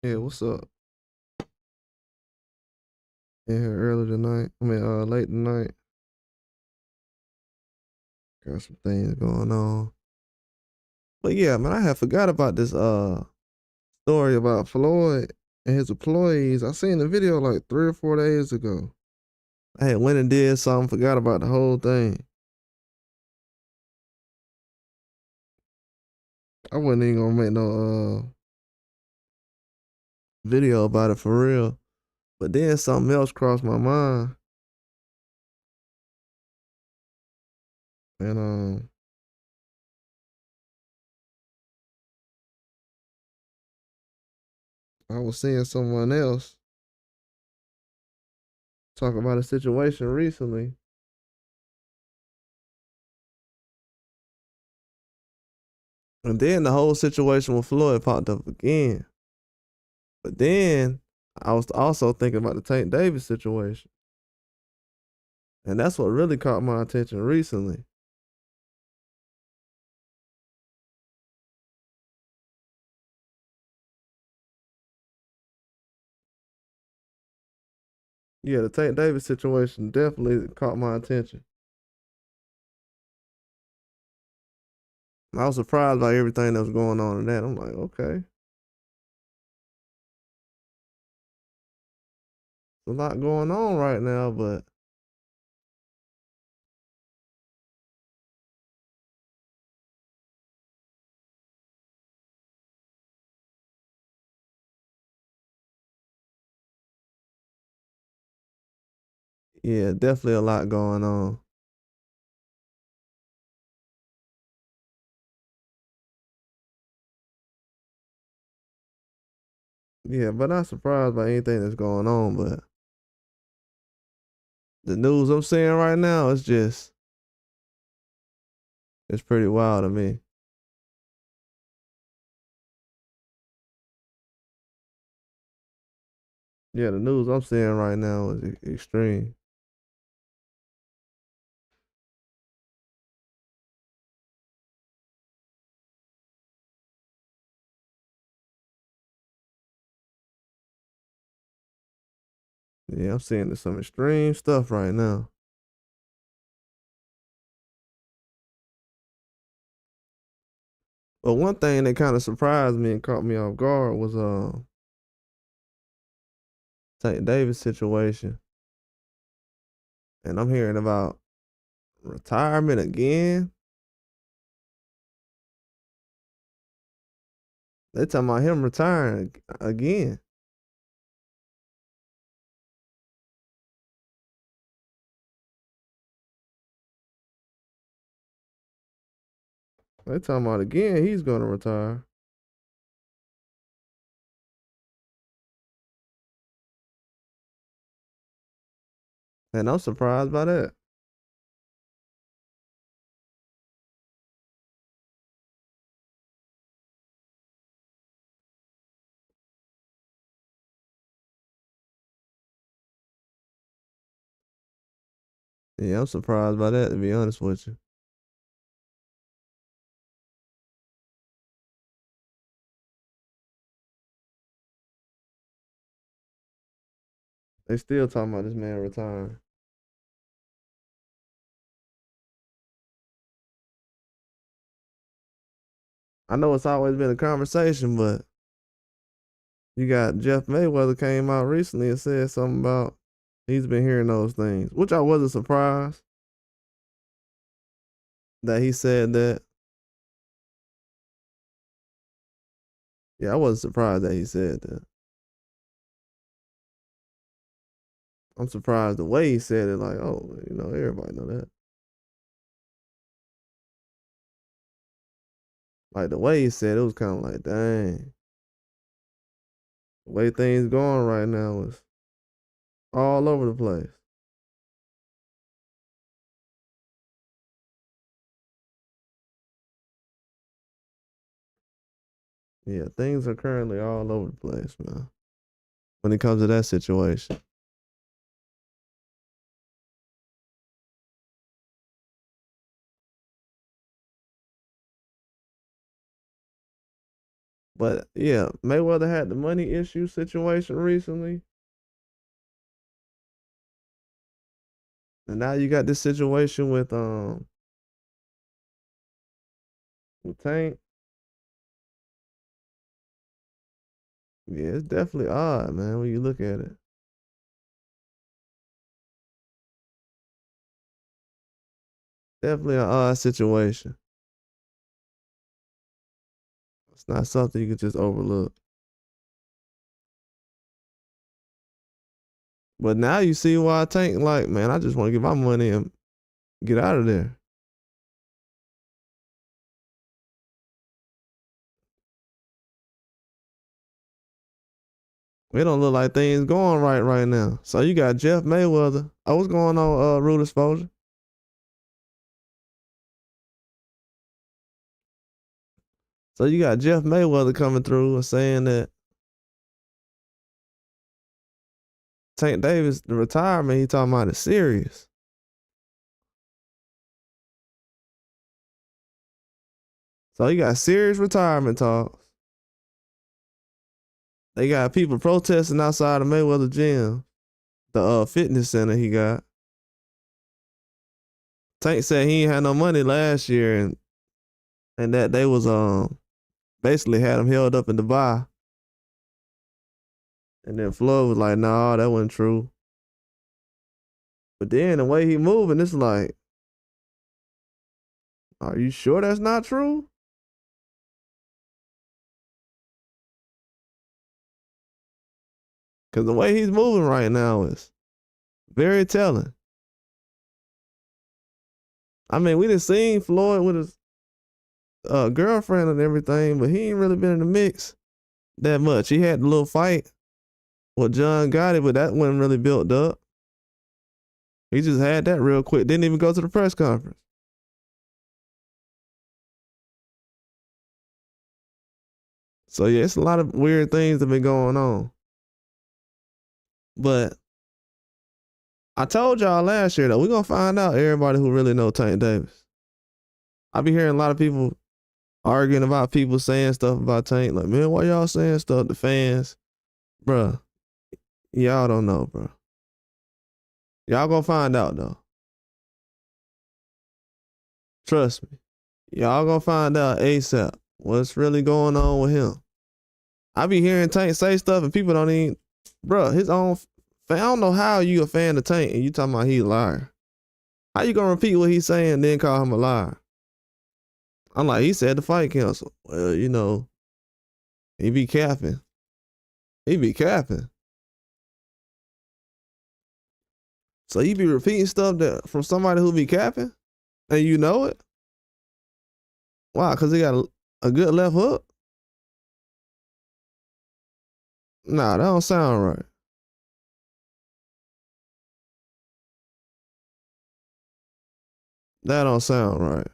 Yeah, what's up? In here early tonight. Late tonight. Got some things going on. But yeah, man, I had forgot about this story about Floyd and his employees. I seen the video like 3 or 4 days ago. I had went and did something, forgot about the whole thing. I wasn't even gonna make no video about it for real. But then something else crossed my mind. And I was seeing someone else talk about a situation recently. And then the whole situation with Floyd popped up again. But then I was also thinking about the Tank Davis situation. And that's what really caught my attention recently. Yeah, the Tank Davis situation definitely caught my attention. I was surprised by everything that was going on in that. I'm like, okay, there's a lot going on right now, but yeah, definitely a lot going on. Yeah, but not surprised by anything that's going on. But the news I'm seeing right now is just, it's pretty wild to me. Yeah, the news I'm seeing right now is extreme. Yeah, I'm seeing some extreme stuff right now. But one thing that kind of surprised me and caught me off guard was St. Davis situation. And I'm hearing about retirement again. They talking about him retiring again. They talking about again he's gonna retire. And I'm surprised by that. Yeah, I'm surprised by that, to be honest with you. They still talking about this man retiring. I know it's always been a conversation, but you got Jeff Mayweather came out recently and said something about he's been hearing those things, which I wasn't surprised that he said that. Yeah, I wasn't surprised that he said that. I'm surprised the way he said it, like, oh, everybody know that. Like the way he said it was kind of like, dang, the way things going right now is all over the place. Yeah, things are currently all over the place, man. When it comes to that situation. But yeah, Mayweather had the money issue situation recently, and now you got this situation with Tank. Yeah, it's definitely odd, man, when you look at it. Definitely an odd situation. It's not something you can just overlook. But now you see why Tank like, man, I just want to get my money and get out of there. It don't look like things going right now. So you got Jeff Mayweather. Oh, what's going on, Root Exposure? So you got Jeff Mayweather coming through and saying that Tank Davis, the retirement he talking about is serious. So you got serious retirement talks. They got people protesting outside of Mayweather gym, the fitness center he got. Tank said he ain't had no money last year and that they was basically had him held up in Dubai. And then Floyd was like, nah, that wasn't true. But then the way he moving, it's like, are you sure that's not true? Because the way he's moving right now is very telling. I mean, we done seen Floyd with his girlfriend and everything, but he ain't really been in the mix that much. He had the little fight with John Gotti, but that wasn't really built up. He just had that real quick. Didn't even go to the press conference. So yeah, it's a lot of weird things that been going on. But I told y'all last year though, we're gonna find out everybody who really know Tank Davis. I be hearing a lot of people arguing about people saying stuff about Tank. Like, man, why y'all saying stuff? The fans, bruh, y'all don't know, bruh. Y'all gonna find out though. Trust me. Y'all gonna find out ASAP what's really going on with him. I be hearing Tank say stuff and people don't even, bruh, his own, I don't know how you a fan of Tank and you talking about he a liar. How you gonna repeat what he's saying and then call him a liar? I'm like, he said the fight council. Well, you know, he be capping. He be capping. So you be repeating stuff that from somebody who be capping and you know it? Why? Because he got a good left hook? Nah, that don't sound right. That don't sound right.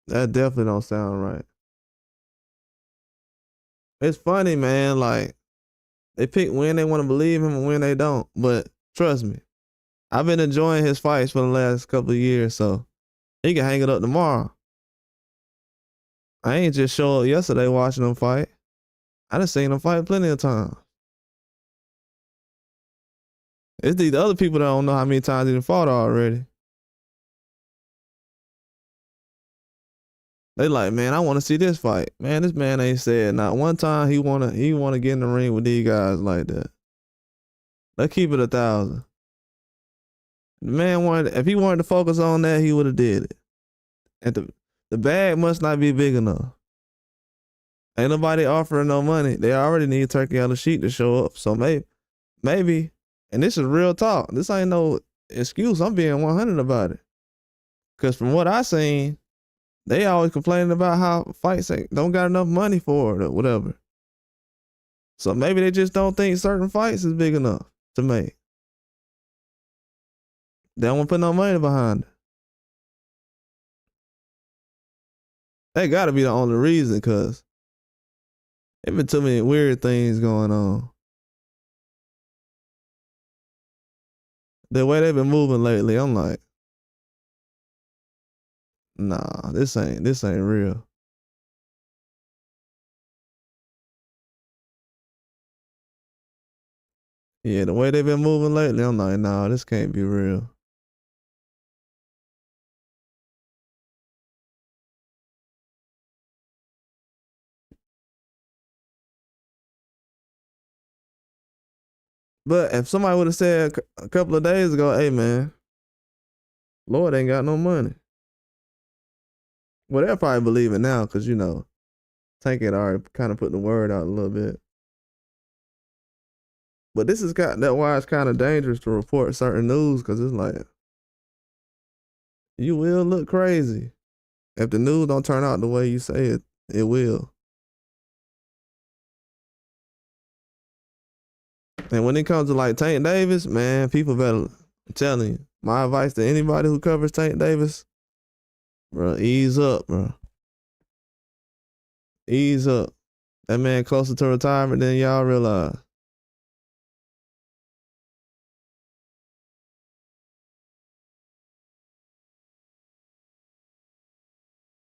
That definitely don't sound right. It's funny, man. Like, they pick when they want to believe him and when they don't. But trust me, I've been enjoying his fights for the last couple of years, so he can hang it up tomorrow. I ain't just show up yesterday watching him fight. I done seen him fight plenty of times. It's these other people that don't know how many times he done fought already. They like, man, I want to see this fight. Man, this man ain't said not one time he wanna get in the ring with these guys like that. Let's keep it 1,000. The man wanted, if he wanted to focus on that, he would have did it. And the bag must not be big enough. Ain't nobody offering no money. They already need turkey on the sheet to show up. So maybe, and this is real talk. This ain't no excuse. I'm being 100 about it. Cause from what I seen, they always complaining about how fights don't got enough money for it or whatever. So maybe they just don't think certain fights is big enough to make. They don't want to put no money behind it. That gotta be the only reason, cause there been too many weird things going on. The way they've been moving lately, I'm like, Nah, this ain't real. Yeah, the way they've been moving lately, I'm like, nah, this can't be real. But if somebody would have said a couple of days ago, hey man, Lord ain't got no money. Well, they'll probably believe it now because, Tank had already kind of put the word out a little bit. But this is that why it's kind of dangerous to report certain news because it's like, you will look crazy. If the news don't turn out the way you say it will. And when it comes to like Tank Davis, man, people better, I'm telling you, my advice to anybody who covers Tank Davis, bro, ease up, bro. Ease up. That man closer to retirement than y'all realize.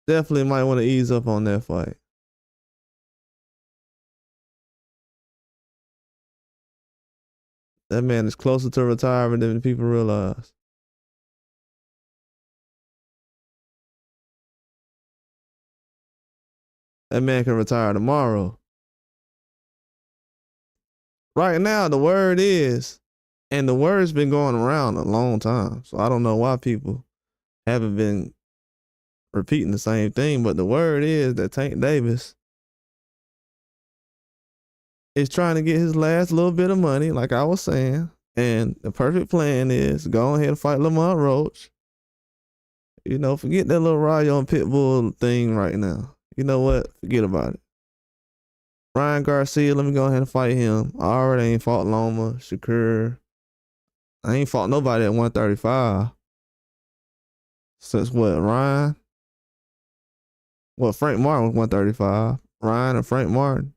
Definitely might want to ease up on that fight. That man is closer to retirement than people realize. That man can retire tomorrow. Right now, the word is, and the word's been going around a long time. So I don't know why people haven't been repeating the same thing, but the word is that Tank Davis is trying to get his last little bit of money, like I was saying. And the perfect plan is go ahead and fight Lamont Roach. Forget that little Rayo and Pitbull thing right now. You know what? Forget about it. Ryan Garcia, let me go ahead and fight him. I already ain't fought Loma, Shakur. I ain't fought nobody at 135. Since what, Ryan? Well, Frank Martin was 135. Ryan and Frank Martin.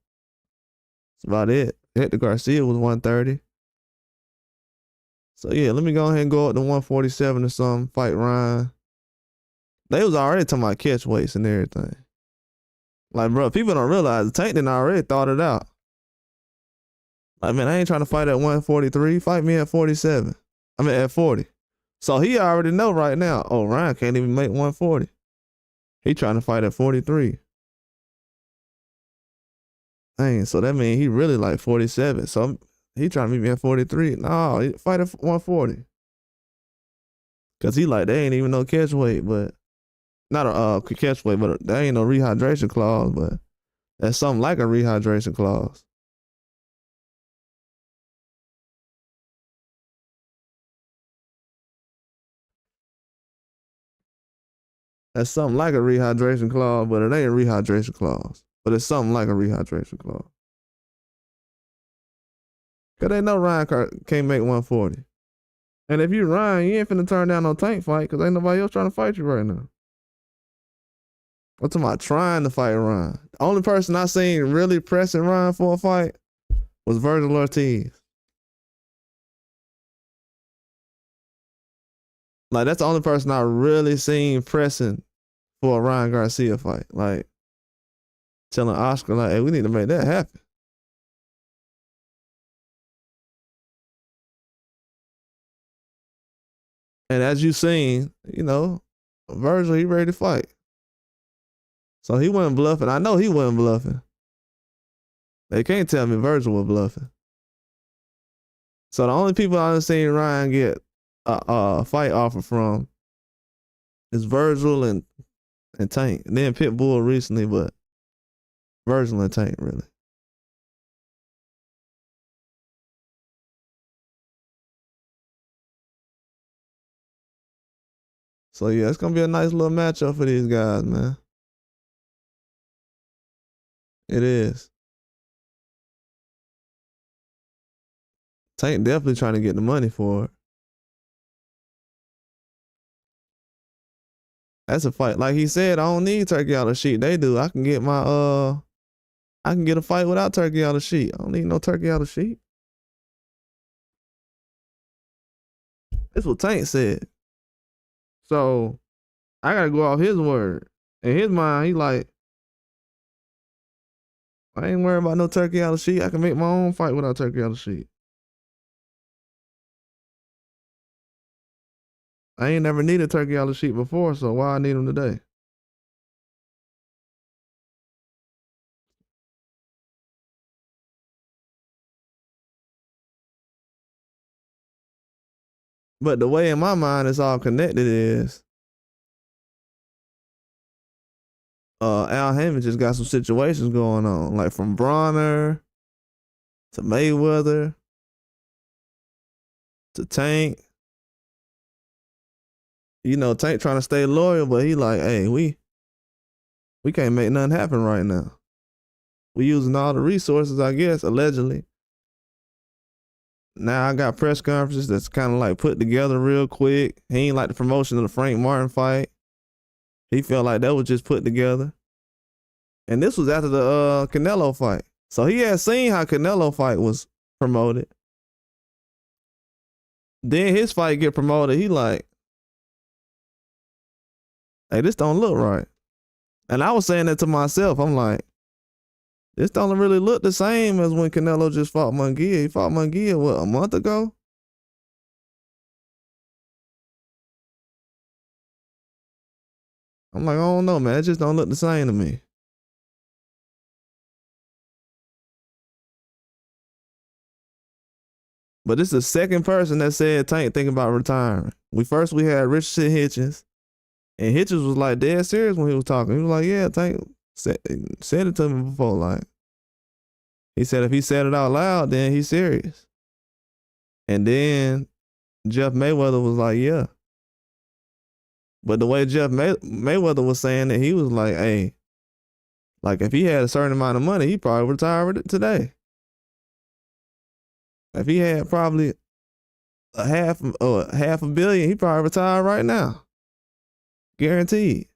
That's about it. Hector Garcia was 130. So yeah, let me go ahead and go up to 147 or something, fight Ryan. They was already talking about catch weights and everything. Like, bro, people don't realize the Tank done already thought it out. Like, man, I ain't trying to fight at 143. Fight me at 47. I mean, at 40. So he already know right now, oh, Ryan can't even make 140. He trying to fight at 43. Dang, so that means he really like 47. So he trying to meet me at 43. No, he fight at 140. Cause he like, they ain't even no catch weight, but not a catch weight, but there ain't no rehydration clause, but that's something like a rehydration clause. That's something like a rehydration clause, but it ain't a rehydration clause. But it's something like a rehydration clause. Cause they know Ryan can't make 140. And if you Ryan, you ain't finna turn down no Tank fight, cause ain't nobody else trying to fight you right now. I'm talking about trying to fight Ryan. The only person I seen really pressing Ryan for a fight was Virgil Ortiz. Like, that's the only person I really seen pressing for a Ryan Garcia fight. Like, telling Oscar, like, hey, we need to make that happen. And as you seen, Virgil, he ready to fight. So he wasn't bluffing. I know he wasn't bluffing. They can't tell me Virgil was bluffing. So the only people I've seen Ryan get a fight offer from is Virgil and Tank. And then Pitbull recently, but Virgil and Tank really. So yeah, it's gonna be a nice little matchup for these guys, man. It is. Tank definitely trying to get the money for it. That's a fight. Like he said, I don't need Turkey out of sheet. They do. I can get a fight without Turkey out of sheet. I don't need no Turkey out of sheet. That's what Tank said. So I gotta go off his word. In his mind, he like, I ain't worried about no turkey out of sheet. I can make my own fight without turkey out of sheet. I ain't never needed turkey out of sheet before, so why I need him today? But the way in my mind it's all connected is Al Hammond just got some situations going on, like from Bronner to Mayweather to Tank. You know, Tank trying to stay loyal, but he like, hey, we can't make nothing happen right now. We using all the resources, I guess, allegedly. Now I got press conferences that's kind of like put together real quick. He ain't like the promotion of the Frank Martin fight. He felt like that was just put together. And this was after the Canelo fight. So he had seen how Canelo fight was promoted. Then his fight get promoted. He like, hey, this don't look right. And I was saying that to myself. I'm like, this don't really look the same as when Canelo just fought Munguia. He fought Munguia, what, a month ago? I'm like, I don't know, man. It just don't look the same to me. But this is the second person that said Tank thinking about retiring. We had Richardson Hitchens. And Hitchens was like dead serious when he was talking. He was like, yeah, Tank said it to me before. Like, he said if he said it out loud, then he's serious. And then Jeff Mayweather was like, yeah. But the way Jeff Mayweather was saying it, he was like, hey, like if he had a certain amount of money, he probably retired today. If he had probably a half a billion, he probably retired right now. Guaranteed.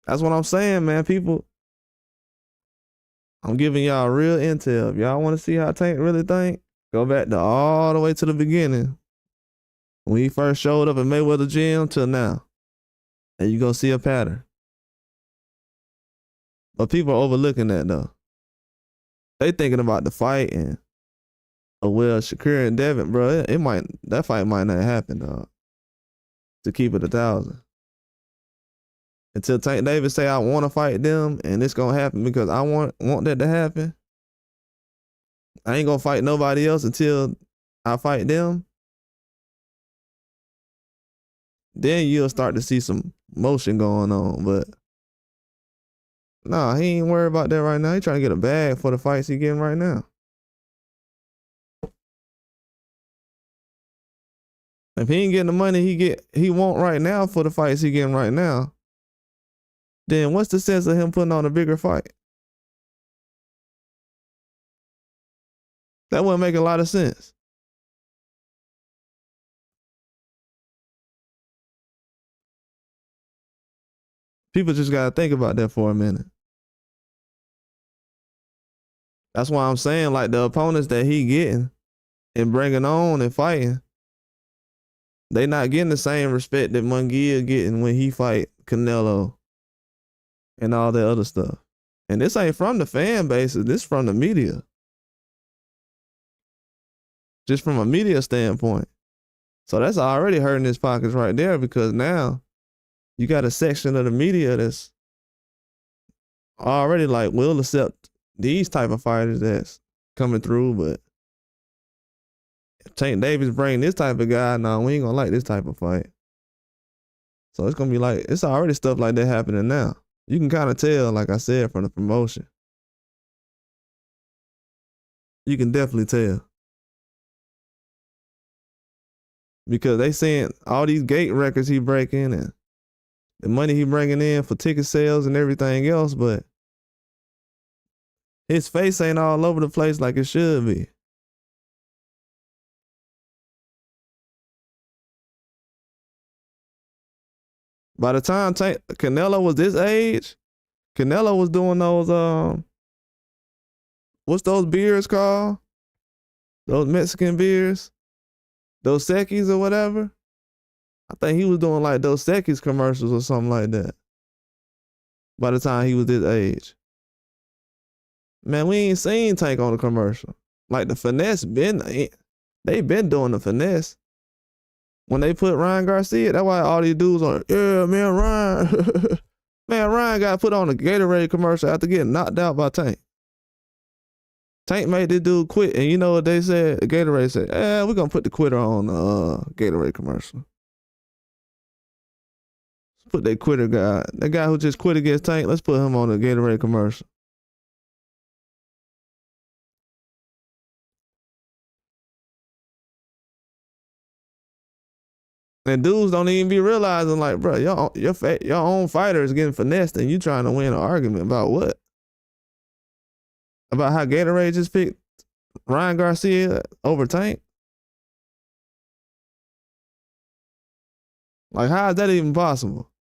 That's what I'm saying, man. People, I'm giving y'all real intel. If y'all want to see how Tank really think, go back to all the way to the beginning. When he first showed up at Mayweather gym till now. And you gonna see a pattern. But people are overlooking that though. They thinking about the fight and well, Shakur and Devin, bro, that fight might not happen, dog. To keep it 1,000. Until Tank Davis say I want to fight them and it's gonna happen because I want that to happen. I ain't gonna fight nobody else until I fight them. Then you'll start to see some motion going on. But nah, he ain't worried about that right now. He trying to get a bag for the fights he getting right now. If he ain't getting the money he want right now for the fights he getting right now, then what's the sense of him putting on a bigger fight? That wouldn't make a lot of sense. People just gotta think about that for a minute. That's why I'm saying, like, the opponents that he getting and bringing on and fighting, they not getting the same respect that Munguia getting when he fight Canelo and all that other stuff. And this ain't from the fan base. This from the media. Just from a media standpoint. So that's already hurting his pockets right there because now you got a section of the media that's already like, we'll accept these type of fighters that's coming through, but if Tank Davis bring this type of guy, no, we ain't gonna like this type of fight. So it's gonna be like, it's already stuff like that happening now. You can kind of tell, like I said, from the promotion. You can definitely tell. Because they saying all these gate records he breaking and the money he bringing in for ticket sales and everything else, but his face ain't all over the place like it should be. By the time Canelo was this age, Canelo was doing those what's those beers called? those Mexican beers, Dos Equis or whatever. I think he was doing like Dos Equis commercials or something like that by the time he was this age. Man, we ain't seen Tank on a commercial. Like the finesse they been doing the finesse. When they put Ryan Garcia, that's why all these dudes are, yeah, man, Ryan. Man, Ryan got put on a Gatorade commercial after getting knocked out by Tank. Tank made this dude quit, and you know what they said? Gatorade said, we're going to put the quitter on the Gatorade commercial. Let's put that quitter guy, that guy who just quit against Tank, let's put him on the Gatorade commercial. And dudes don't even be realizing, like, bro, your own fighter is getting finessed, and you trying to win an argument about what? About how Gatorade just picked Ryan Garcia over Tank? Like, how is that even possible?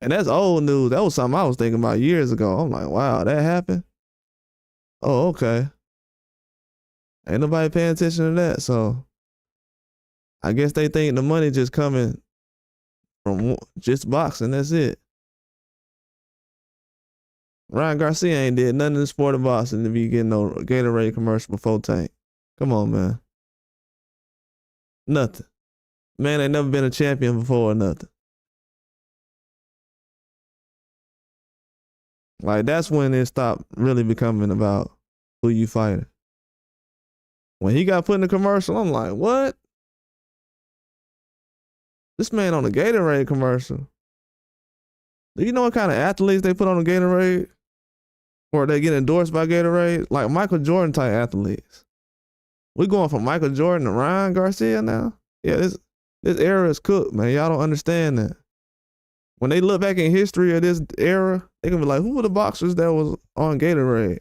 And that's old news. That was something I was thinking about years ago. I'm like, wow, that happened? Oh, okay. Ain't nobody paying attention to that, so I guess they think the money just coming from just boxing. That's it. Ryan Garcia ain't did nothing in the sport of boxing to be getting no Gatorade commercial before Tank. Come on, man. Nothing. Man ain't never been a champion before or nothing. Like, that's when it stopped really becoming about who you fighting. When he got put in the commercial, I'm like, what? This man on the Gatorade commercial. Do you know what kind of athletes they put on the Gatorade? Or they get endorsed by Gatorade? Like Michael Jordan type athletes. We going from Michael Jordan to Ryan Garcia now? Yeah, this era is cooked, man. Y'all don't understand that. When they look back in history of this era, they can be like, who were the boxers that was on Gatorade?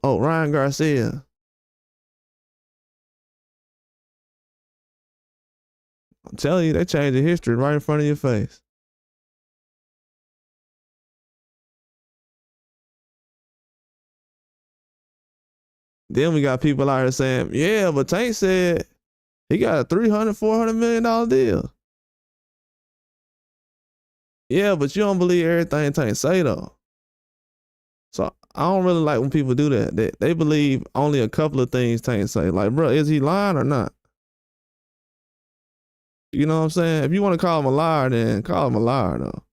Oh, Ryan Garcia. I'm telling you, they changed the history right in front of your face. Then we got people out here saying, yeah, but Tank said he got a $300, $400 million deal. Yeah, but you don't believe everything Tank say though. So I don't really like when people do that. They believe only a couple of things Tank say. Like, bro, is he lying or not? You know what I'm saying? If you want to call him a liar, then call him a liar though.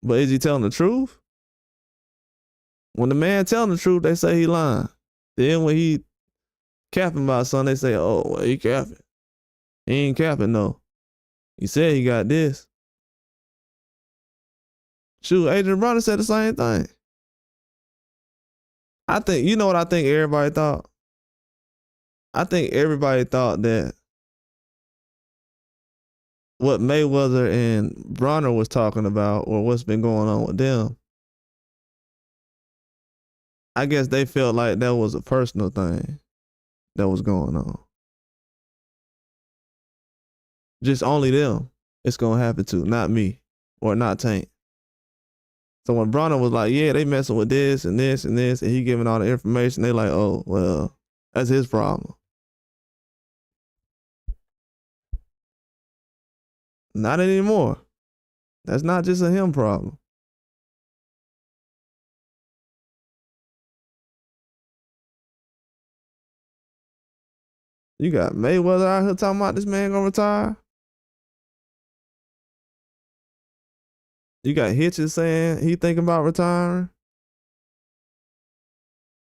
But is he telling the truth? When the man telling the truth, they say he lying. Then when he capping about something, they say, oh, well, he capping. He ain't capping, no. He said he got this. Shoot, Adrian Broner said the same thing. I think, you know what I think everybody thought? I think everybody thought that what Mayweather and Broner was talking about, or what's been going on with them, I guess they felt like that was a personal thing that was going on. Just only them it's gonna happen to, not me or not Tank. So when Broner was like, yeah, they messing with this and this and this, and he giving all the information, they like, oh, well, that's his problem. Not anymore. That's not just a him problem. You got Mayweather out here talking about this man gonna retire. You got Hitchens saying he thinking about retiring.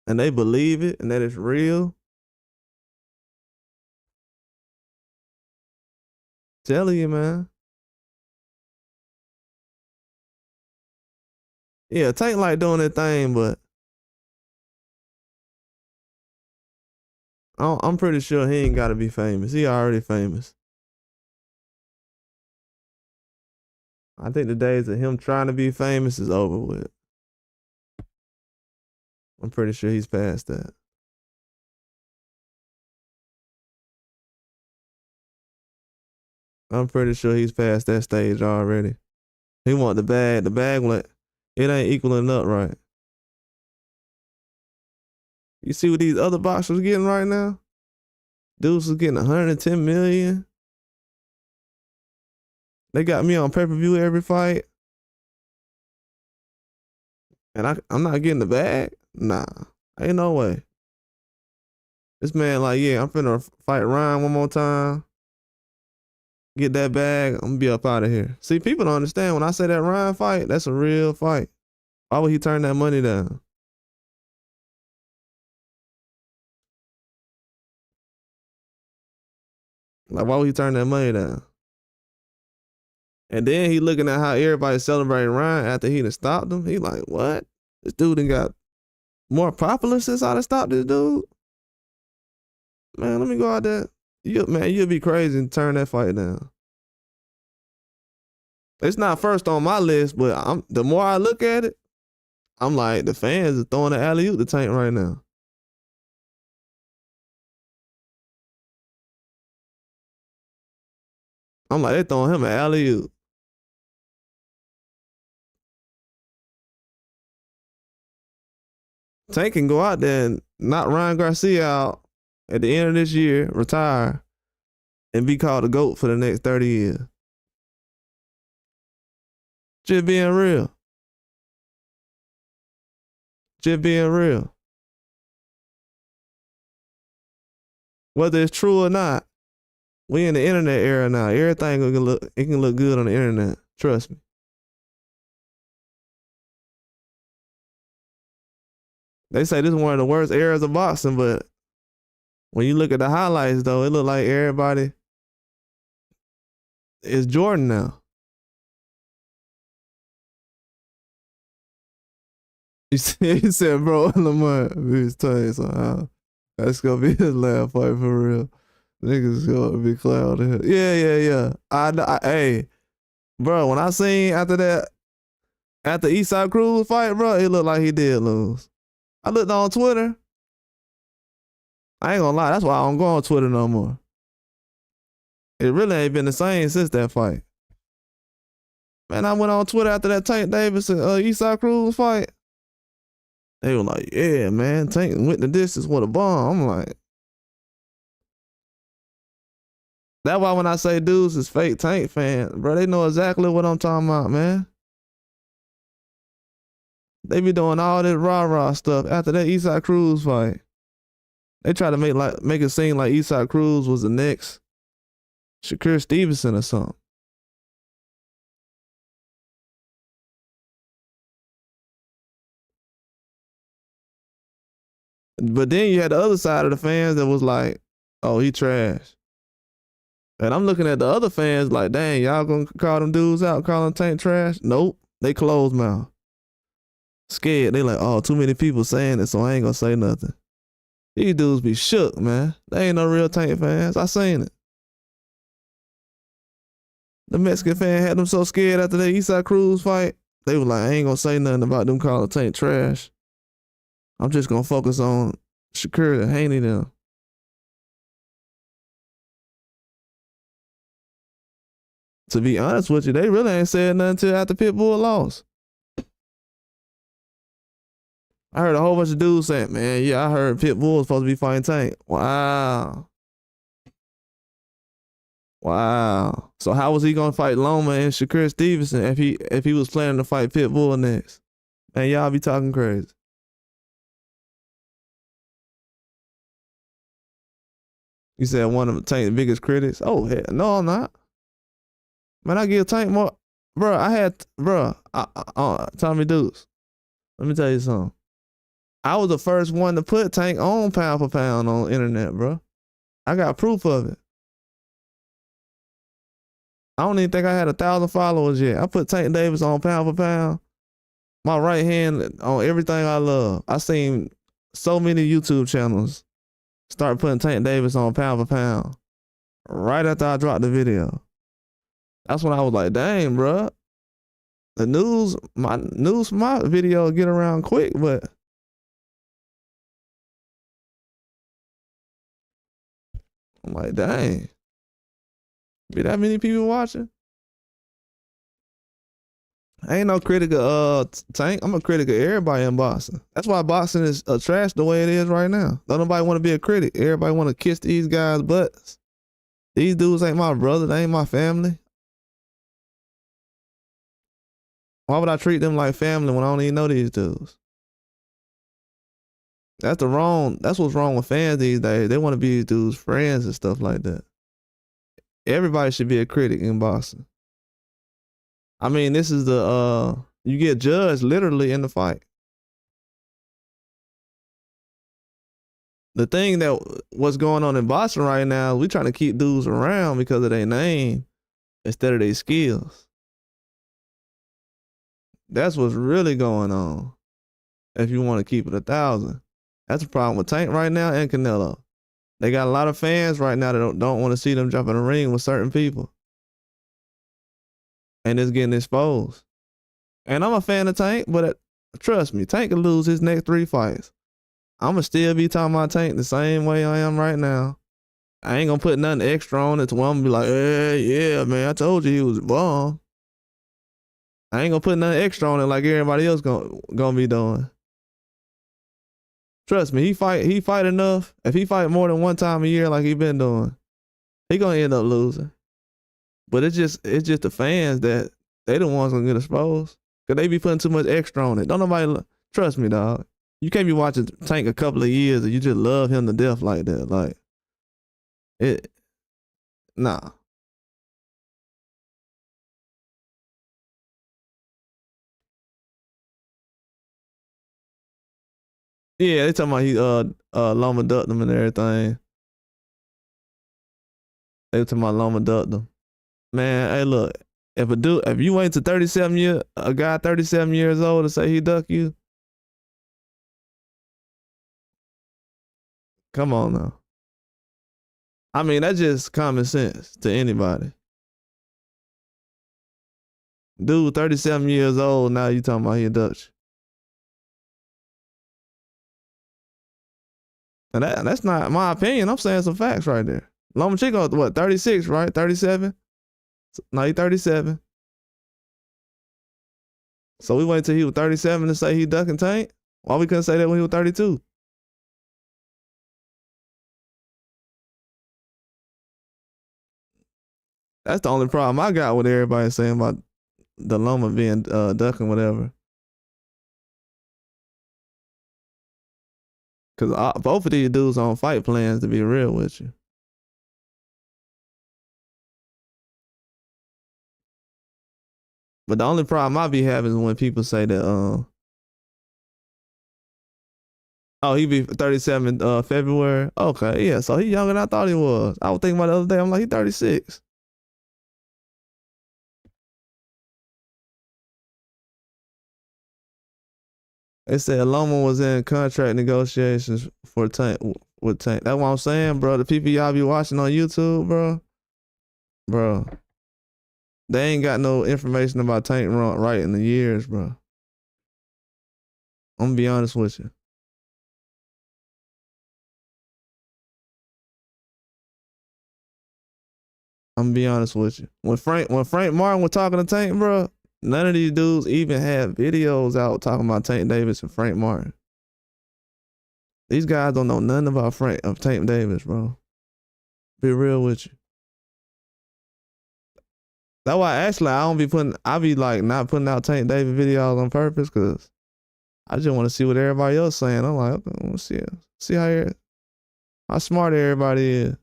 And they believe it and that it's real. Telling you, man. Yeah, Tank like doing that thing, but I'm pretty sure he ain't gotta be famous. He already famous. I think the days of him trying to be famous is over with. I'm pretty sure he's past that. I'm pretty sure he's past that stage already. He want the bag. The bag, like, it ain't equaling up right. You see what these other boxers getting right now? Dudes is getting 110 million. They got me on pay-per-view every fight. And I'm not getting the bag? Nah, ain't no way. This man like, yeah, I'm finna fight Ryan one more time. Get that bag, I'm gonna be up out of here. See, people don't understand when I say that Ryan fight, that's a real fight. Why would he turn that money down? Like, why would he turn that money down? And then he looking at how everybody's celebrating Ryan after he done stopped him. He like, what? This dude done got more popular since I done stopped this dude? Man, let me go out there. You'll be crazy and turn that fight down. It's not first on my list, but the more I look at it, I'm like, the fans are throwing the alley-oop to Tank right now. I'm like, they throwing him an alley-oop. Tank can go out there and knock Ryan Garcia out at the end of this year, retire, and be called the GOAT for the next 30 years. Just being real. Just being real. Whether it's true or not, we in the internet era now. Everything can look good on the internet. Trust me. They say this is one of the worst eras of boxing, but when you look at the highlights, though, it look like everybody is Jordan now. He said, bro, Lamar, his time, so that's gonna be his last fight for real. Niggas gonna be clouded. Yeah. Hey, bro, when I seen after Eastside Cruz fight, bro, it looked like he did lose. I looked on Twitter. I ain't gonna lie, that's why I don't go on Twitter no more. It really ain't been the same since that fight. Man, I went on Twitter after that Tank Davis and Eastside Cruz fight. They were like, yeah, man, Tank went the distance with a bomb. I'm like, that's why when I say dudes is fake Tank fans, bro, they know exactly what I'm talking about, man. They be doing all this rah-rah stuff after that Eastside Cruz fight. They try to make it seem like Eastside Cruz was the next Shakur Stevenson or something. But then you had the other side of the fans that was like, oh, he trash. And I'm looking at the other fans like, dang, y'all gonna call them dudes out, calling Tank trash? Nope, they closed mouth. Scared. They like, oh, too many people saying it, so I ain't gonna say nothing. These dudes be shook, man. They ain't no real Tank fans. I seen it. The Mexican fan had them so scared after that Eastside Cruz fight. They were like, I ain't gonna say nothing about them calling Tank trash. I'm just gonna focus on Shakur and Haney them. To be honest with you, they really ain't said nothing till after Pitbull lost. I heard a whole bunch of dudes saying, man, yeah, I heard Pitbull was supposed to be fighting Tank. Wow. So how was he gonna fight Loma and Shakur Stevenson if he was planning to fight Pitbull next? Man, y'all be talking crazy. You said one of Tank's biggest critics? Oh, hell, no, I'm not. Man, I give Tank more. Tommy Dukes, let me tell you something. I was the first one to put Tank on pound for pound on the internet, bro. I got proof of it. I don't even think I had 1,000 followers yet. I put Tank Davis on pound for pound. My right hand on everything I love. I seen so many YouTube channels start putting Tank Davis on pound for pound right after I dropped the video. That's when I was like, dang, bro. The news for my video get around quick, but I'm like, dang. Be that many people watching? I ain't no critic of Tank. I'm a critic of everybody in boxing. That's why boxing is trash the way it is right now. Don't nobody want to be a critic. Everybody want to kiss these guys' butts. These dudes ain't my brother. They ain't my family. Why would I treat them like family when I don't even know these dudes? That's what's wrong with fans these days. They want to be these dudes' friends and stuff like that. Everybody should be a critic in boxing. I mean, this is you get judged literally in the fight. The thing that what's going on in boxing right now, we trying to keep dudes around because of their name instead of their skills. That's what's really going on. If you want to keep it 1,000, that's a problem with Tank right now and Canelo. They got a lot of fans right now that don't want to see them jump in the ring with certain people, and it's getting exposed. And I'm a fan of Tank, but trust me, Tank could lose his next 3 fights. I'ma still be talking about Tank the same way I am right now. I ain't gonna put nothing extra on it to where I'm gonna be like, hey, yeah, man, I told you he was bomb. I ain't gonna put nothing extra on it like everybody else gonna be doing. Trust me, he fight enough. If he fight more than one time a year like he been doing, he gonna end up losing. But it's just the fans that they the ones gonna get exposed. Cause they be putting too much extra on it. Don't nobody trust me, dog. You can't be watching Tank a couple of years and you just love him to death like that. Like it nah. Yeah, they talking about he Loma ducked him and everything. They talking about Loma ducked him. Man, hey look, if you wait to 37 years, a guy 37 years old to say he ducked you, come on now. I mean, that's just common sense to anybody. Dude, 37 years old, now you talking about he ducked you. And that's not my opinion. I'm saying some facts right there. Lomachenko, what, 36, right? 37? No, he 37. So we wait till he was 37 to say he ducking Tank? Why we couldn't say that when he was 32? That's the only problem I got with everybody saying about the Loma being ducking whatever. Because both of these dudes on fight plans, to be real with you. But the only problem I be having is when people say that, oh, he be 37 February. Okay, yeah, so he younger than I thought he was. I was thinking about the other day, I'm like, he 36. They said Loma was in contract negotiations for Tank with Tank. That's what I'm saying, bro. The people y'all be watching on YouTube, bro, they ain't got no information about Tank right in the years, bro. I'm gonna be honest with you. I'm gonna be honest with you. When Frank Martin was talking to Tank, bro, none of these dudes even had videos out talking about Tank Davis and Frank Martin. These guys don't know nothing about Tank Davis, bro. Be real with you. That's why actually I be like not putting out Tank Davis videos on purpose because I just want to see what everybody else saying. I'm like, okay, I want to see how smart everybody is.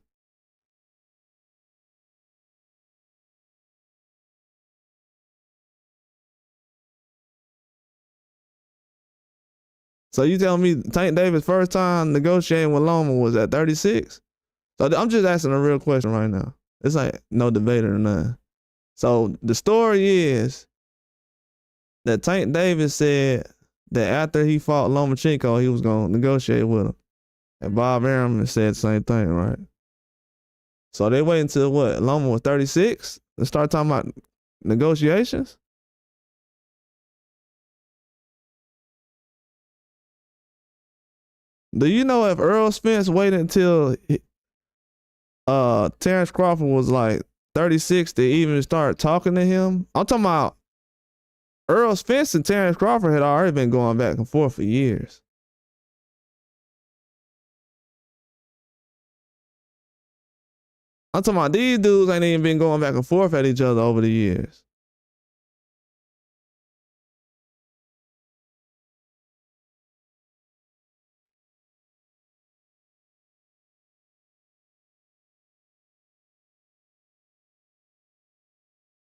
So you tell me Tank Davis' first time negotiating with Loma was at 36? So I'm just asking a real question right now. It's like no debate or nothing. So the story is that Tank Davis said that after he fought Lomachenko, he was gonna negotiate with him. And Bob Arum said the same thing, right? So they waited until what? Loma was 36 to start talking about negotiations? Do you know if Earl Spence waited until Terrence Crawford was like 36 to even start talking to him? I'm talking about Earl Spence and Terrence Crawford had already been going back and forth for years. I'm talking about these dudes ain't even been going back and forth at each other over the years.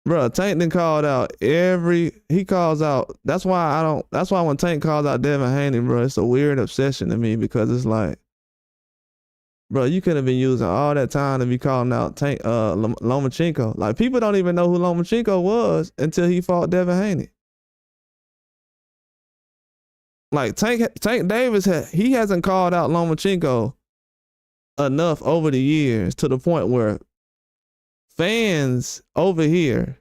Bro, Tank then called out he calls out. That's why when Tank calls out Devin Haney, bro, it's a weird obsession to me because it's like, bro, you could have been using all that time to be calling out Tank Lomachenko. Like, people don't even know who Lomachenko was until he fought Devin Haney. Like, Tank Davis he hasn't called out Lomachenko enough over the years to the point where fans over here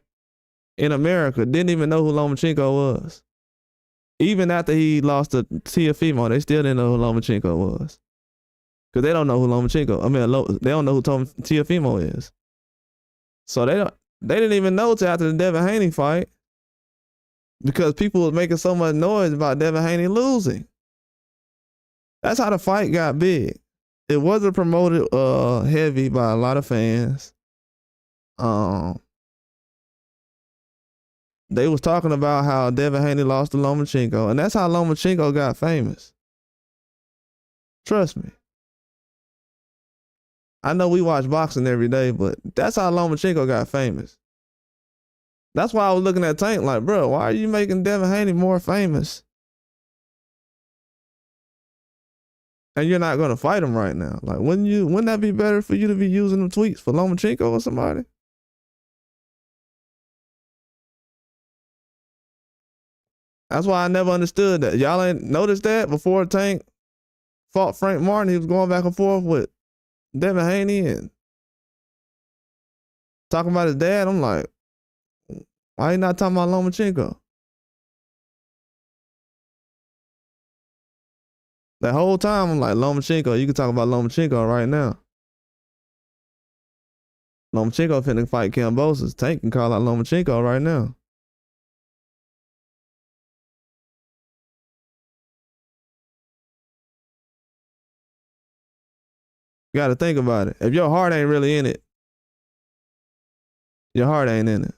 in America didn't even know who Lomachenko was. Even after he lost to Teofimo, they still didn't know who Lomachenko was. Because they don't know who Lomachenko, they don't know who Teofimo is. So they didn't even know till after the Devin Haney fight because people was making so much noise about Devin Haney losing. That's how the fight got big. It wasn't promoted heavy by a lot of fans. They was talking about how Devin Haney lost to Lomachenko, and that's how Lomachenko got famous. Trust me. I know we watch boxing every day, but that's how Lomachenko got famous. That's why I was looking at Tank like, bro, why are you making Devin Haney more famous? And you're not gonna fight him right now. Like, wouldn't that be better for you to be using them tweets for Lomachenko or somebody? That's why I never understood that. Y'all ain't noticed that before Tank fought Frank Martin, he was going back and forth with Devin Haney and talking about his dad. I'm like, why you not talking about Lomachenko? That whole time, I'm like, Lomachenko, you can talk about Lomachenko right now. Lomachenko finna fight Kambosos. Tank can call out Lomachenko right now. You gotta think about it. If your heart ain't really in it, your heart ain't in it.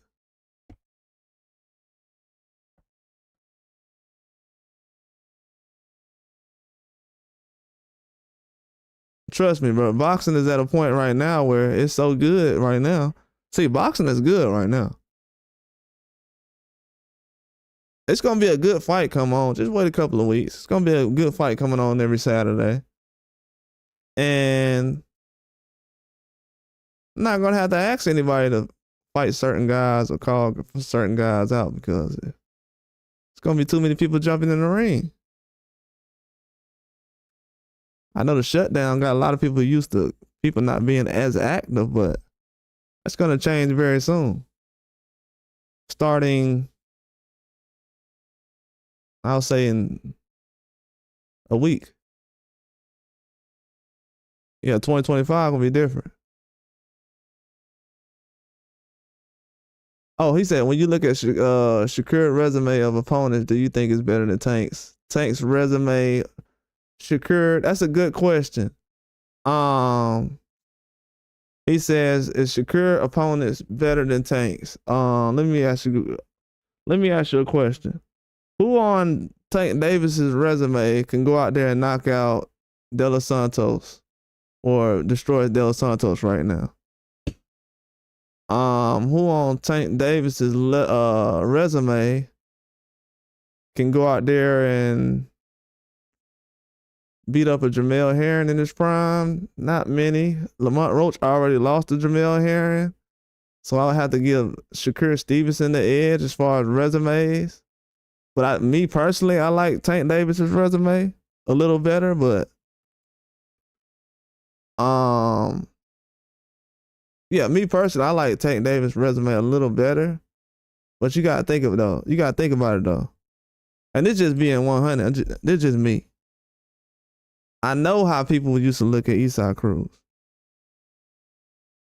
Trust me, bro. Boxing is at a point right now where it's so good right now. See, boxing is good right now. It's gonna be a good fight come on. Just wait a couple of weeks. It's gonna be a good fight coming on every Saturday. And I'm not gonna have to ask anybody to fight certain guys or call certain guys out because it's gonna be too many people jumping in the ring. I know the shutdown got a lot of people used to people not being as active, but that's gonna change very soon. Starting, I'll say in a week. Yeah, 2025 will be different. Oh, he said, when you look at Shakur's resume of opponents, do you think it's better than Tank's? Tank's resume, Shakur, that's a good question. He says, is Shakur opponents better than Tank's? Let me ask you a question. Who on Tank Davis's resume can go out there and knock out De Los Santos or destroy De Los Santos right now? Who on Tank Davis's resume can go out there and beat up a Jamel Herring in his prime? Not many. Lamont Roach already lost to Jamel Herring, so I would have to give Shakur Stevenson the edge as far as resumes. But me personally, I like Tank Davis's resume a little better, but yeah, me personally, I like Tank Davis' resume a little better. But you gotta think of it though. You gotta think about it though. And this just being 100. This just me. I know how people used to look at Eastside Cruz.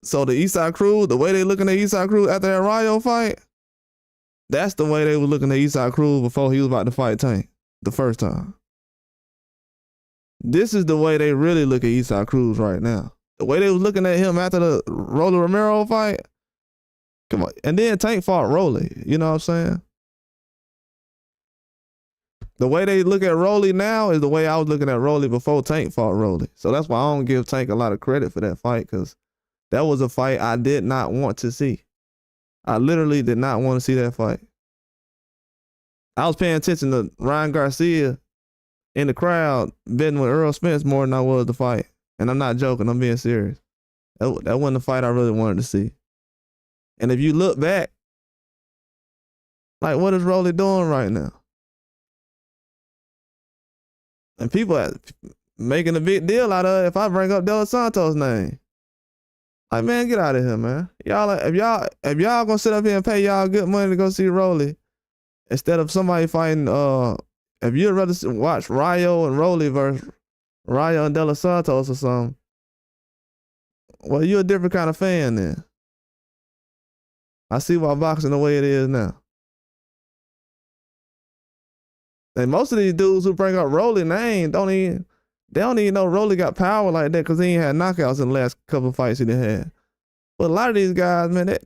So the Eastside Cruz, the way they looking at Eastside Cruz after that Rayo fight, That's the way they were looking at Eastside Cruz before he was about to fight Tank the first time. This is the way they really look at Eastside Cruz right now. The way they was looking at him after the Rolly Romero fight. Come on. And then Tank fought Rolly. You know what I'm saying? The way they look at Rolly now is the way I was looking at Rolly before Tank fought Rolly. So that's why I don't give Tank a lot of credit for that fight, because that was a fight I did not want to see. I literally did not want to see that fight. I was paying attention to Ryan Garcia in the crowd betting with Earl Spence more than I was the fight. And I'm not joking, I'm being serious. That wasn't the fight I really wanted to see. And if you look back, like, what is Rolly doing right now? And people are making a big deal out of it if I bring up De Los Santos' name. Like, man, get out of here, man. Y'all, if y'all gonna sit up here and pay y'all good money to go see Rolly, instead of somebody fighting, if you'd rather watch Rayo and Rolly versus Rayo and De Los Santos or something, well, you're a different kind of fan then. I see why boxing the way it is now. And most of these dudes who bring up Rolly name don't even know Rolly got power like that, because he ain't had knockouts in the last couple of fights he done had. But a lot of these guys, man,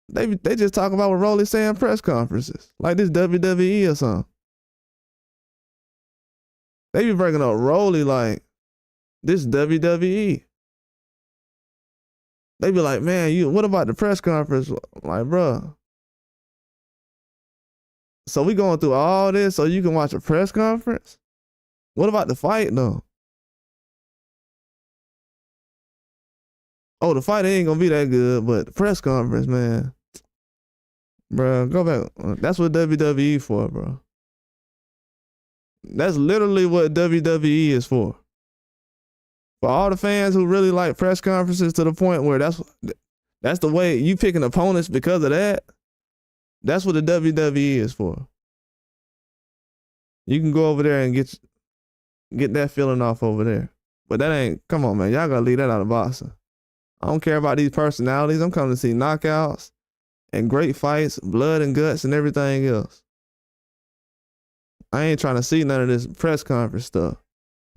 they just talk about what Rolly saying in press conferences, like this WWE or something. They be bringing up Rolly like this WWE. They be like, man, what about the press conference? Like, bro. So we going through all this so you can watch a press conference? What about the fight though? Oh, the fight ain't gonna be that good, but the press conference, man. Bro, go back. That's what WWE for, bro. That's literally what WWE is for. For all the fans who really like press conferences to the point where that's the way you picking opponents because of that. That's what the WWE is for. You can go over there and get that feeling off over there. But that ain't, come on, man. Y'all gotta leave that out of boxing. I don't care about these personalities. I'm coming to see knockouts and great fights, blood and guts and everything else. I ain't trying to see none of this press conference stuff.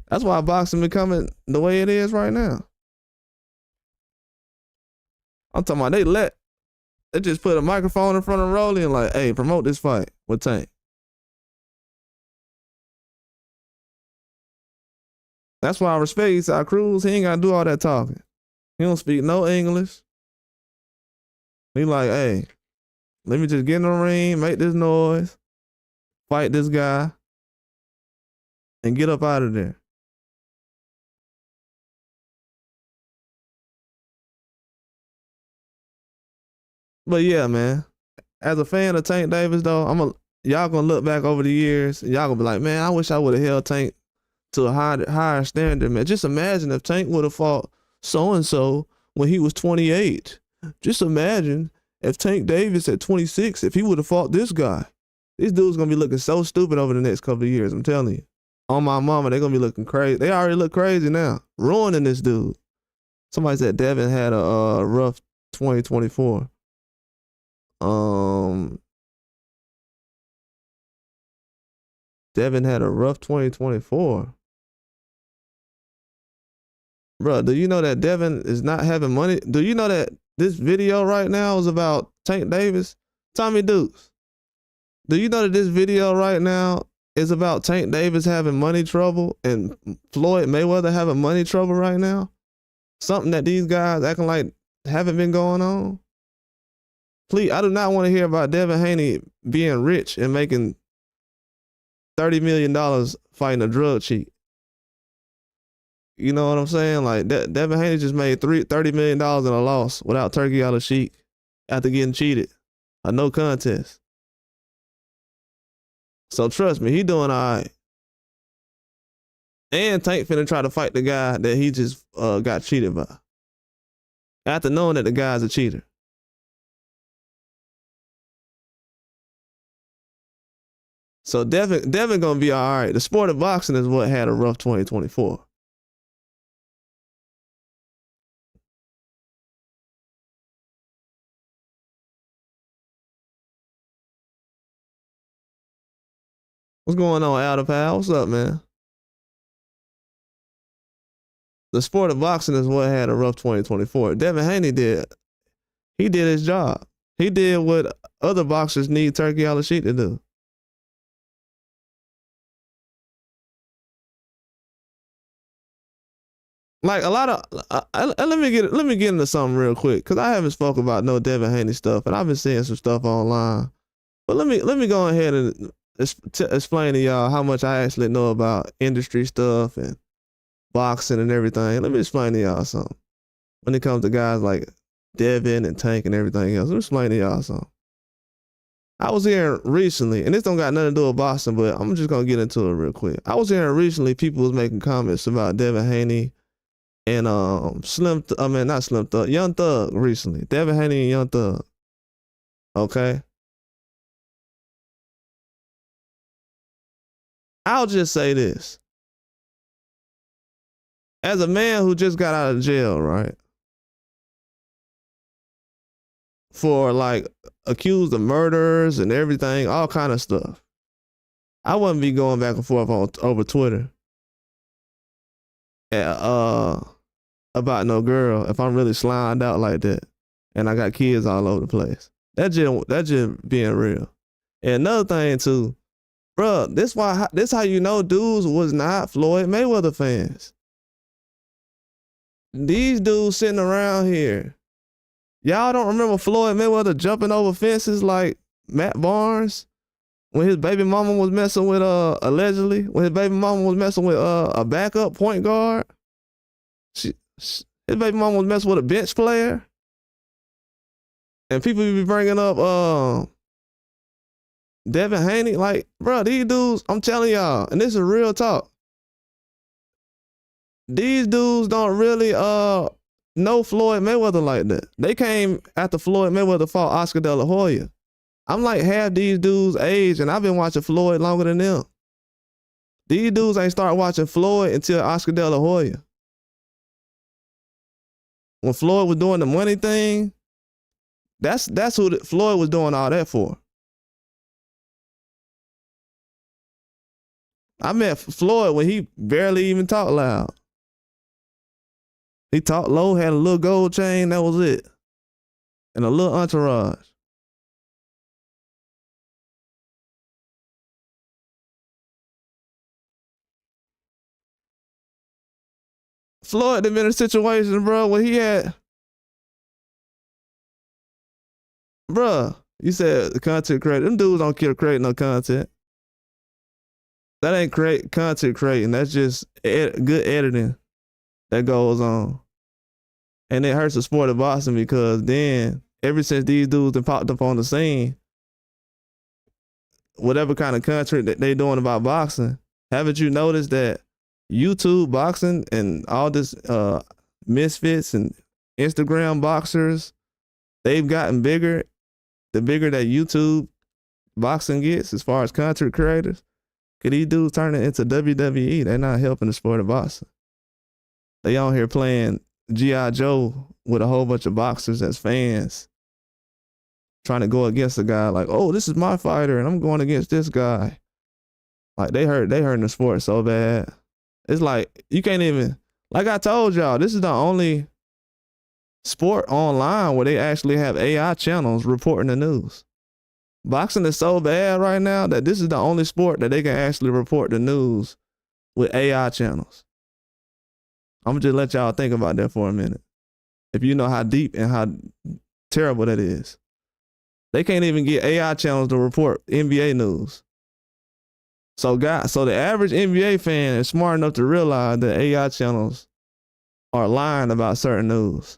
That's why boxing becoming the way it is right now. I'm talking about they just put a microphone in front of Rolly and like, hey, promote this fight with Tank. That's why I respect Eastside Cruz. He ain't gotta do all that talking. He don't speak no English. He like, hey, let me just get in the ring, make this noise, fight this guy, and get up out of there. But yeah, man, as a fan of Tank Davis though, y'all gonna look back over the years and y'all gonna be like, man, I wish I would have held Tank to a higher standard, man. Just imagine if Tank would have fought so-and-so when he was 28. Just imagine if Tank Davis at 26, if he would have fought this guy. These dudes gonna be looking so stupid over the next couple of years, I'm telling you. On my mama, they're gonna be looking crazy. They already look crazy now, ruining this dude. Somebody said Devin had a rough 2024. Devin had a rough 2024. Bro, do you know that Devin is not having money? Do you know that this video right now is about Tank Davis? Tommy Dukes, do you know that this video right now is about Tank Davis having money trouble and Floyd Mayweather having money trouble right now? Something that these guys acting like haven't been going on? Please, I do not want to hear about Devin Haney being rich and making $30 million fighting a drug cheat. You know what I'm saying? Like, Devin Haney just made $30 million in a loss without Turkey Al Sheik after getting cheated. A no contest. So trust me, he doing all right. And Tank finna try to fight the guy that he just got cheated by, after knowing that the guy's a cheater. So Devin gonna be all right. The sport of boxing is what had a rough 2024. What's going on, Al the Pal? What's up, man? The sport of boxing is what had a rough 2024. Devin Haney did. He did his job. He did what other boxers need Turkey Al-Sheikh to do. Like a lot of, let me get into something real quick because I haven't spoken about no Devin Haney stuff, and I've been seeing some stuff online. But let me go ahead and explain to y'all how much I actually know about industry stuff and boxing and everything. Let me explain to y'all something. When it comes to guys like Devin and Tank and everything else, let me explain to y'all something. I was hearing recently, and this don't got nothing to do with boxing, but I'm just gonna get into it real quick. I was hearing recently people was making comments about Devin Haney and not Slim Thug, Young Thug recently. Devin Haney and Young Thug. Okay. I'll just say this. As a man who just got out of jail, right? For like accused of murders and everything, all kind of stuff. I wouldn't be going back and forth over Twitter about no girl if I'm really slimed out like that and I got kids all over the place. That just being real. And another thing too, bro, this how you know dudes was not Floyd Mayweather fans. These dudes sitting around here, y'all don't remember Floyd Mayweather jumping over fences like Matt Barnes when his baby mama was messing with allegedly when his baby mama was messing with a backup point guard. His baby mama was messing with a bench player, and people be bringing up Devin Haney. Like, bro, these dudes, I'm telling y'all, and this is real talk. These dudes don't really know Floyd Mayweather like that. They came after Floyd Mayweather fought Oscar De La Hoya. I'm like half these dudes' age, and I've been watching Floyd longer than them. These dudes ain't start watching Floyd until Oscar De La Hoya. When Floyd was doing the money thing, that's who Floyd was doing all that for. I met Floyd when he barely even talked loud. He talked low, had a little gold chain, that was it. And a little entourage. Floyd had been in a situation, bro, where he had, bro, you said the content creator. Them dudes don't care creating no content. That ain't content creating. That's just good editing that goes on. And it hurts the sport of boxing because then, ever since these dudes have popped up on the scene, whatever kind of content that they doing about boxing, haven't you noticed that YouTube boxing and all this misfits and Instagram boxers, they've gotten bigger. The bigger that YouTube boxing gets as far as content creators, could these dudes turn it into WWE? They're not helping the sport of boxing. They on here playing G.I. Joe with a whole bunch of boxers as fans, trying to go against a guy like, oh, this is my fighter and I'm going against this guy. Like they hurting the sport so bad. It's like you can't even, like I told y'all, this is the only sport online where they actually have AI channels reporting the news. Boxing is so bad right now that this is the only sport that they can actually report the news with AI channels. I'm gonna just let y'all think about that for a minute. If you know how deep and how terrible that is. They can't even get AI channels to report NBA news. So the average NBA fan is smart enough to realize that AI channels are lying about certain news.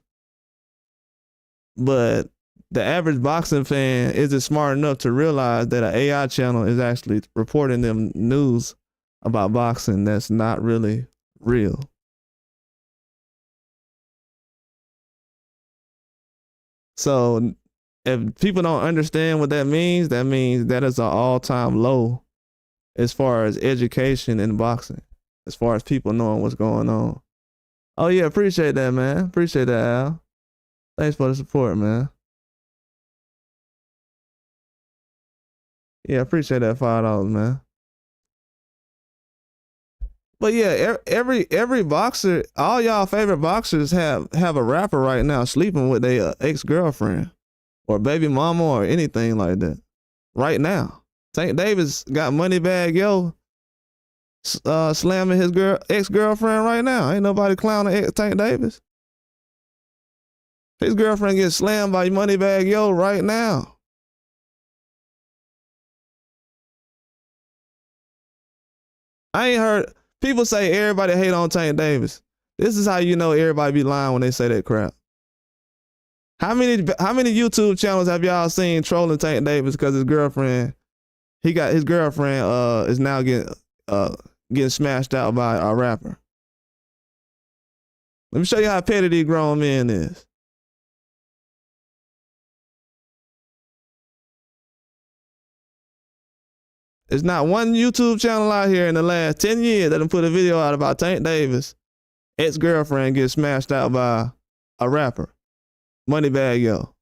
But the average boxing fan isn't smart enough to realize that an AI channel is actually reporting them news about boxing that's not really real. So if people don't understand what that means that is an all-time low as far as education in boxing, as far as people knowing what's going on. Oh yeah, appreciate that, man. Appreciate that, Al. Thanks for the support, man. Yeah, appreciate that $5, man. But yeah, every boxer, all y'all favorite boxers have a rapper right now sleeping with their ex-girlfriend or baby mama or anything like that. Right now, Tank Davis got Moneybag Yo slamming his ex-girlfriend right now. Ain't nobody clowning Tank Davis. His girlfriend gets slammed by Moneybag Yo right now. I ain't heard people say everybody hate on Tank Davis. This is how you know everybody be lying when they say that crap. How many YouTube channels have y'all seen trolling Tank Davis because his girlfriend, his girlfriend is now getting smashed out by a rapper? Let me show you how petty these grown men is. There's not one YouTube channel out here in the last 10 years that done put a video out about Tank Davis' ex-girlfriend getting smashed out by a rapper. Moneybag Yo.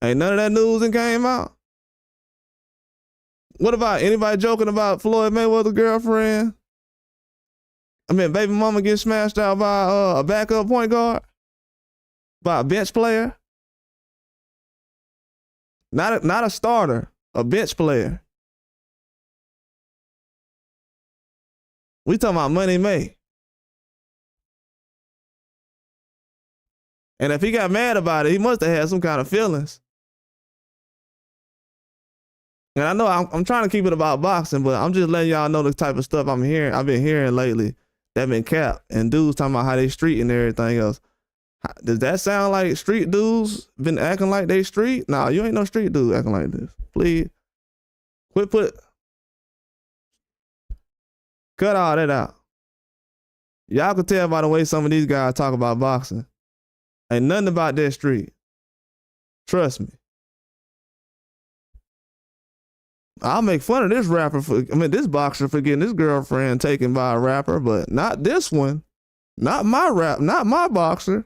Ain't none of that news that came out. What about anybody joking about Floyd Mayweather's girlfriend? I mean, baby mama getting smashed out by a backup point guard? By a bench player? Not a starter, a bench player. We talking about Money May. And if he got mad about it, he must have had some kind of feelings. And I know I'm trying to keep it about boxing, but I'm just letting y'all know the type of stuff I've been hearing lately that been capped. And dudes talking about how they street and everything else. Does that sound like street dudes been acting like they street? Nah, you ain't no street dude acting like this. Please. Cut all that out. Y'all can tell by the way some of these guys talk about boxing. Ain't nothing about that street. Trust me. I'll make fun of this this boxer for getting his girlfriend taken by a rapper, but not this one. Not my boxer.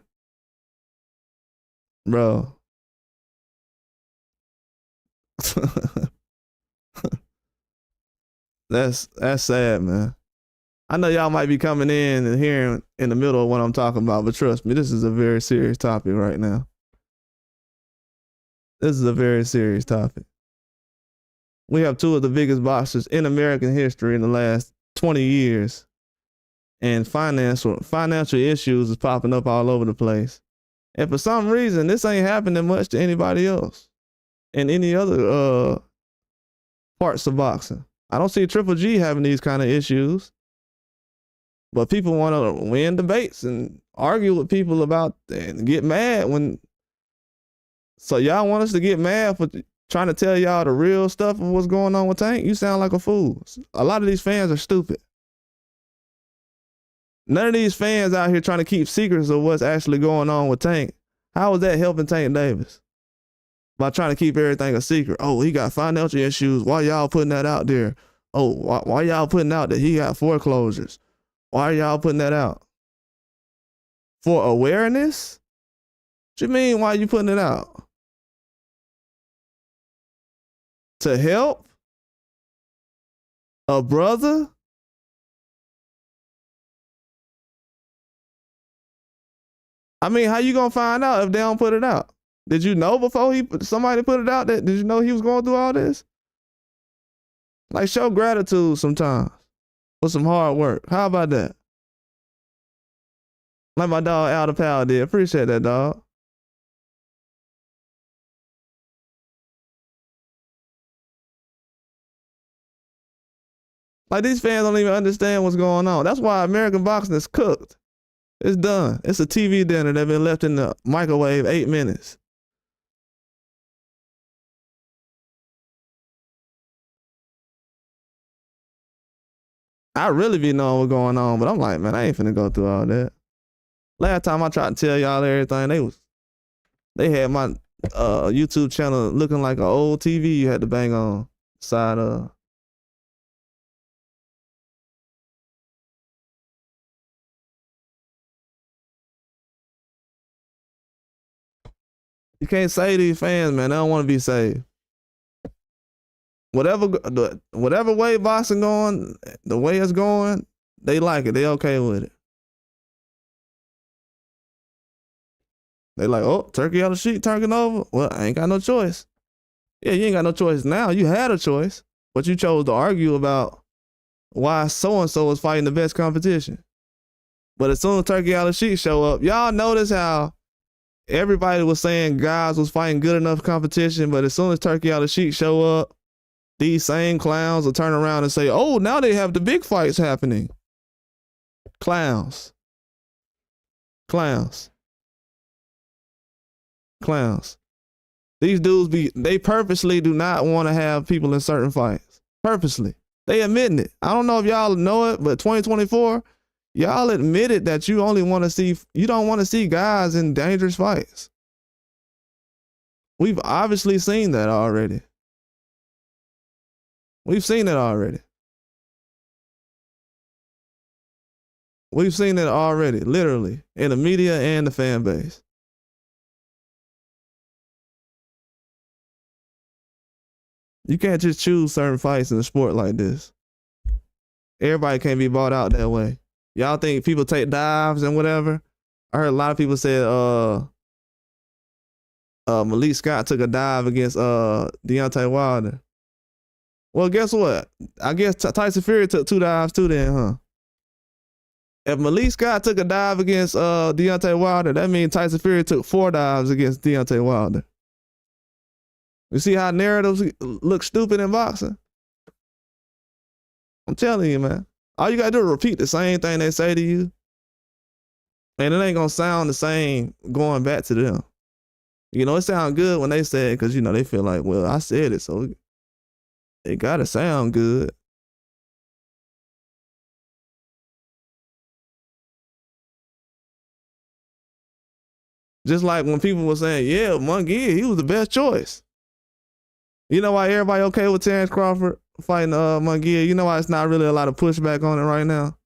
Bro. That's sad, man. I know y'all might be coming in and hearing in the middle of what I'm talking about, but trust me, this is a very serious topic right now. This is a very serious topic. We have two of the biggest boxers in American history in the last 20 years. And financial issues is popping up all over the place. And for some reason, this ain't happening much to anybody else in any other parts of boxing. I don't see Triple G having these kind of issues. But people want to win debates and argue with people about and get mad when. So y'all want us to get mad for trying to tell y'all the real stuff of what's going on with Tank? You sound like a fool. A lot of these fans are stupid. None of these fans out here trying to keep secrets of what's actually going on with Tank. How is that helping Tank Davis? By trying to keep everything a secret. Oh, he got financial issues. Why y'all putting that out there? Oh, why y'all putting out that he got foreclosures? Why are y'all putting that out? For awareness? What you mean, why you putting it out? To help a brother? I mean, how you gonna find out if they don't put it out? Did you know before somebody put it out? Did you know he was going through all this? Like, show gratitude sometimes for some hard work. How about that? Like my dog Al the Pal did. Appreciate that, dog. Like, these fans don't even understand what's going on. That's why American boxing is cooked. It's done. It's a TV dinner that been left in the microwave 8 minutes. I really be knowing what's going on, but I'm like, man, I ain't finna go through all that. Last time I tried to tell y'all everything, they had my YouTube channel looking like an old TV you had to bang on side of. You can't save these fans, man. They don't want to be saved. Whatever way boxing going, the way it's going, they like it. They okay with it. They like, oh, turkey on the sheet, turkey over. Well, I ain't got no choice. Yeah, you ain't got no choice now. You had a choice, but you chose to argue about why so-and-so is fighting the best competition. But as soon as turkey out of the sheet show up, y'all notice how everybody was saying guys was fighting good enough competition, but as soon as turkey out of the sheet show up, these same clowns will turn around and say, oh, now they have the big fights happening. Clowns. These dudes they purposely do not want to have people in certain fights. Purposely. They admitting it. I don't know if y'all know it, but 2024, y'all admitted that you don't want to see guys in dangerous fights. We've obviously seen that already. We've seen it already, literally, in the media and the fan base. You can't just choose certain fights in a sport like this. Everybody can't be bought out that way. Y'all think people take dives and whatever? I heard a lot of people say Malik Scott took a dive against Deontay Wilder. Well, guess what? I guess Tyson Fury took 2 dives too then, huh? If Malik Scott took a dive against Deontay Wilder, that means Tyson Fury took 4 dives against Deontay Wilder. You see how narratives look stupid in boxing? I'm telling you, man. All you gotta do is repeat the same thing they say to you, and it ain't gonna sound the same going back to them. You know, it sounds good when they say it because, you know, they feel like, well, I said it, so it gotta sound good. Just like when people were saying, yeah, Munguia, he was the best choice. You know why everybody okay with Terrence Crawford fighting Munguia? You know why it's not really a lot of pushback on it right now?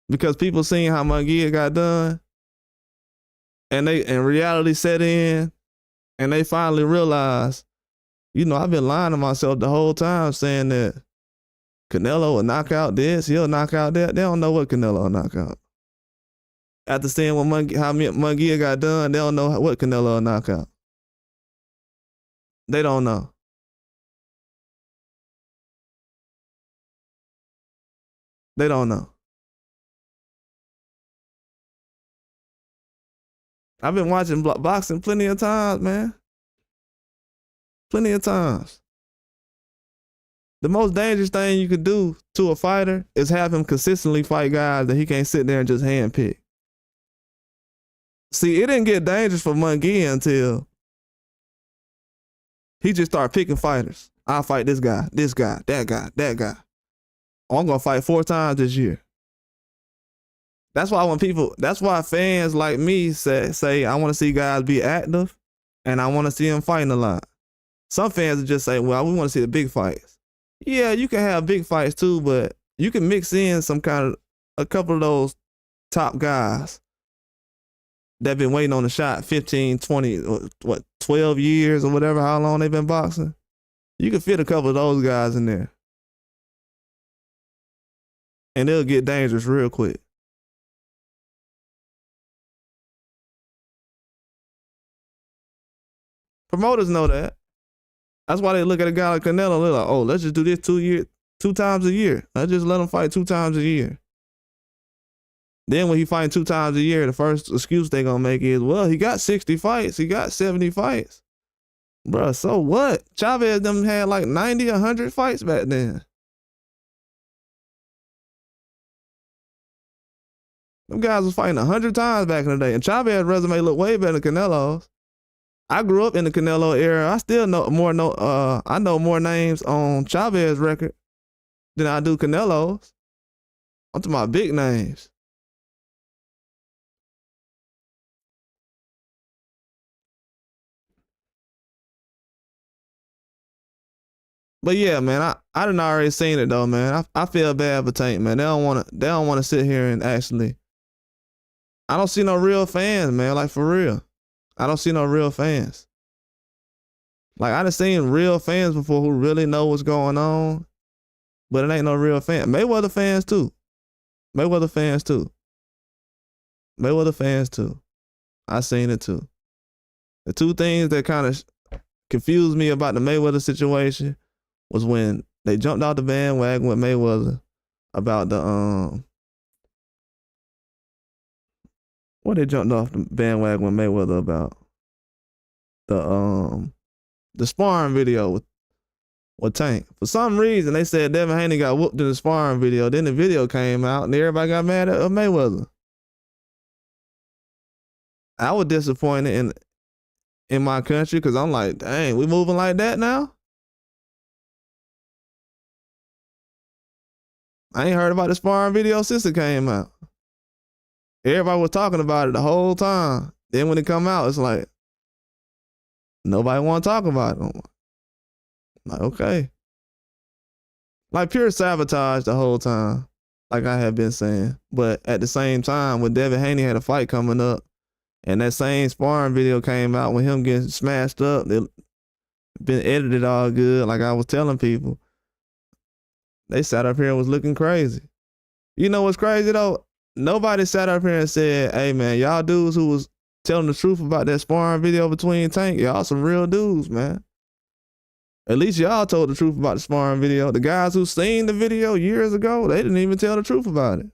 Because people seen how Munguia got done, and reality set in, and they finally realized, you know, I've been lying to myself the whole time saying that Canelo will knock out this, he'll knock out that. They don't know what Canelo will knock out. After seeing how Munguia got done, they don't know what Canelo will knock out. They don't know. They don't know. I've been watching boxing plenty of times, man. Plenty of times. The most dangerous thing you could do to a fighter is have him consistently fight guys that he can't sit there and just handpick. See, it didn't get dangerous for Munguia until he just started picking fighters. I'll fight this guy, that guy. Oh, I'm gonna fight 4 times this year. That's why fans like me say I want to see guys be active, and I want to see them fighting a lot. Some fans just say, well, we want to see the big fights. Yeah, you can have big fights too, but you can mix in a couple of those top guys that been waiting on the shot 15, 20, 12 years or whatever, how long they've been boxing. You can fit a couple of those guys in there, and it'll get dangerous real quick. Promoters know that. That's why they look at a guy like Canelo. They're like, oh, let's just do this 2 times a year. Let's just let him fight 2 times a year. Then when he fights 2 times a year, the first excuse they gonna make is, well, he got 60 fights. He got 70 fights. Bruh, so what? Chavez them had like 90, 100 fights back then. Them guys was fighting 100 times back in the day. And Chavez's resume looked way better than Canelo's. I grew up in the Canelo era. I still know I know more names on Chavez's record than I do Canelo's. I'm talking about big names. But yeah, man, I done already seen it though, man. I feel bad for Tank, man. They don't wanna sit here and actually. I don't see no real fans, man. Like for real. I don't see no real fans. Like I done seen real fans before who really know what's going on, but it ain't no real fan. Mayweather fans too. Mayweather fans too. Mayweather fans too. I seen it too. The two things that kind of confused me about the Mayweather situation was when they jumped off the bandwagon with Mayweather about the what they jumped off the bandwagon with Mayweather about the sparring video with Tank. For some reason they said Devin Haney got whooped in the sparring video. Then the video came out and everybody got mad at Mayweather. I was disappointed in my country because I'm like, dang, we moving like that now? I ain't heard about the sparring video since it came out. Everybody was talking about it the whole time. Then when it come out, it's like, nobody want to talk about it. I'm like, okay. Like pure sabotage the whole time, like I have been saying. But at the same time, when Devin Haney had a fight coming up, and that same sparring video came out with him getting smashed up, it been edited all good, like I was telling people. They sat up here and was looking crazy. You know what's crazy though? Nobody sat up here and said, hey man, y'all dudes who was telling the truth about that sparring video between Tank, y'all some real dudes, man. At least y'all told the truth about the sparring video. The guys who seen the video years ago, they didn't even tell the truth about it.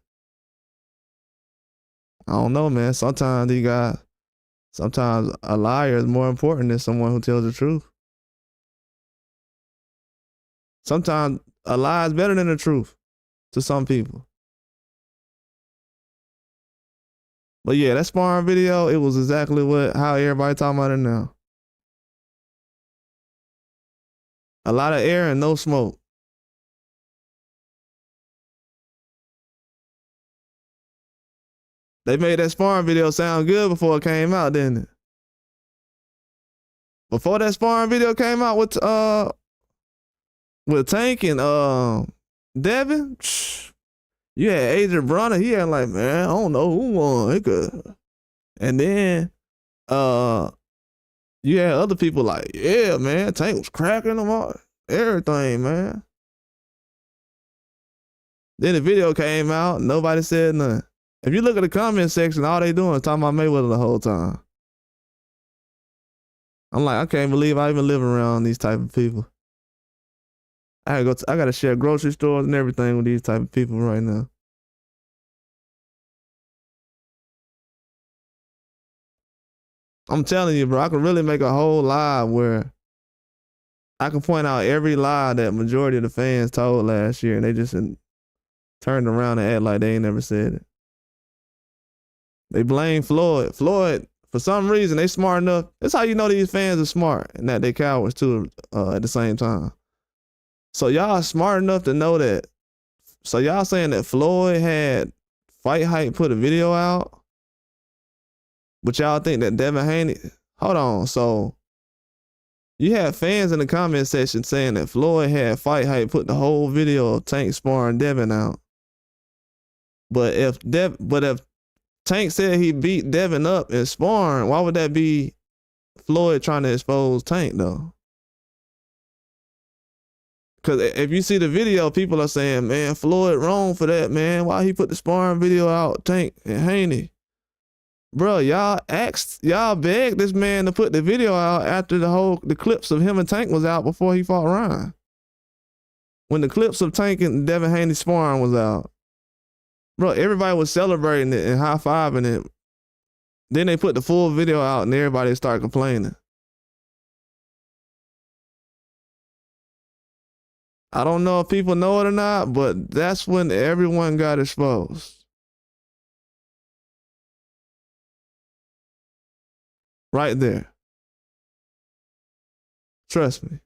I don't know, man. Sometimes a liar is more important than someone who tells the truth. Sometimes a lie is better than the truth to some people. But yeah, that sparring video, it was exactly how everybody talking about it now. A lot of air and no smoke. They made that sparring video sound good before it came out, didn't it? Before that sparring video came out with Tank and Devin, you had Gervonta. He had like, man, I don't know who won. It could. And then you had other people like, yeah, man, Tank was cracking them all, everything, man. Then the video came out, nobody said nothing. If you look at the comment section, all they doing is talking about Mayweather the whole time. I'm like, I can't believe I even live around these type of people. I gotta share grocery stores and everything with these type of people right now. I'm telling you, bro, I could really make a whole live where I can point out every lie that majority of the fans told last year, and they just turned around and act like they ain't never said it. They blame Floyd. Floyd, for some reason, they smart enough. That's how you know these fans are smart and that they cowards too at the same time. So y'all smart enough to know that. So y'all saying that Floyd had Fight Hype put a video out, but y'all think that Devin Haney, hold on. So you have fans in the comment section saying that Floyd had Fight Hype put the whole video of Tank sparring Devin out. But if Tank said he beat Devin up in sparring, why would that be Floyd trying to expose Tank though? Because if you see the video, people are saying, man, Floyd wrong for that, man. Why he put the sparring video out, Tank and Haney? Bro, y'all begged this man to put the video out after the clips of him and Tank was out before he fought Ryan. When the clips of Tank and Devin Haney sparring was out, bro, everybody was celebrating it and high-fiving it. Then they put the full video out and everybody started complaining. I don't know if people know it or not, but that's when everyone got exposed. Right there. Trust me.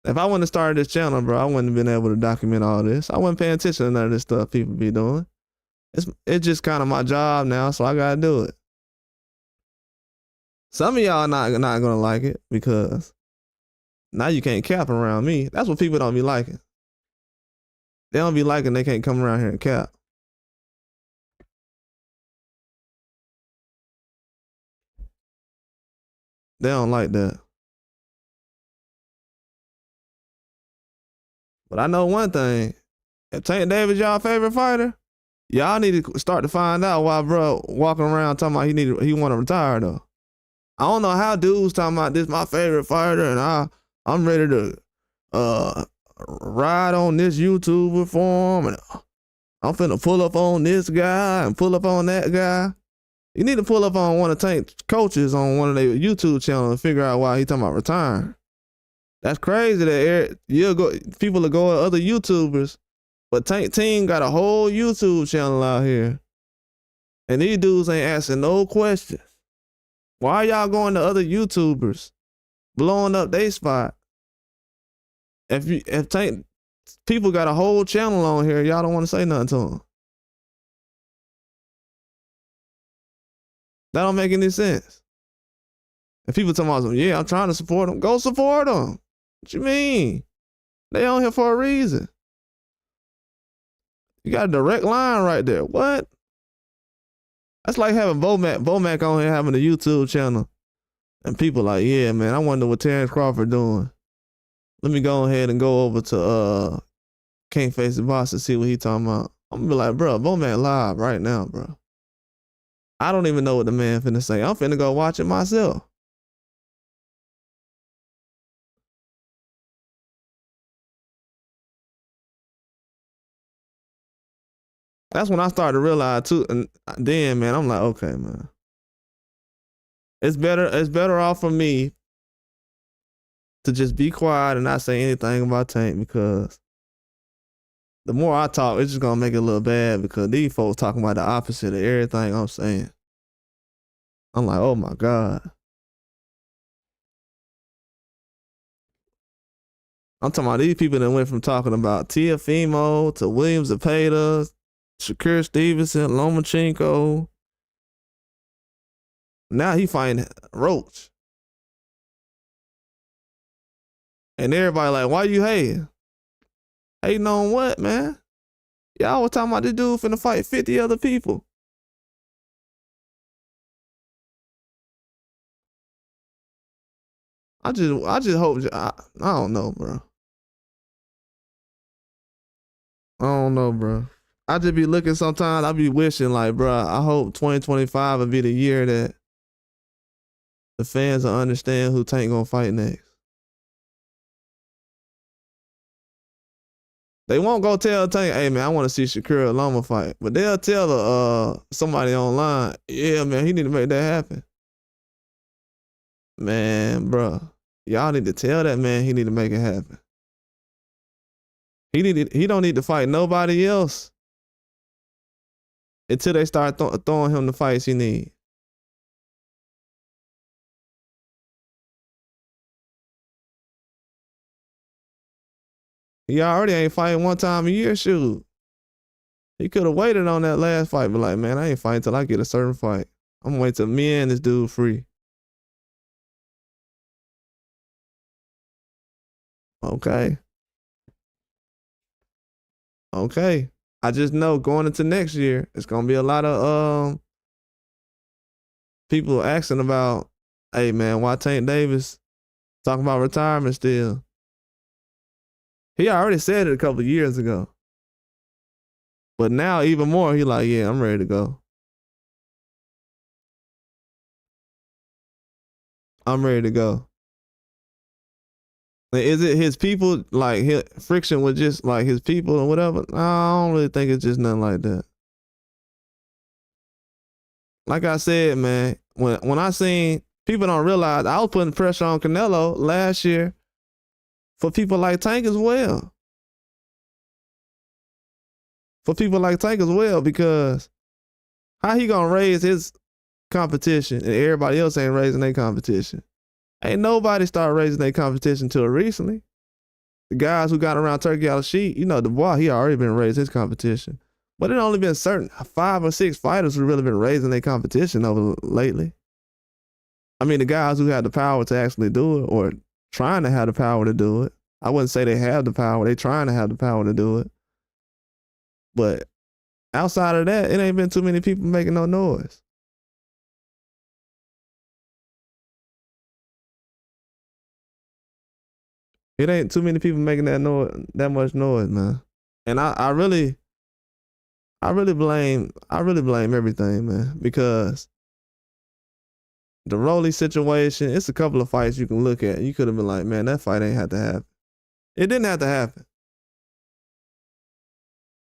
If I wouldn't have started this channel, bro, I wouldn't have been able to document all this. I wasn't paying attention to none of this stuff people be doing. It's just kind of my job now, so I gotta do it. Some of y'all not gonna like it because now you can't cap around me. That's what people don't be liking. They don't be liking they can't come around here and cap. They don't like that. But I know one thing. If Tank Davis y'all favorite fighter, y'all need to start to find out why bro walking around talking about he want to retire though. I don't know how dudes talking about this my favorite fighter and I'm ready to ride on this YouTuber for him and I'm finna pull up on this guy and pull up on that guy. You need to pull up on one of Tank's coaches on one of their YouTube channels and figure out why he talking about retiring. That's crazy that people will go at other YouTubers, but Tank Team got a whole YouTube channel out here. And these dudes ain't asking no questions. Why y'all going to other YouTubers, blowing up their spot? If Tank people got a whole channel on here, y'all don't want to say nothing to them. That don't make any sense. If people talking about, yeah, I'm trying to support them, go support them. What you mean? They on here for a reason. You got a direct line right there. What? That's like having Bomac on here having a YouTube channel. And people like, yeah, man, I wonder what Terrence Crawford doing. Let me go ahead and go over to Can't Face the Boss and see what he talking about. I'm gonna be like, bro, Bomac live right now, bro. I don't even know what the man finna say. I'm finna go watch it myself. That's when I started to realize too, and then man, I'm like, okay, man. It's better off for me to just be quiet and not say anything about Tank, because the more I talk, it's just gonna make it look bad because these folks talking about the opposite of everything I'm saying. I'm like, oh my God. I'm talking about these people that went from talking about Teofimo to William Zepeda, Shakur Stevenson, Lomachenko. Now he fighting Roach. And everybody like, why you hating? Hating on what, man? Y'all was talking about this dude finna fight 50 other people. I just hope, I don't know, bro. I don't know, bro. I just be looking sometimes, I be wishing like, bro, I hope 2025 will be the year that the fans will understand who Tank gonna fight next. They won't go tell Tank, hey man, I want to see Shakur Loma fight. But they'll tell somebody online, yeah, man, he need to make that happen. Man, bro, y'all need to tell that man he need to make it happen. He don't need to fight nobody else until they start throwing him the fights he need. He already ain't fighting one time a year, shoot. He could have waited on that last fight, but like, man, I ain't fighting till I get a certain fight. I'm gonna wait till me and this dude free. Okay. Okay. I just know going into next year, it's gonna be a lot of people asking about, hey man, why Tank Davis talking about retirement still? He already said it a couple of years ago. But now even more, he like, yeah, I'm ready to go. I'm ready to go. Is it his people, like his friction with just like his people or whatever? No, I don't really think it's just nothing like that. Like I said, man, when I seen, people don't realize I was putting pressure on Canelo last year for people like Tank as well. For people like Tank as well, because how he gonna raise his competition and everybody else ain't raising their competition? Ain't nobody started raising their competition till recently. The guys who got around Turkey Al-Sheikh, you know, Dubois, he already been raising his competition. But it only been certain 5 or 6 fighters who really been raising their competition over lately. I mean, the guys who had the power to actually do it or trying to have the power to do it. I wouldn't say they have the power. They trying to have the power to do it. But outside of that, it ain't been too many people making no noise. It ain't too many people making that much noise, man. And I really blame everything, man, because the Rolly situation, it's a couple of fights you can look at. You could have been like, man, that fight ain't had to happen. It didn't have to happen.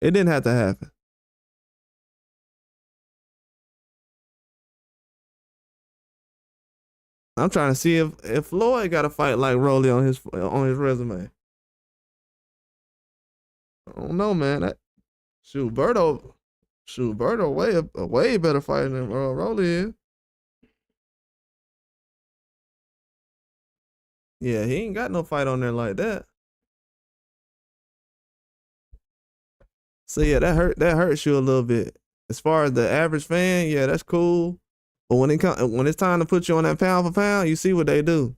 It didn't have to happen. I'm trying to see if Floyd got a fight like Rolly on his resume. I don't know, man. Berto way better fighter than Rolly is. Yeah, he ain't got no fight on there like that. So yeah, that hurts you a little bit. As far as the average fan, yeah, that's cool. But when it's time to put you on that pound for pound, you see what they do.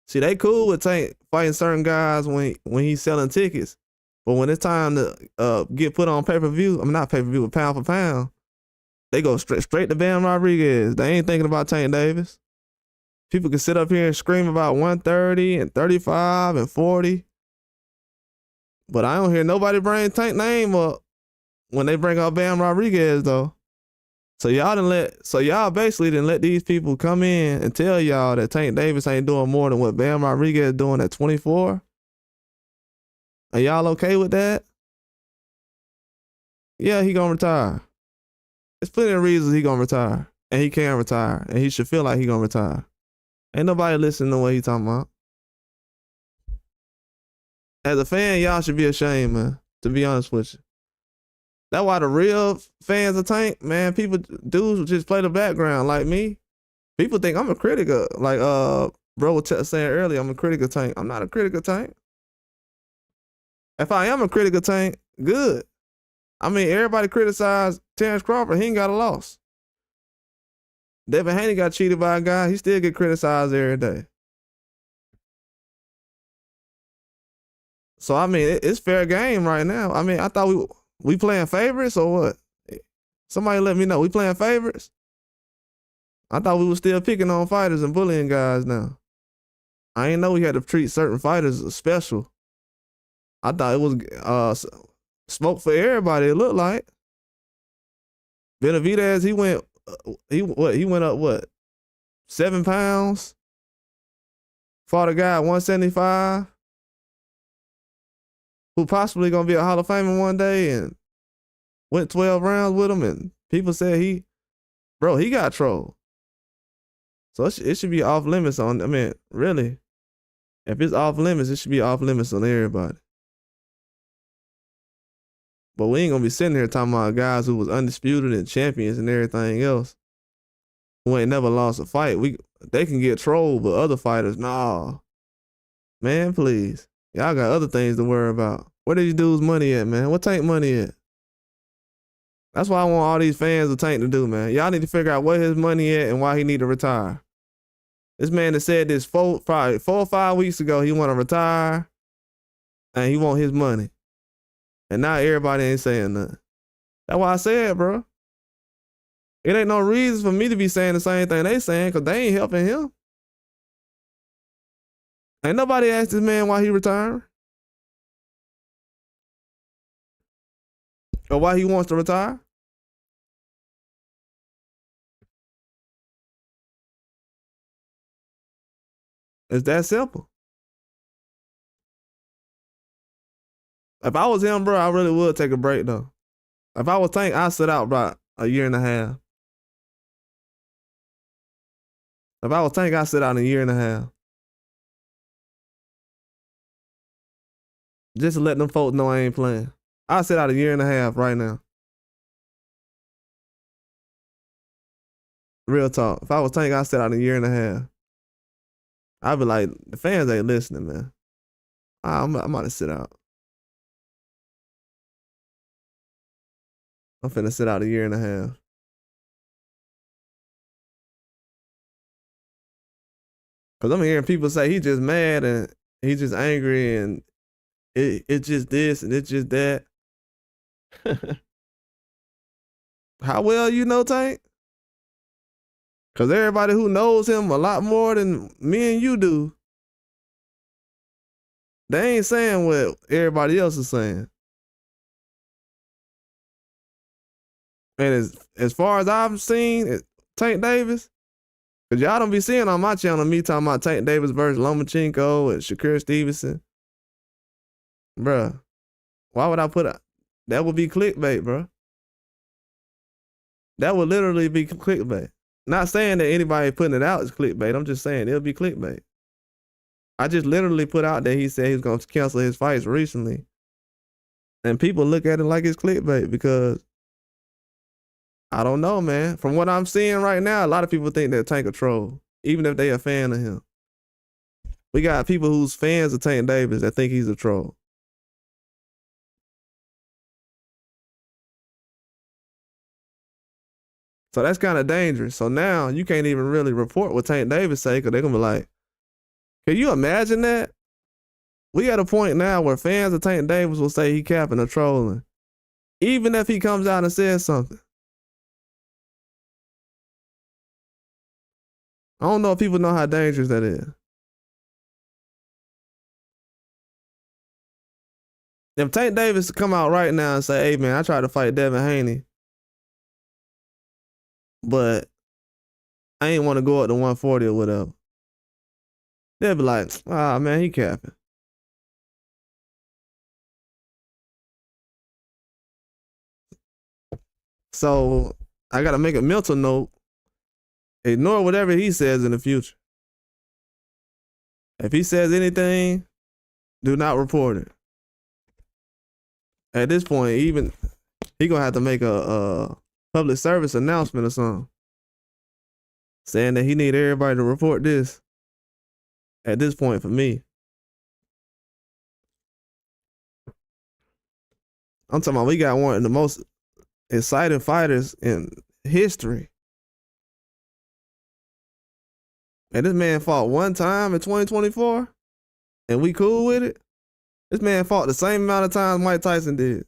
See, they cool with Tank fighting certain guys when he's selling tickets. But when it's time to get put on pay-per-view, I'm not pay-per-view, but pound for pound, they go straight to Bam Rodriguez. They ain't thinking about Tank Davis. People can sit up here and scream about 130 and 35 and 40. But I don't hear nobody bring Tank name up when they bring up Bam Rodriguez though. So y'all basically didn't let these people come in and tell y'all that Tank Davis ain't doing more than what Bam Rodriguez doing at 24. Are y'all okay with that? Yeah, he gonna retire. There's plenty of reasons he gonna retire. And he can retire. And he should feel like he gonna retire. Ain't nobody listening to what he talking about. As a fan, y'all should be ashamed, man, to be honest with you. That's why the real fans of Tank, man, dudes just play the background like me. People think I'm a critic of, like bro was saying earlier, I'm a critic of Tank. I'm not a critic of Tank. If I am a critic of Tank, good. I mean, everybody criticized Terrence Crawford. He ain't got a loss. Devin Haney got cheated by a guy. He still get criticized every day. So, I mean, it's fair game right now. I mean, I thought we playing favorites or what? Somebody let me know. We playing favorites? I thought we were still picking on fighters and bullying guys now. I ain't know we had to treat certain fighters special. I thought it was smoke for everybody, it looked like. Benavidez, he went up what? 7 pounds? Fought a guy at 175 who possibly gonna be a Hall of Famer one day, and went 12 rounds with him, and people said he got trolled. So it should be off limits on, I mean, really, if it's off limits, it should be off limits on everybody. But we ain't gonna be sitting here talking about guys who was undisputed and champions and everything else, who ain't never lost a fight. They can get trolled, but other fighters, nah. Man, please. Y'all got other things to worry about. Where these dudes' money at, man? What Tank money at? That's what I want all these fans of Tank to do, man. Y'all need to figure out where his money at and why he need to retire. This man that said this probably 4 or 5 weeks ago, he want to retire and he want his money. And now everybody ain't saying nothing. That's why I said, bro. It ain't no reason for me to be saying the same thing they saying, because they ain't helping him. Ain't nobody asked this man why he retiring. Or why he wants to retire. It's that simple. If I was him, bro, I really would take a break, though. If I was Tank, I'd sit out about a year and a half. If I was Tank, I'd sit out a year and a half. Just to let them folks know I ain't playing. I'd sit out a year and a half right now. Real talk. If I was Tank, I'd sit out a year and a half. I'd be like, the fans ain't listening, man. I'm about to sit out. I'm finna sit out a year and a half. Cause I'm hearing people say he just mad and he just angry and it's just this and it's just that. How well you know Tank? Cause everybody who knows him a lot more than me and you do They ain't saying what everybody else is saying. And as far as I've seen, Tank Davis, because y'all don't be seeing on my channel me talking about Tank Davis versus Lomachenko and Shakur Stevenson. Bruh, why would I put a, that would be clickbait, bruh. That would literally be clickbait. Not saying that anybody putting it out is clickbait. I'm just saying it'll be clickbait. I just literally put out that he said he was going to cancel his fights recently. And people look at it like it's clickbait because I don't know, man. From what I'm seeing right now, a lot of people think that Tank a troll, even if they a fan of him. We got people who's fans of Tank Davis that think he's a troll. So that's kind of dangerous. So now you can't even really report what Tank Davis say because they're going to be like, can you imagine that? We at a point now where fans of Tank Davis will say he capping or trolling, even if he comes out and says something. I don't know if people know how dangerous that is. If Tank Davis come out right now and say, hey, man, I tried to fight Devin Haney, but I ain't want to go up to 140 or whatever, they'll be like, ah, man, he capping. So I got to make a mental note. Ignore whatever he says in the future. If he says anything, do not report it. At this point, even he gonna have to make a public service announcement or something, saying that he need everybody to report this. At this point, for me, I'm talking about we got one of the most exciting fighters in history. And this man fought one time in 2024, and we cool with it. This man fought the same amount of times Mike Tyson did.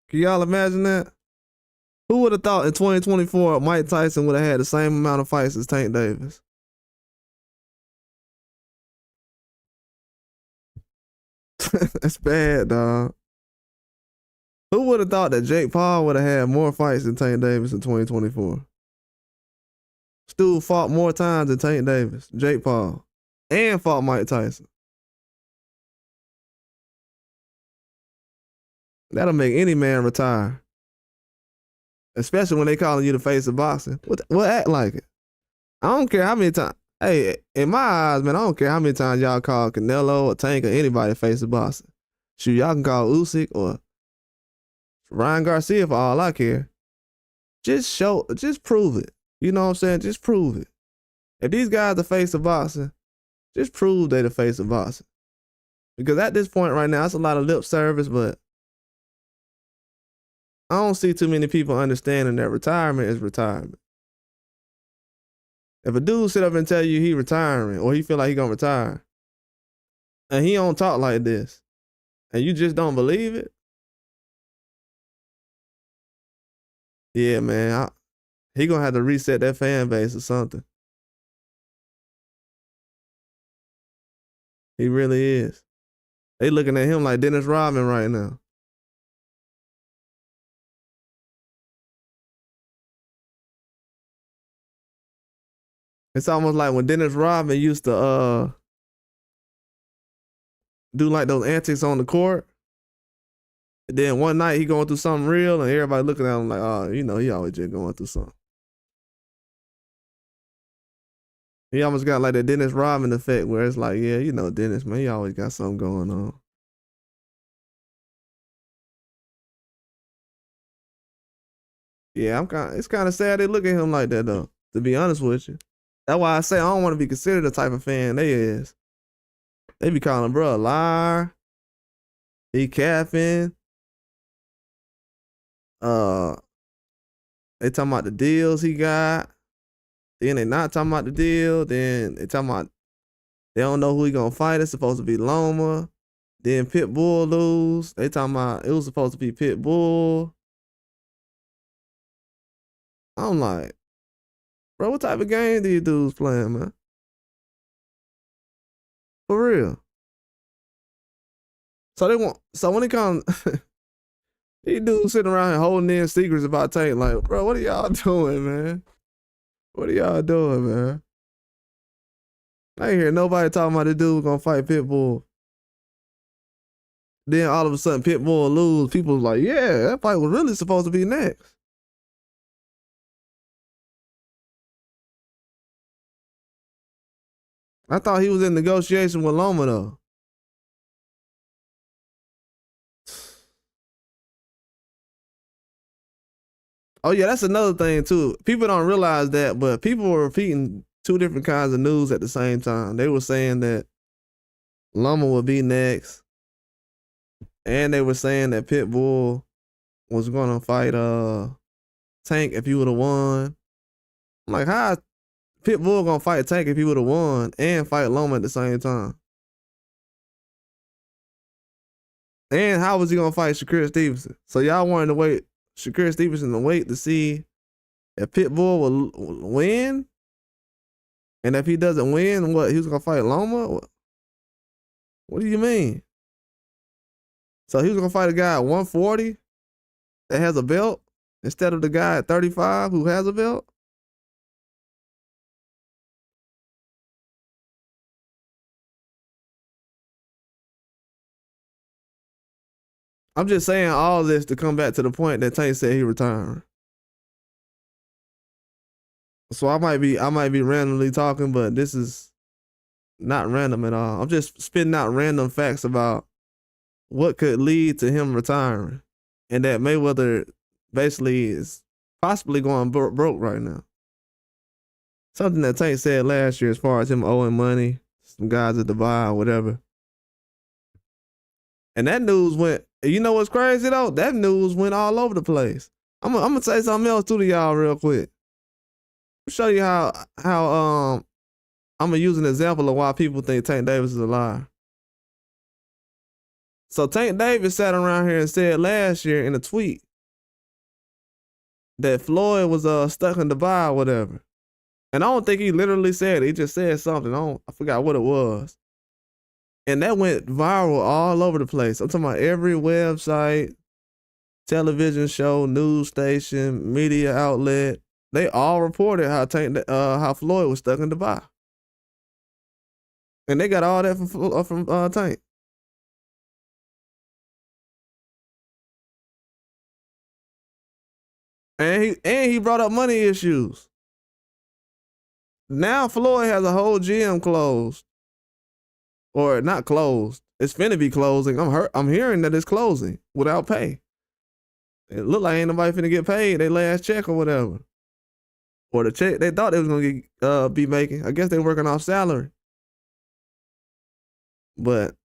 Can y'all imagine that? Who would have thought in 2024 Mike Tyson would have had the same amount of fights as Tank Davis? That's bad, dog. Who would have thought that Jake Paul would have had more fights than Tank Davis in 2024? Stu fought more times than Tank Davis, Jake Paul, and fought Mike Tyson. That'll make any man retire. Especially when they calling you the face of boxing. What act like it? I don't care how many times. Hey, in my eyes, man, I don't care how many times y'all call Canelo or Tank or anybody face of boxing. Shoot, y'all can call Usyk or Ryan Garcia for all I care. Just prove it. You know what I'm saying? Just prove it. If these guys are face of boxing, just prove they the face of boxing. Because at this point right now, it's a lot of lip service, but I don't see too many people understanding that retirement is retirement. If a dude sit up and tell you he retiring or he feel like he gonna retire, and he don't talk like this, and you just don't believe it, yeah, man, he gonna have to reset that fan base or something. He really is. They looking at him like Dennis Rodman right now. It's almost like when Dennis Rodman used to do like those antics on the court. And then one night he going through something real and everybody looking at him like, oh, you know, he always just going through something. He almost got like that Dennis Rodman effect where it's like, yeah, you know, Dennis, man, he always got something going on. Yeah, it's kind of sad they look at him like that though, to be honest with you. That's why I say I don't want to be considered the type of fan they is. They be calling bro a liar. He capping. They talking about the deals he got. Then they not talking about the deal. Then they talking about they don't know who he gonna fight. It's supposed to be Loma. Then Pitbull lose. They talking about it was supposed to be Pitbull. I'm like, Bro, what type of game these dudes playing, man? For real. So they want. So when it comes, these dudes sitting around here holding in secrets about Tank. Like, bro, what are y'all doing, man? What are y'all doing, man? I ain't hear nobody talking about this dude gonna fight Pitbull. Then all of a sudden, Pitbull lose. People was like, yeah, that fight was really supposed to be next. I thought he was in negotiation with Loma though. Oh yeah, that's another thing too. People don't realize that, but people were repeating two different kinds of news at the same time. They were saying that Loma would be next, and they were saying that Pitbull was gonna fight Tank if he would have won. I'm like, how Pitbull gonna fight Tank if he would have won and fight Loma at the same time? And how was he gonna fight Shakur Stevenson? So y'all wanted to wait Shakur Stevenson to wait to see if Pitbull will win, and if he doesn't win, what, he was gonna fight Loma? What do you mean? So he was gonna fight a guy at 140 that has a belt instead of the guy at 35 who has a belt? I'm just saying all this to come back to the point that Tank said he retiring. So I might be randomly talking, but this is not random at all. I'm just spitting out random facts about what could lead to him retiring, and that Mayweather basically is possibly going broke right now. Something that Tank said last year as far as him owing money, some guys at Dubai or whatever. And that news went, you know what's crazy though? That news went all over the place. I'm gonna say something else too to y'all real quick. Show you how I'm gonna use an example of why people think Tank Davis is a liar. So Tank Davis sat around here and said last year in a tweet that Floyd was stuck in Dubai or whatever. And I don't think he literally said it. He just said something. I forgot what it was. And that went viral all over the place. I'm talking about every website, television show, news station, media outlet. They all reported how Floyd was stuck in Dubai. And they got all that from Tank. And he brought up money issues. Now Floyd has a whole gym closed. Or not closed. It's finna be closing. I'm hearing that it's closing without pay. It look like ain't nobody finna get paid their last check or whatever. Or the check they thought they was gonna be making. I guess they working off salary. But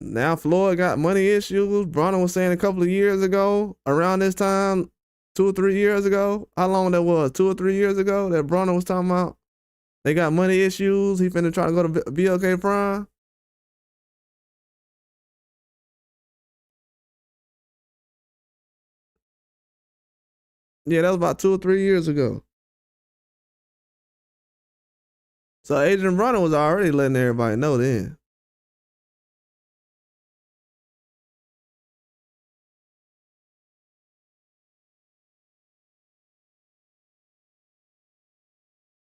now Floyd got money issues. Bronner was saying a couple of years ago, around this time, 2 or 3 years ago, how long that was, 2 or 3 years ago, that Bronner was talking about they got money issues. He finna try to go to BLK Prime. Yeah, that was about 2 or 3 years ago. So Adrian Bronner was already letting everybody know then.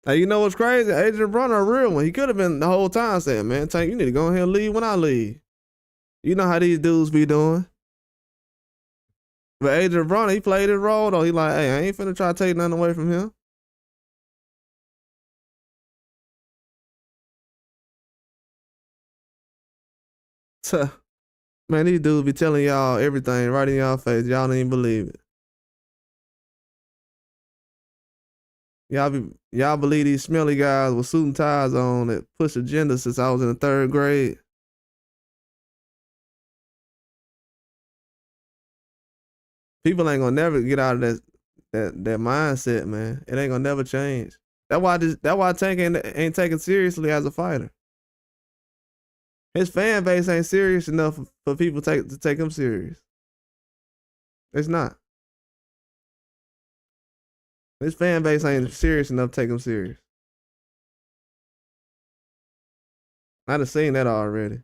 Hey, you know what's crazy? Adrian Bronner a real one. He could have been the whole time saying, man, Tank, you need to go ahead and leave when I leave. You know how these dudes be doing. But Adrian Bronner, he played his role though. He like, hey, I ain't finna try to take nothing away from him. Man, these dudes be telling y'all everything right in y'all face. Y'all don't even believe it. Y'all believe these smelly guys with suit and ties on that push agenda since I was in the 3rd grade. People ain't gonna never get out of that mindset, man. It ain't gonna never change. That's why Tank ain't taken seriously as a fighter. His fan base ain't serious enough for people to take him serious. It's not. His fan base ain't serious enough to take him serious. I done seen that already.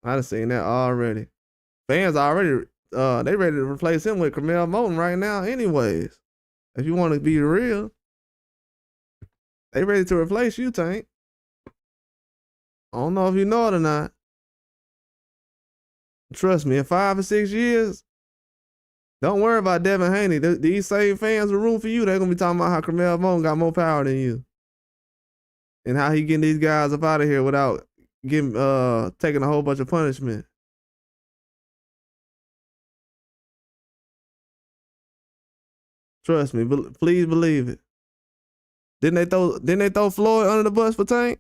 I done seen that already. Fans already, they ready to replace him with Camille Moten right now anyways. If you want to be real, they ready to replace you, Tank. I don't know if you know it or not. Trust me, in 5 or 6 years, don't worry about Devin Haney. These same fans will room for you. They're gonna be talking about how Camille Moten got more power than you. And how he getting these guys up out of here without getting taking a whole bunch of punishment. Trust me, please believe it. Didn't they throw Floyd under the bus for Tank?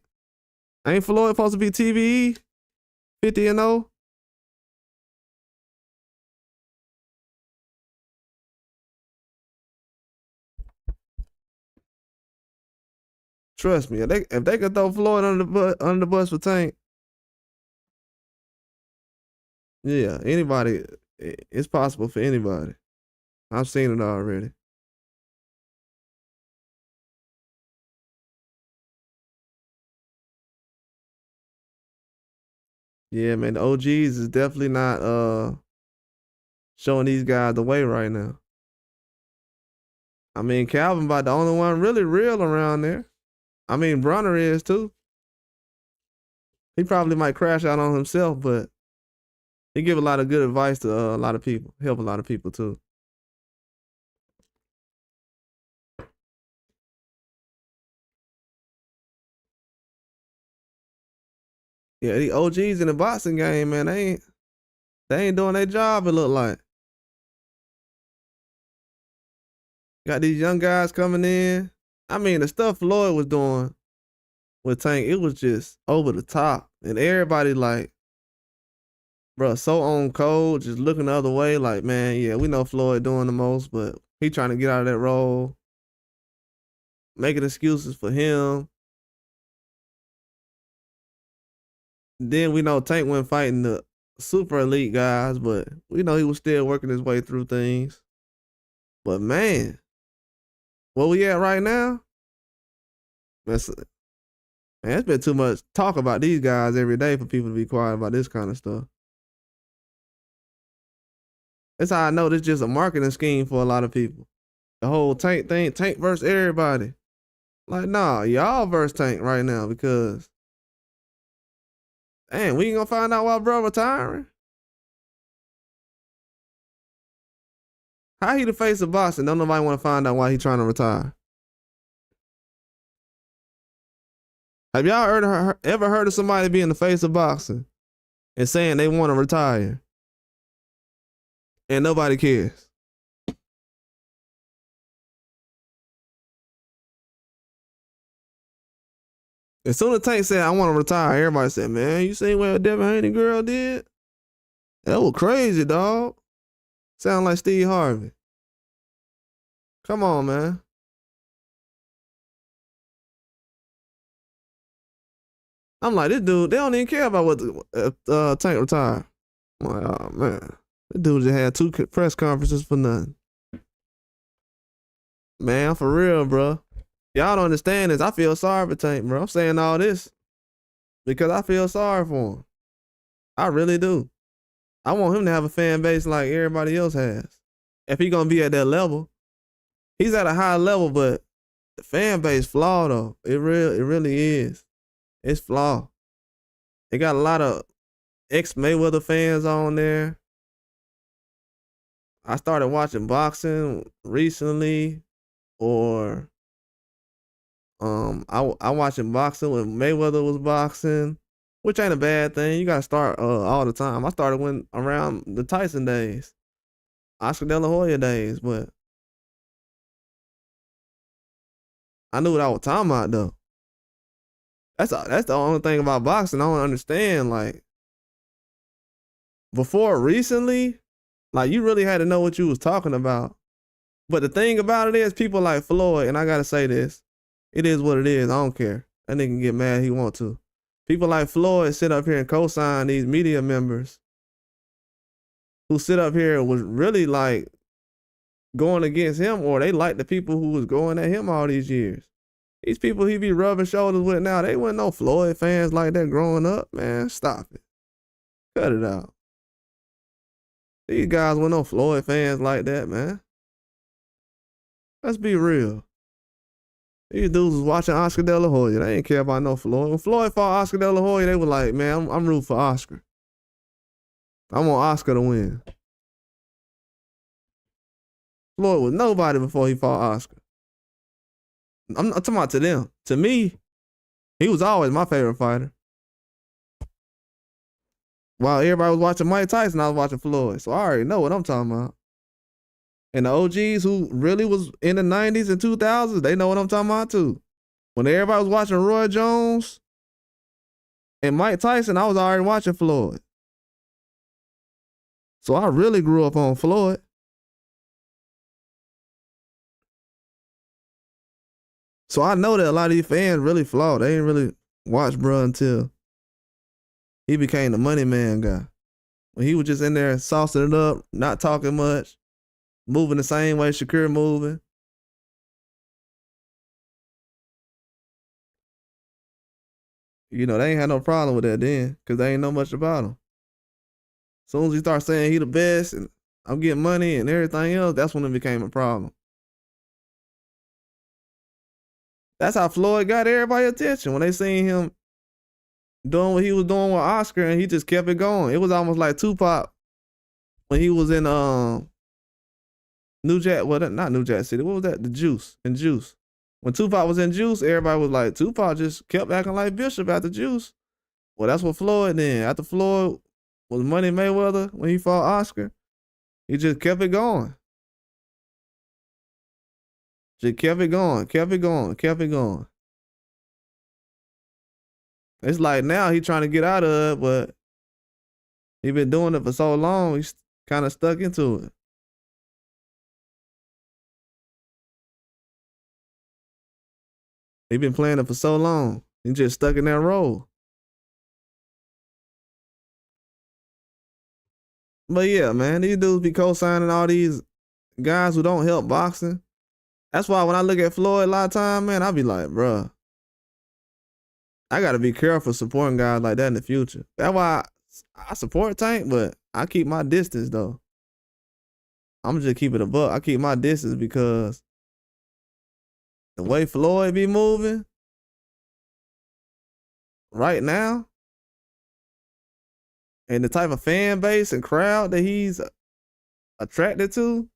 Ain't Floyd supposed to be TBE? 50-0? Trust me, if they could throw Floyd under the bus for Tank, yeah, anybody, it's possible for anybody. I've seen it already. Yeah, man, the OGs is definitely not showing these guys the way right now. I mean, Calvin about the only one really real around there. I mean, Brunner is too. He probably might crash out on himself, but he give a lot of good advice to a lot of people. Help a lot of people too. Yeah, the OGs in the boxing game, man, they ain't doing their job, it look like. Got these young guys coming in. I mean, the stuff Floyd was doing with Tank, it was just over the top. And everybody like, bro, so on code, just looking the other way, like, man, yeah, we know Floyd doing the most, but he trying to get out of that role, making excuses for him. Then we know Tank went fighting the super elite guys, but we know he was still working his way through things. But man, where we at right now? Man, it's been too much talk about these guys every day for people to be quiet about this kind of stuff. That's how I know this is just a marketing scheme for a lot of people. The whole Tank thing, Tank versus everybody. Like, nah, y'all versus Tank right now because, damn, we ain't gonna find out why bro retiring. How he the face of boxing? Don't nobody want to find out why he trying to retire. Have y'all ever heard of somebody being the face of boxing and saying they want to retire and nobody cares? As soon as Tank said, I want to retire, everybody said, man, you seen what Devin Haney girl did? That was crazy, dog. Sound like Steve Harvey. Come on, man. I'm like, this dude, they don't even care about what Tank retired. I'm like, oh, man. This dude just had 2 press conferences for nothing. Man, for real, bro. Y'all don't understand this. I feel sorry for Tank, bro. I'm saying all this because I feel sorry for him. I really do. I want him to have a fan base like everybody else has. If he gonna be at that level, he's at a high level, but the fan base flawed though. It really is. It's flawed. They got a lot of ex-Mayweather fans on there. I started watching boxing recently, or I watching boxing when Mayweather was boxing, which ain't a bad thing. You gotta start all the time. I started when around the Tyson days, Oscar De La Hoya days, but I knew what I was talking about though. That's the only thing about boxing I don't understand. Like before recently, like you really had to know what you was talking about. But the thing about it is people like Floyd, and I gotta say this, it is what it is. I don't care. That nigga can get mad if he want to. People like Floyd sit up here and co-sign these media members who sit up here was really like going against him, or they like the people who was going at him all these years. These people he be rubbing shoulders with now, they wasn't no Floyd fans like that growing up, man. Stop it. Cut it out. These guys weren't no Floyd fans like that, man. Let's be real. These dudes was watching Oscar De La Hoya. They ain't care about no Floyd. When Floyd fought Oscar De La Hoya, they were like, man, I'm rooting for Oscar. I want Oscar to win. Floyd was nobody before he fought Oscar. I'm talking about to them. To me, he was always my favorite fighter. While everybody was watching Mike Tyson, I was watching Floyd. So I already know what I'm talking about. And the OGs who really was in the 90s and 2000s, they know what I'm talking about too. When everybody was watching Roy Jones and Mike Tyson, I was already watching Floyd. So I really grew up on Floyd. So I know that a lot of these fans really flawed. They ain't really watch bruh until he became the money man guy. When he was just in there saucing it up, not talking much, moving the same way Shakur moving. You know, they ain't had no problem with that then, because they ain't know much about him. As soon as he started saying he the best and I'm getting money and everything else, that's when it became a problem. That's how Floyd got everybody's attention when they seen him doing what he was doing with Oscar, and he just kept it going. It was almost like Tupac when he was in New Jack, well, not New Jack City. What was that? The Juice. In Juice. When Tupac was in Juice, everybody was like, Tupac just kept acting like Bishop after Juice. Well, that's what Floyd did. After Floyd was Money Mayweather when he fought Oscar, he just kept it going. Just kept it going, kept it going, kept it going. It's like now he trying to get out of it, but he been doing it for so long, he's kind of stuck into it. He been playing it for so long. He just stuck in that role. But yeah, man, these dudes be co-signing all these guys who don't help boxing. That's why when I look at Floyd a lot of time, man, I be like, bruh, I gotta be careful supporting guys like that in the future. That's why I support Tank, but I keep my distance though. I'm just keep it a buck. I keep my distance because the way Floyd be moving right now and the type of fan base and crowd that he's attracted to,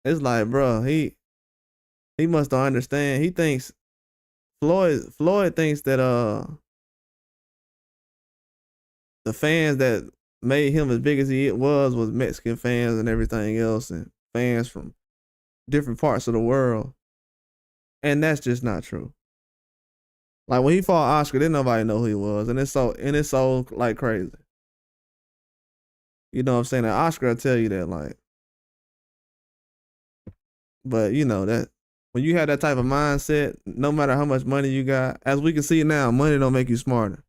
it's like, bro, he must don't understand. He thinks Floyd thinks that the fans that made him as big as he was Mexican fans and everything else, and fans from different parts of the world. And that's just not true. Like when he fought Oscar, didn't nobody know who he was, and it's so like crazy. You know what I'm saying? That Oscar will tell you that, like. But you know that when you have that type of mindset, no matter how much money you got, as we can see now, money don't make you smarter.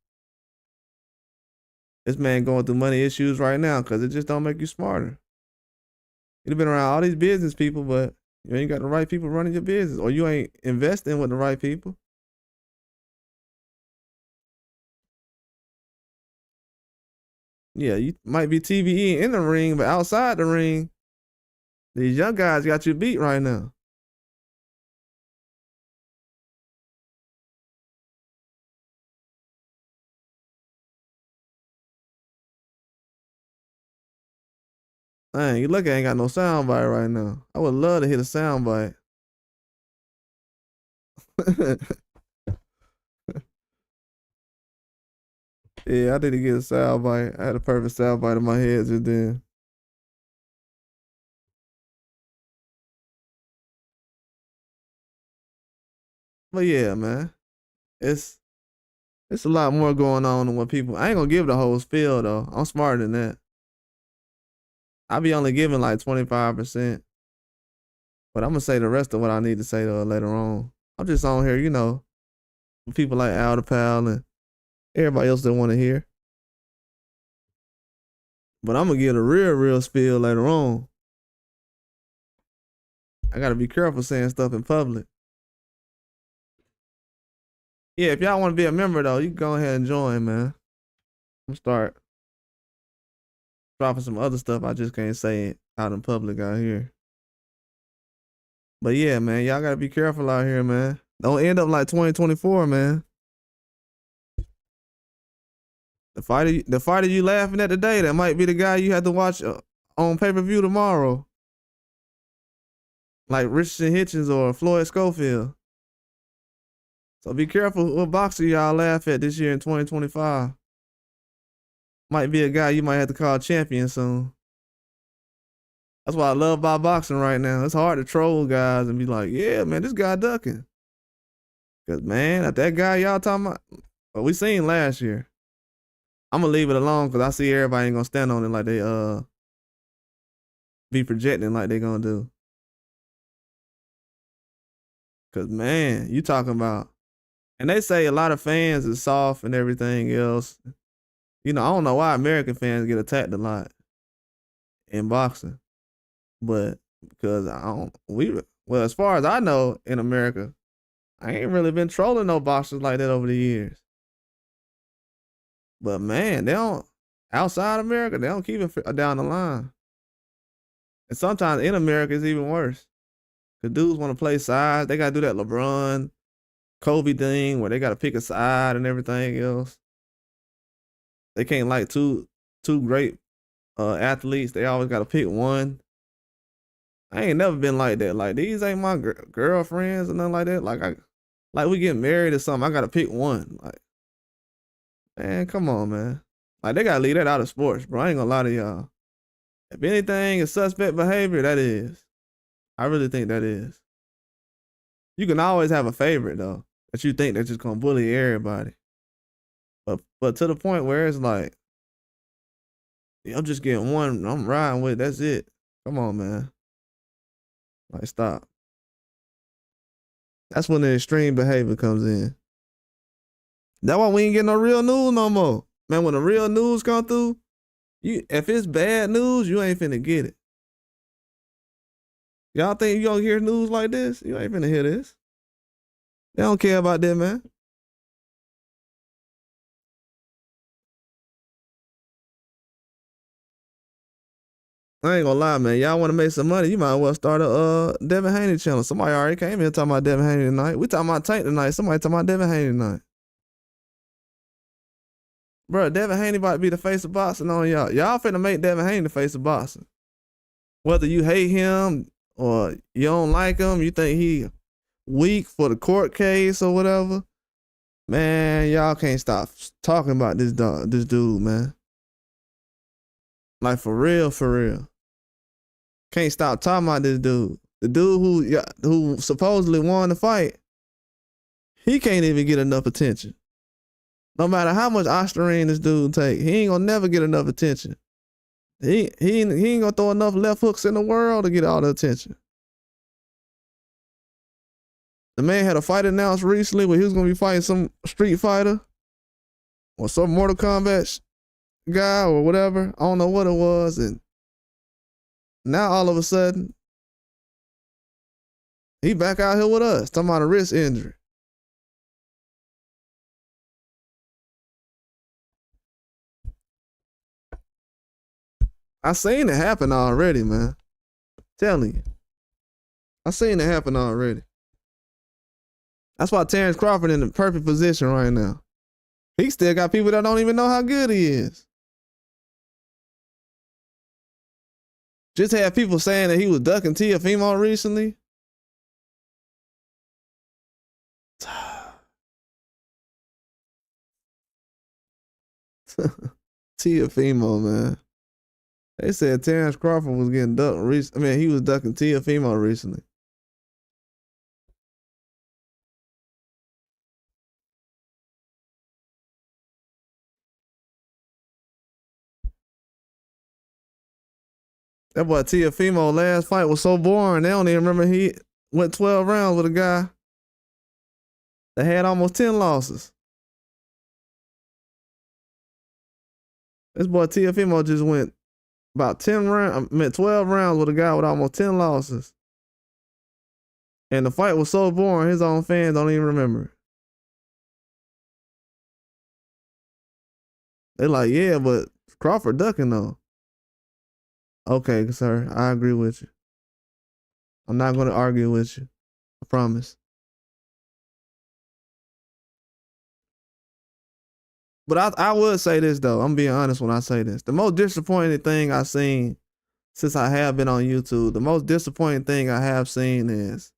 This man going through money issues right now because it just don't make you smarter. You've been around all these business people, but you ain't got the right people running your business, or you ain't investing with the right people. Yeah, you might be TVE in the ring, but outside the ring, these young guys got you beat right now. Dang, you lucky I ain't got no soundbite right now. I would love to hit a soundbite. Yeah, I need to get a soundbite. I had a perfect soundbite in my head just then. But yeah, man, it's a lot more going on than what people. I ain't gonna give the whole spiel though. I'm smarter than that. I be only giving like 25%, but I'm gonna say the rest of what I need to say later on. I'm just on here, you know, with people like Al the Pal and everybody else that want to hear. But I'm gonna get a real spill later on. I gotta be careful saying stuff in public. Yeah, if y'all want to be a member though, you can go ahead and join, man. I'm gonna start dropping some other stuff I just can't say it out in public out here. But yeah, man, y'all gotta be careful out here, man. Don't end up like 2024, man. The fighter you laughing at today, that might be the guy you have to watch on pay-per-view tomorrow. Like Richardson Hitchens or Floyd Schofield. So be careful what boxer y'all laugh at this year in 2025. Might be a guy you might have to call champion soon. That's what I love about boxing right now. It's hard to troll guys and be like, yeah, man, this guy ducking. Cause man, that guy y'all talking about, what we seen last year. I'm gonna leave it alone because I see everybody ain't gonna stand on it like they be projecting like they gonna do. Cause man, you talking about, and they say a lot of fans is soft and everything else. You know, I don't know why American fans get attacked a lot in boxing, but because well, as far as I know in America, I ain't really been trolling no boxers like that over the years. But man, they don't, outside America, they don't keep it down the line. And sometimes in America, it's even worse. The dudes want to play sides. They got to do that LeBron, Kobe thing where they got to pick a side and everything else. They can't like two great athletes. They always got to pick one. I ain't never been like that. Like, these ain't my girlfriends or nothing like that. Like we get married or something, I got to pick one. Like, man, come on, man. Like, they got to leave that out of sports, bro. I ain't gonna lie to y'all. If anything is suspect behavior, that is. I really think that is. You can always have a favorite, though, that you think that's just gonna bully everybody. But to the point where it's like, yeah, I'm just getting one, I'm riding with it, that's it. Come on, man. Like, stop. That's when the extreme behavior comes in. That's why we ain't getting no real news no more. Man, when the real news come through, if it's bad news, you ain't finna get it. Y'all think you gonna hear news like this? You ain't finna hear this. They don't care about that, man. I ain't gonna lie, man. Y'all wanna make some money, you might as well start a Devin Haney channel. Somebody already came here talking about Devin Haney tonight. We talking about Tank tonight. Somebody talking about Devin Haney tonight. Bro, Devin Haney about to be the face of boxing on y'all. Y'all finna make Devin Haney the face of boxing. Whether you hate him or you don't like him, you think he weak for the court case or whatever, man, y'all can't stop talking about this dude, man. Like, for real, for real. Can't stop talking about this dude. The dude who supposedly won the fight, he can't even get enough attention. No matter how much Ostarine this dude take, he ain't gonna never get enough attention. He ain't gonna throw enough left hooks in the world to get all the attention. The man had a fight announced recently where he was gonna be fighting some Street Fighter or some Mortal Kombat guy or whatever. I don't know what it was, and now all of a sudden he back out here with us talking about a wrist injury. I seen it happen already, man. Telling you. I seen it happen already. That's why Terrence Crawford in the perfect position right now. He still got people that don't even know how good he is. Just had people saying that he was ducking Teofimo recently. Teofimo, man. They said Terrence Crawford was getting ducked recently. I mean, he was ducking Teofimo recently. That boy Teofimo last fight was so boring. They don't even remember he went 12 rounds with a guy that had almost 10 losses. This boy Teofimo just went about 10 rounds, 12 rounds with a guy with almost 10 losses. And the fight was so boring, his own fans don't even remember. They like, yeah, but Crawford ducking though. Okay, sir, I agree with you. I'm not going to argue with you. I promise. But I would say this though. I'm being honest when I say this. The most disappointing thing I've seen since I have been on YouTube, the most disappointing thing I have seen is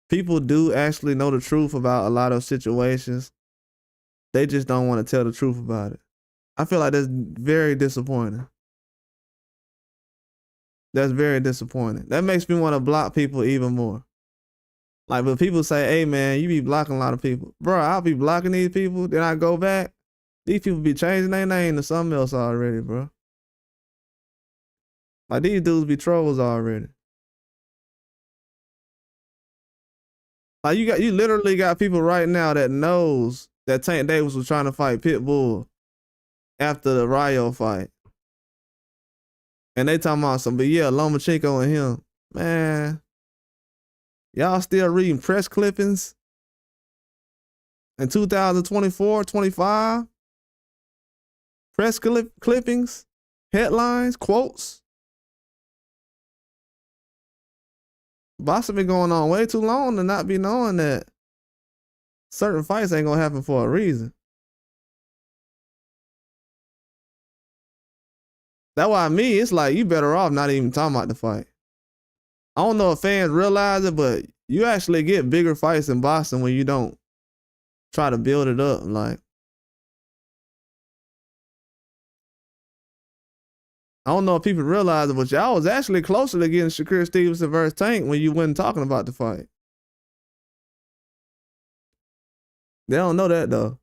people do actually know the truth about a lot of situations. They just don't want to tell the truth about it. I feel like that's very disappointing. That's very disappointing. That makes me want to block people even more. Like, when people say, hey, man, you be blocking a lot of people. Bro, I'll be blocking these people, then I go back. These people be changing their name to something else already, bro. Like, these dudes be trolls already. Like, you literally got people right now that knows that Tank Davis was trying to fight Pitbull after the Rayo fight. And they talking about something, but yeah, Lomachenko and him. Man, y'all still reading press clippings in 2024, 25? Press clippings, headlines, quotes. Boxing been going on way too long to not be knowing that certain fights ain't gonna happen for a reason. That's why it's like you better off not even talking about the fight. I don't know if fans realize it, but you actually get bigger fights in boxing when you don't try to build it up. Like, I don't know if people realize it, but y'all was actually closer to getting Shakur Stevenson versus Tank when you wasn't talking about the fight. They don't know that though.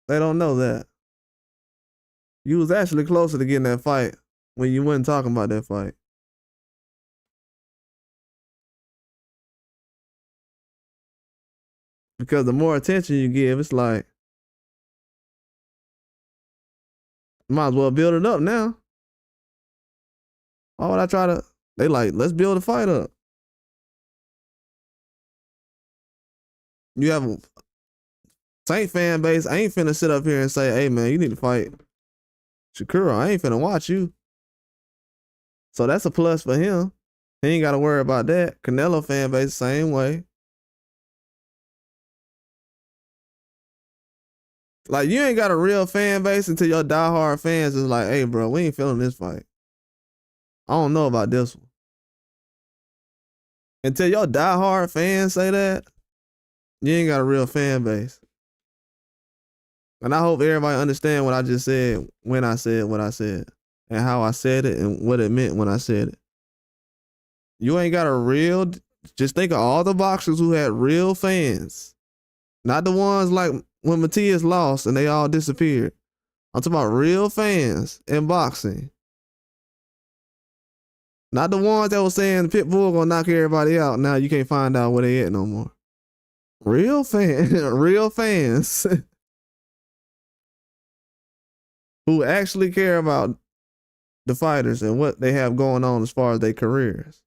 They don't know that. You was actually closer to getting that fight when you wasn't talking about that fight. Because the more attention you give, it's like, might as well build it up now. Why would I try to? They like, let's build a fight up. You have a Tank fan base. I ain't finna sit up here and say, hey man, you need to fight Shakur. I ain't finna watch you. So that's a plus for him. He ain't gotta worry about that. Canelo fan base, same way. Like, you ain't got a real fan base until your diehard fans is like, hey bro, we ain't feeling this fight. I don't know about this one. Until your diehard fans say that, you ain't got a real fan base. And I hope everybody understand what I just said when I said what I said and how I said it and what it meant when I said it. You ain't got a real, just think of all the boxers who had real fans. Not the ones like when Matias lost and they all disappeared. I'm talking about real fans in boxing. Not the ones that was saying Pitbull gonna knock everybody out. Now you can't find out where they at no more. Real fans, real fans who actually care about the fighters and what they have going on as far as their careers.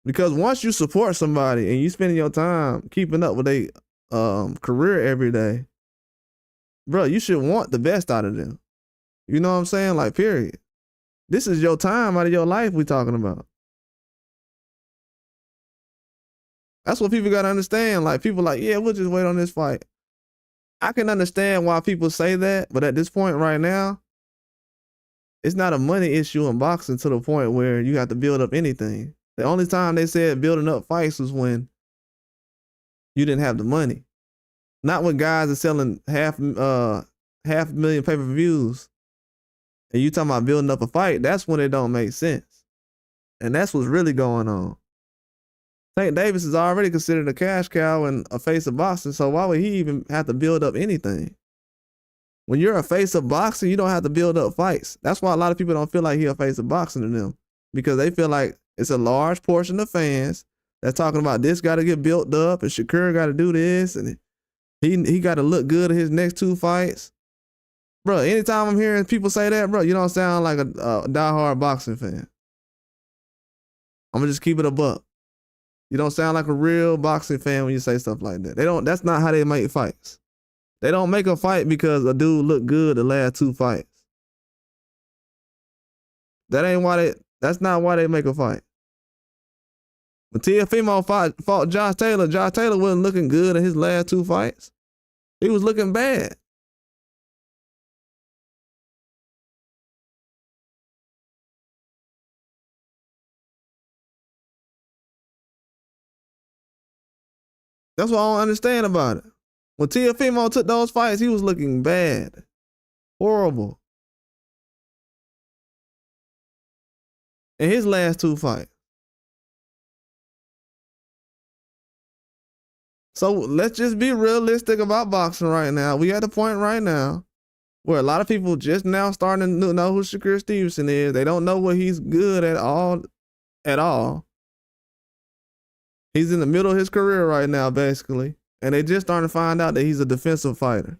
Because once you support somebody and you spending your time keeping up with their career every day, bro, you should want the best out of them. You know what I'm saying? Like, period. This is your time out of your life we talking about. That's what people got to understand. Like, people like, yeah, we'll just wait on this fight. I can understand why people say that, but at this point right now, it's not a money issue in boxing to the point where you have to build up anything. The only time they said building up fights was when you didn't have the money. Not when guys are selling half a million pay-per-views and you talking about building up a fight. That's when it don't make sense. And that's what's really going on. Tank Davis is already considered a cash cow and a face of boxing, so why would he even have to build up anything? When you're a face of boxing, you don't have to build up fights. That's why a lot of people don't feel like he's a face of boxing to them, because they feel like it's a large portion of fans that's talking about this got to get built up and Shakur got to do this and He got to look good in his next 2 fights. Bro, anytime I'm hearing people say that, bro, you don't sound like a diehard boxing fan. I'm gonna just keep it a buck. You don't sound like a real boxing fan when you say stuff like that. That's not how they make fights. They don't make a fight because a dude looked good the last 2 fights. That's not why they make a fight. When Teofimo fought Josh Taylor wasn't looking good in his last 2 fights. He was looking bad. That's what I don't understand about it. When Teofimo took those fights, he was looking bad. Horrible. In his last 2 fights. So let's just be realistic about boxing right now. We at the point right now where a lot of people just now starting to know who Shakur Stevenson is. They don't know what he's good at all. He's in the middle of his career right now, basically. And they just starting to find out that he's a defensive fighter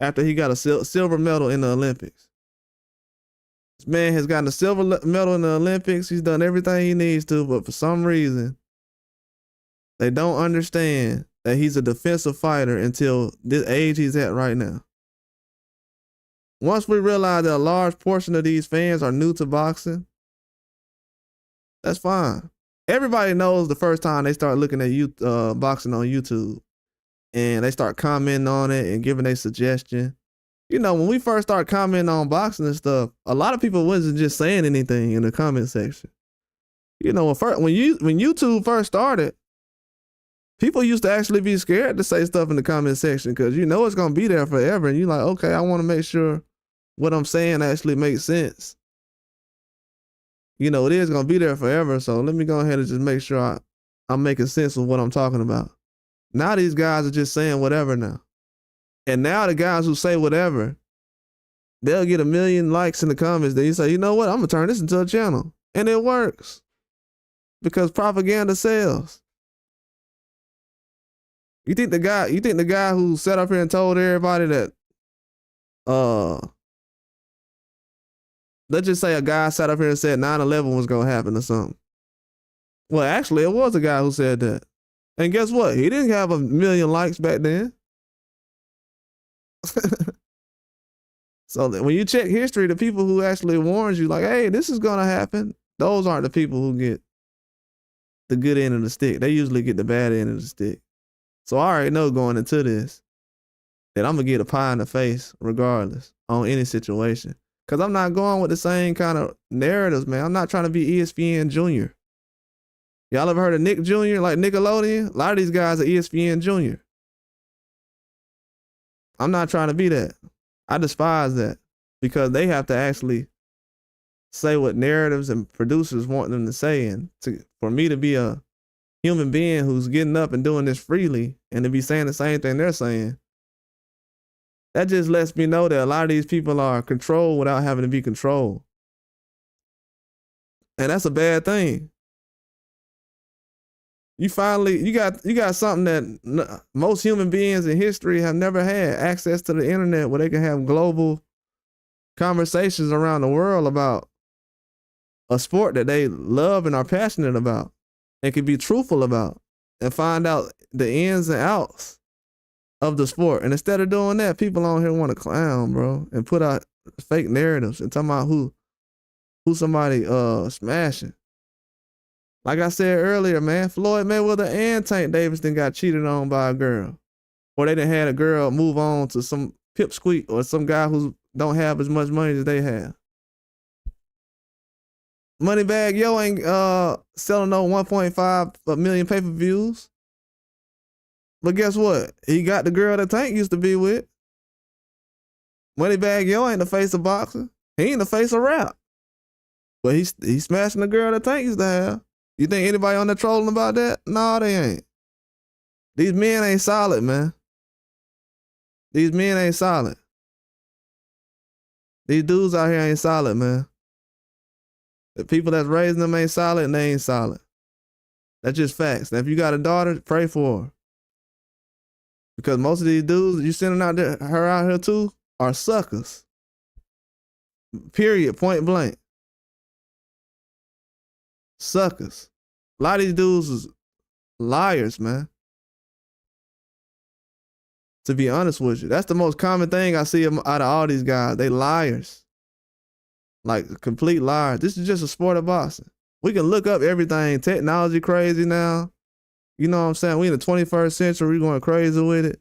after he got a silver medal in the Olympics. This man has gotten a silver medal in the Olympics. He's done everything he needs to, but for some reason, they don't understand that he's a defensive fighter until this age he's at right now. Once we realize that a large portion of these fans are new to boxing, that's fine. Everybody knows the first time they start looking at boxing on YouTube and they start commenting on it and giving their suggestion. You know, when we first start commenting on boxing and stuff, a lot of people wasn't just saying anything in the comment section. You know, when YouTube first started, people used to actually be scared to say stuff in the comment section because you know it's going to be there forever. And you're like, okay, I want to make sure what I'm saying actually makes sense. You know, it is going to be there forever. So let me go ahead and just make sure I'm making sense of what I'm talking about. Now these guys are just saying whatever now. And now the guys who say whatever, they'll get 1 million likes in the comments. Then you say, you know what? I'm going to turn this into a channel. And it works. Because propaganda sells. You think the guy who sat up here and told everybody that, let's just say a guy sat up here and said 9/11 was going to happen or something. Well, actually, it was a guy who said that. And guess what? He didn't have 1 million likes back then. So when you check history, the people who actually warns you like, hey, this is going to happen, those aren't the people who get the good end of the stick. They usually get the bad end of the stick. So I already know going into this that I'm going to get a pie in the face regardless on any situation. Because I'm not going with the same kind of narratives, man. I'm not trying to be ESPN Junior. Y'all ever heard of Nick Jr., like Nickelodeon? A lot of these guys are ESPN Junior. I'm not trying to be that. I despise that because they have to actually say what narratives and producers want them to say. And for me to be a human being who's getting up and doing this freely and to be saying the same thing they're saying, that just lets me know that a lot of these people are controlled without having to be controlled. And that's a bad thing. You got something that most human beings in history have never had, access to the internet where they can have global conversations around the world about a sport that they love and are passionate about and can be truthful about and find out the ins and outs of the sport. And instead of doing that, people on here want to clown, bro, and put out fake narratives and talking about who somebody smashing. Like I said earlier, man, Floyd Mayweather and Tank Davis got cheated on by a girl. Or they done had a girl move on to some pipsqueak or some guy who don't have as much money as they have. Moneybagg Yo ain't selling no 1.5 million pay-per-views. But guess what? He got the girl that Tank used to be with. Moneybagg Yo ain't the face of boxing. He ain't the face of rap. But he's smashing the girl that Tank used to have. You think anybody on there trolling about that? No, they ain't. These men ain't solid, man. These men ain't solid. These dudes out here ain't solid, man. The people that's raising them ain't solid and they ain't solid. That's just facts. Now, if you got a daughter, pray for her. Because most of these dudes you sending out there, her out here too, are suckers. Period. Point blank. Suckers. A lot of these dudes is liars, man. To be honest with you, that's the most common thing I see out of all these guys. They liars. Like complete liars. This is just a sport of boxing. We can look up everything. Technology crazy now. You know what I'm saying? We in the 21st century. We going crazy with it.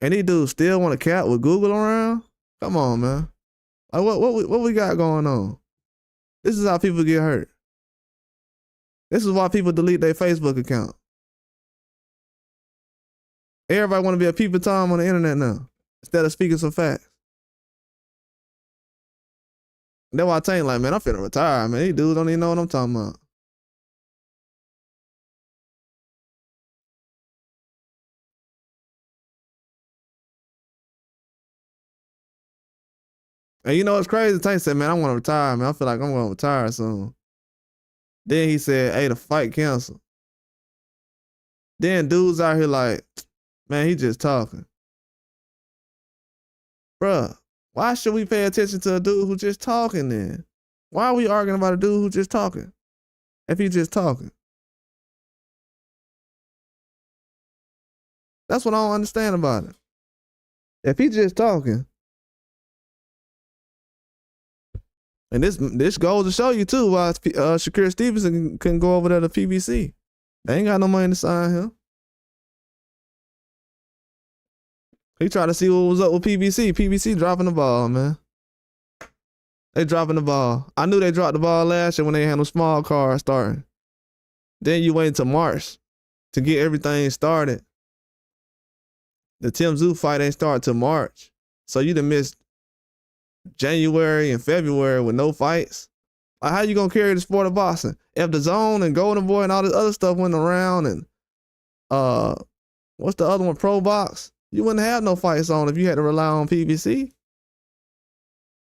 And these dudes still want to cap with Google around? Come on, man. Like what we got going on? This is how people get hurt. This is why people delete their Facebook account. Everybody want to be a people Tom on the internet now, instead of speaking some facts. That's why I tell you, like, man, I'm finna retire, man. These dudes don't even know what I'm talking about. And you know what's crazy? Tank said, man, I want to retire, man. I feel like I'm going to retire soon. Then he said, hey, the fight canceled. Then dudes out here like, man, he just talking. Bruh, why should we pay attention to a dude who just talking then? Why are we arguing about a dude who just talking? If he just talking. That's what I don't understand about it. If he just talking, and this goes to show you too why Shakur Stevenson couldn't go over there to PBC. They ain't got no money to sign him. He tried to see what was up with PBC. PBC dropping the ball, man. They dropping the ball. I knew they dropped the ball last year when they had no small cars starting. Then you wait until March to get everything started. The Tim Tszyu fight ain't start till March. So you done missed January and February with no fights. Like, how you gonna carry the sport of boxing? If the Zone and Golden Boy and all this other stuff went around and what's the other one, Pro Box? You wouldn't have no fights on if you had to rely on PBC.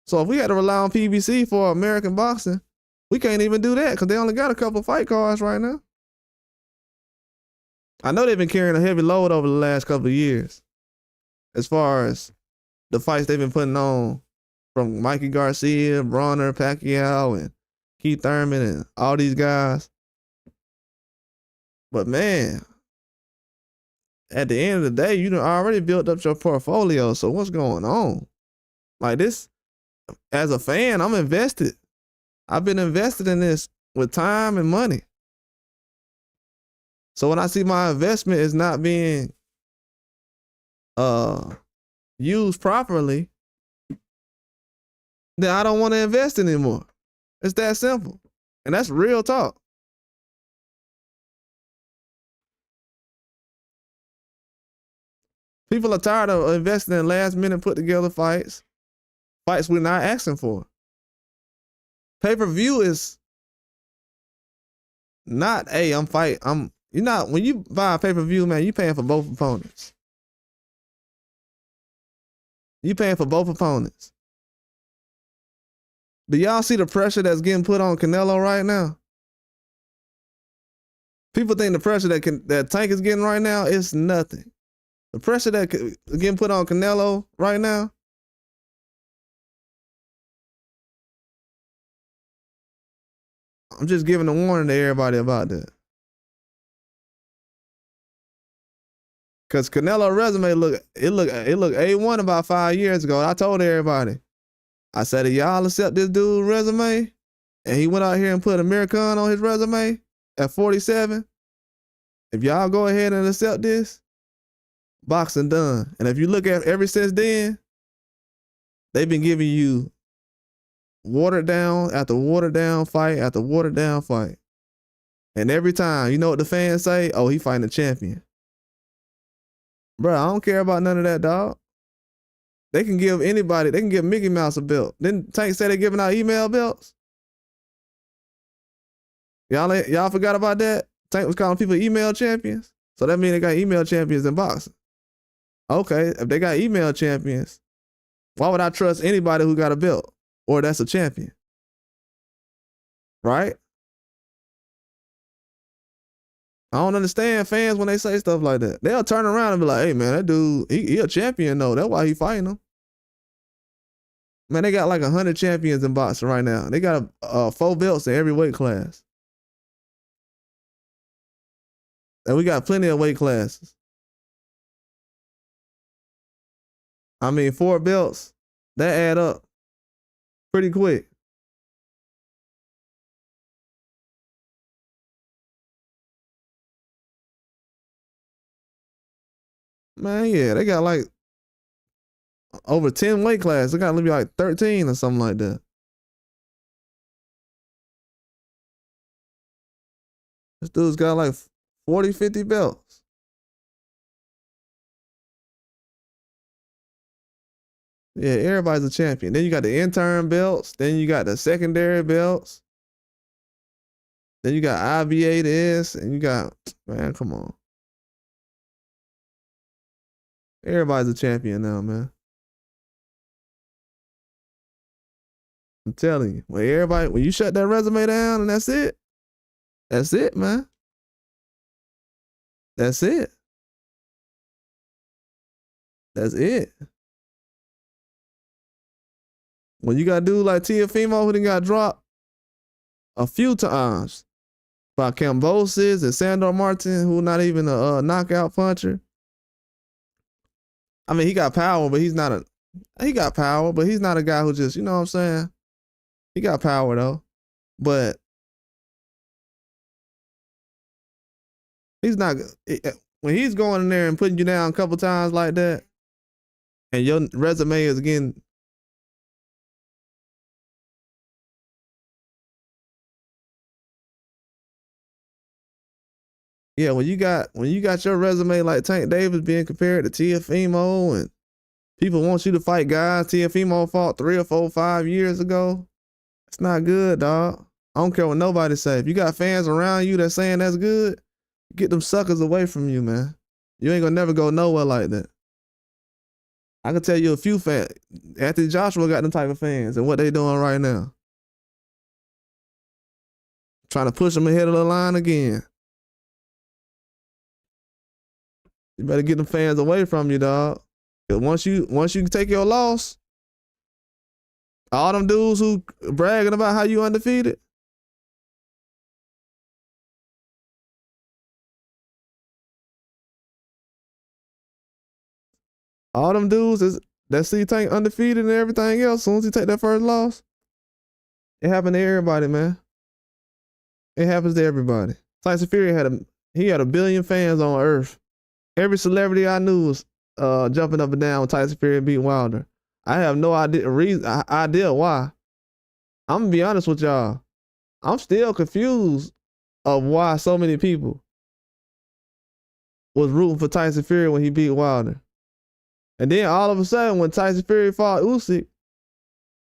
So if we had to rely on PBC for American boxing, we can't even do that because they only got a couple of fight cards right now. I know they've been carrying a heavy load over the last couple of years as far as the fights they've been putting on from Mikey Garcia, Bronner, Pacquiao, and Keith Thurman, and all these guys. But man, at the end of the day, you done already built up your portfolio. So what's going on? Like this, as a fan, I'm invested. I've been invested in this with time and money. So when I see my investment is not being used properly, then I don't want to invest anymore. It's that simple. And that's real talk. People are tired of investing in last minute put together fights we're not asking for. Pay-per-view is not, hey, you're not, when you buy a pay-per-view, man, you paying for both opponents. You paying for both opponents. Do y'all see the pressure that's getting put on Canelo right now? People think the pressure that Tank is getting right now is nothing. The pressure that is getting put on Canelo right now, I'm just giving a warning to everybody about that. Cause Canelo resume look A1 about 5 years ago. I told everybody, I said, if y'all accept this dude's resume, and he went out here and put American on his resume at 47, if y'all go ahead and accept this, boxing done. And if you look at ever since then, they've been giving you watered down after watered down fight after watered down fight. And every time, you know what the fans say? Oh, he fighting a champion. Bro, I don't care about none of that, dog. They can give anybody, they can give Mickey Mouse a belt. Didn't Tank say they're giving out email belts? Y'all forgot about that? Tank was calling people email champions? So that means they got email champions in boxing. Okay, if they got email champions, why would I trust anybody who got a belt or that's a champion? Right? I don't understand fans when they say stuff like that. They'll turn around and be like, hey, man, that dude, he a champion, though. That's why he fighting him. Man, they got like 100 champions in boxing right now. They got 4 belts in every weight class. And we got plenty of weight classes. I mean, 4 belts, that add up pretty quick. Man, yeah, they got like over 10 weight classes. They got to be like 13 or something like that. This dude's got like 40, 50 belts. Yeah, everybody's a champion. Then you got the intern belts. Then you got the secondary belts. Then you got IBA this, and you got, man, come on. Everybody's a champion now, man. I'm telling you, when you shut that resume down and that's it, man. That's it. That's it. When you got dudes like Teofimo who done got dropped a few times by Cambosis and Sandor Martin, who not even a knockout puncher. I mean, he got power, but he's not a guy who just, you know what I'm saying? He got power though, but he's not, when he's going in there and putting you down a couple times like that, and your resume is getting, yeah, when you got your resume like Tank Davis being compared to Teofimo, and people want you to fight guys Teofimo fought 3 or 4, 5 years ago, it's not good, dog. I don't care what nobody say. If you got fans around you that's saying that's good, get them suckers away from you, man. You ain't gonna never go nowhere like that. I can tell you a few fans. Anthony Joshua got them type of fans, and what they doing right now. Trying to push them ahead of the line again. You better get them fans away from you, dog. Once you take your loss, all them dudes who bragging about how you undefeated, all them dudes that see Tank undefeated and everything else, as soon as he take that first loss, it happened to everybody, man. It happens to everybody. Tyson Fury had a billion fans on Earth. Every celebrity I knew was jumping up and down when Tyson Fury beat Wilder. I have no idea why. I'm gonna be honest with y'all. I'm still confused of why so many people was rooting for Tyson Fury when he beat Wilder. And then all of a sudden, when Tyson Fury fought Usyk,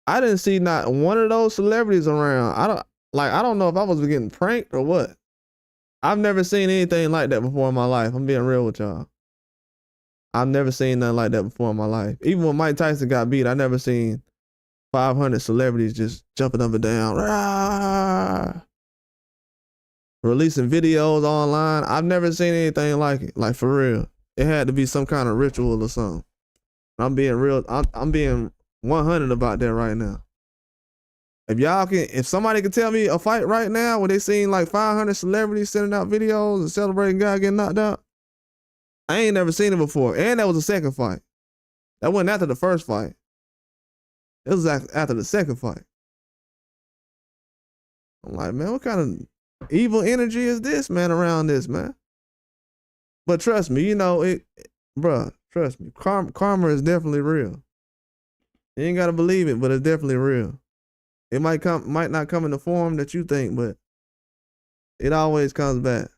I didn't see not one of those celebrities around. I don't know if I was getting pranked or what. I've never seen anything like that before in my life. I'm being real with y'all. I've never seen nothing like that before in my life. Even when Mike Tyson got beat, I never seen 500 celebrities just jumping up and down, rah, releasing videos online. I've never seen anything like it, like for real. It had to be some kind of ritual or something. I'm being real. I'm being 100 about that right now. If somebody could tell me a fight right now where they seen like 500 celebrities sending out videos and celebrating guy getting knocked out, I ain't never seen it before. And that was the second fight. That wasn't after the first fight. It was after the second fight. I'm like, man, what kind of evil energy is this, man, around this, man? But trust me, you know, bruh, trust me. Karma is definitely real. You ain't gotta believe it, but it's definitely real. It might not come in the form that you think, but it always comes back.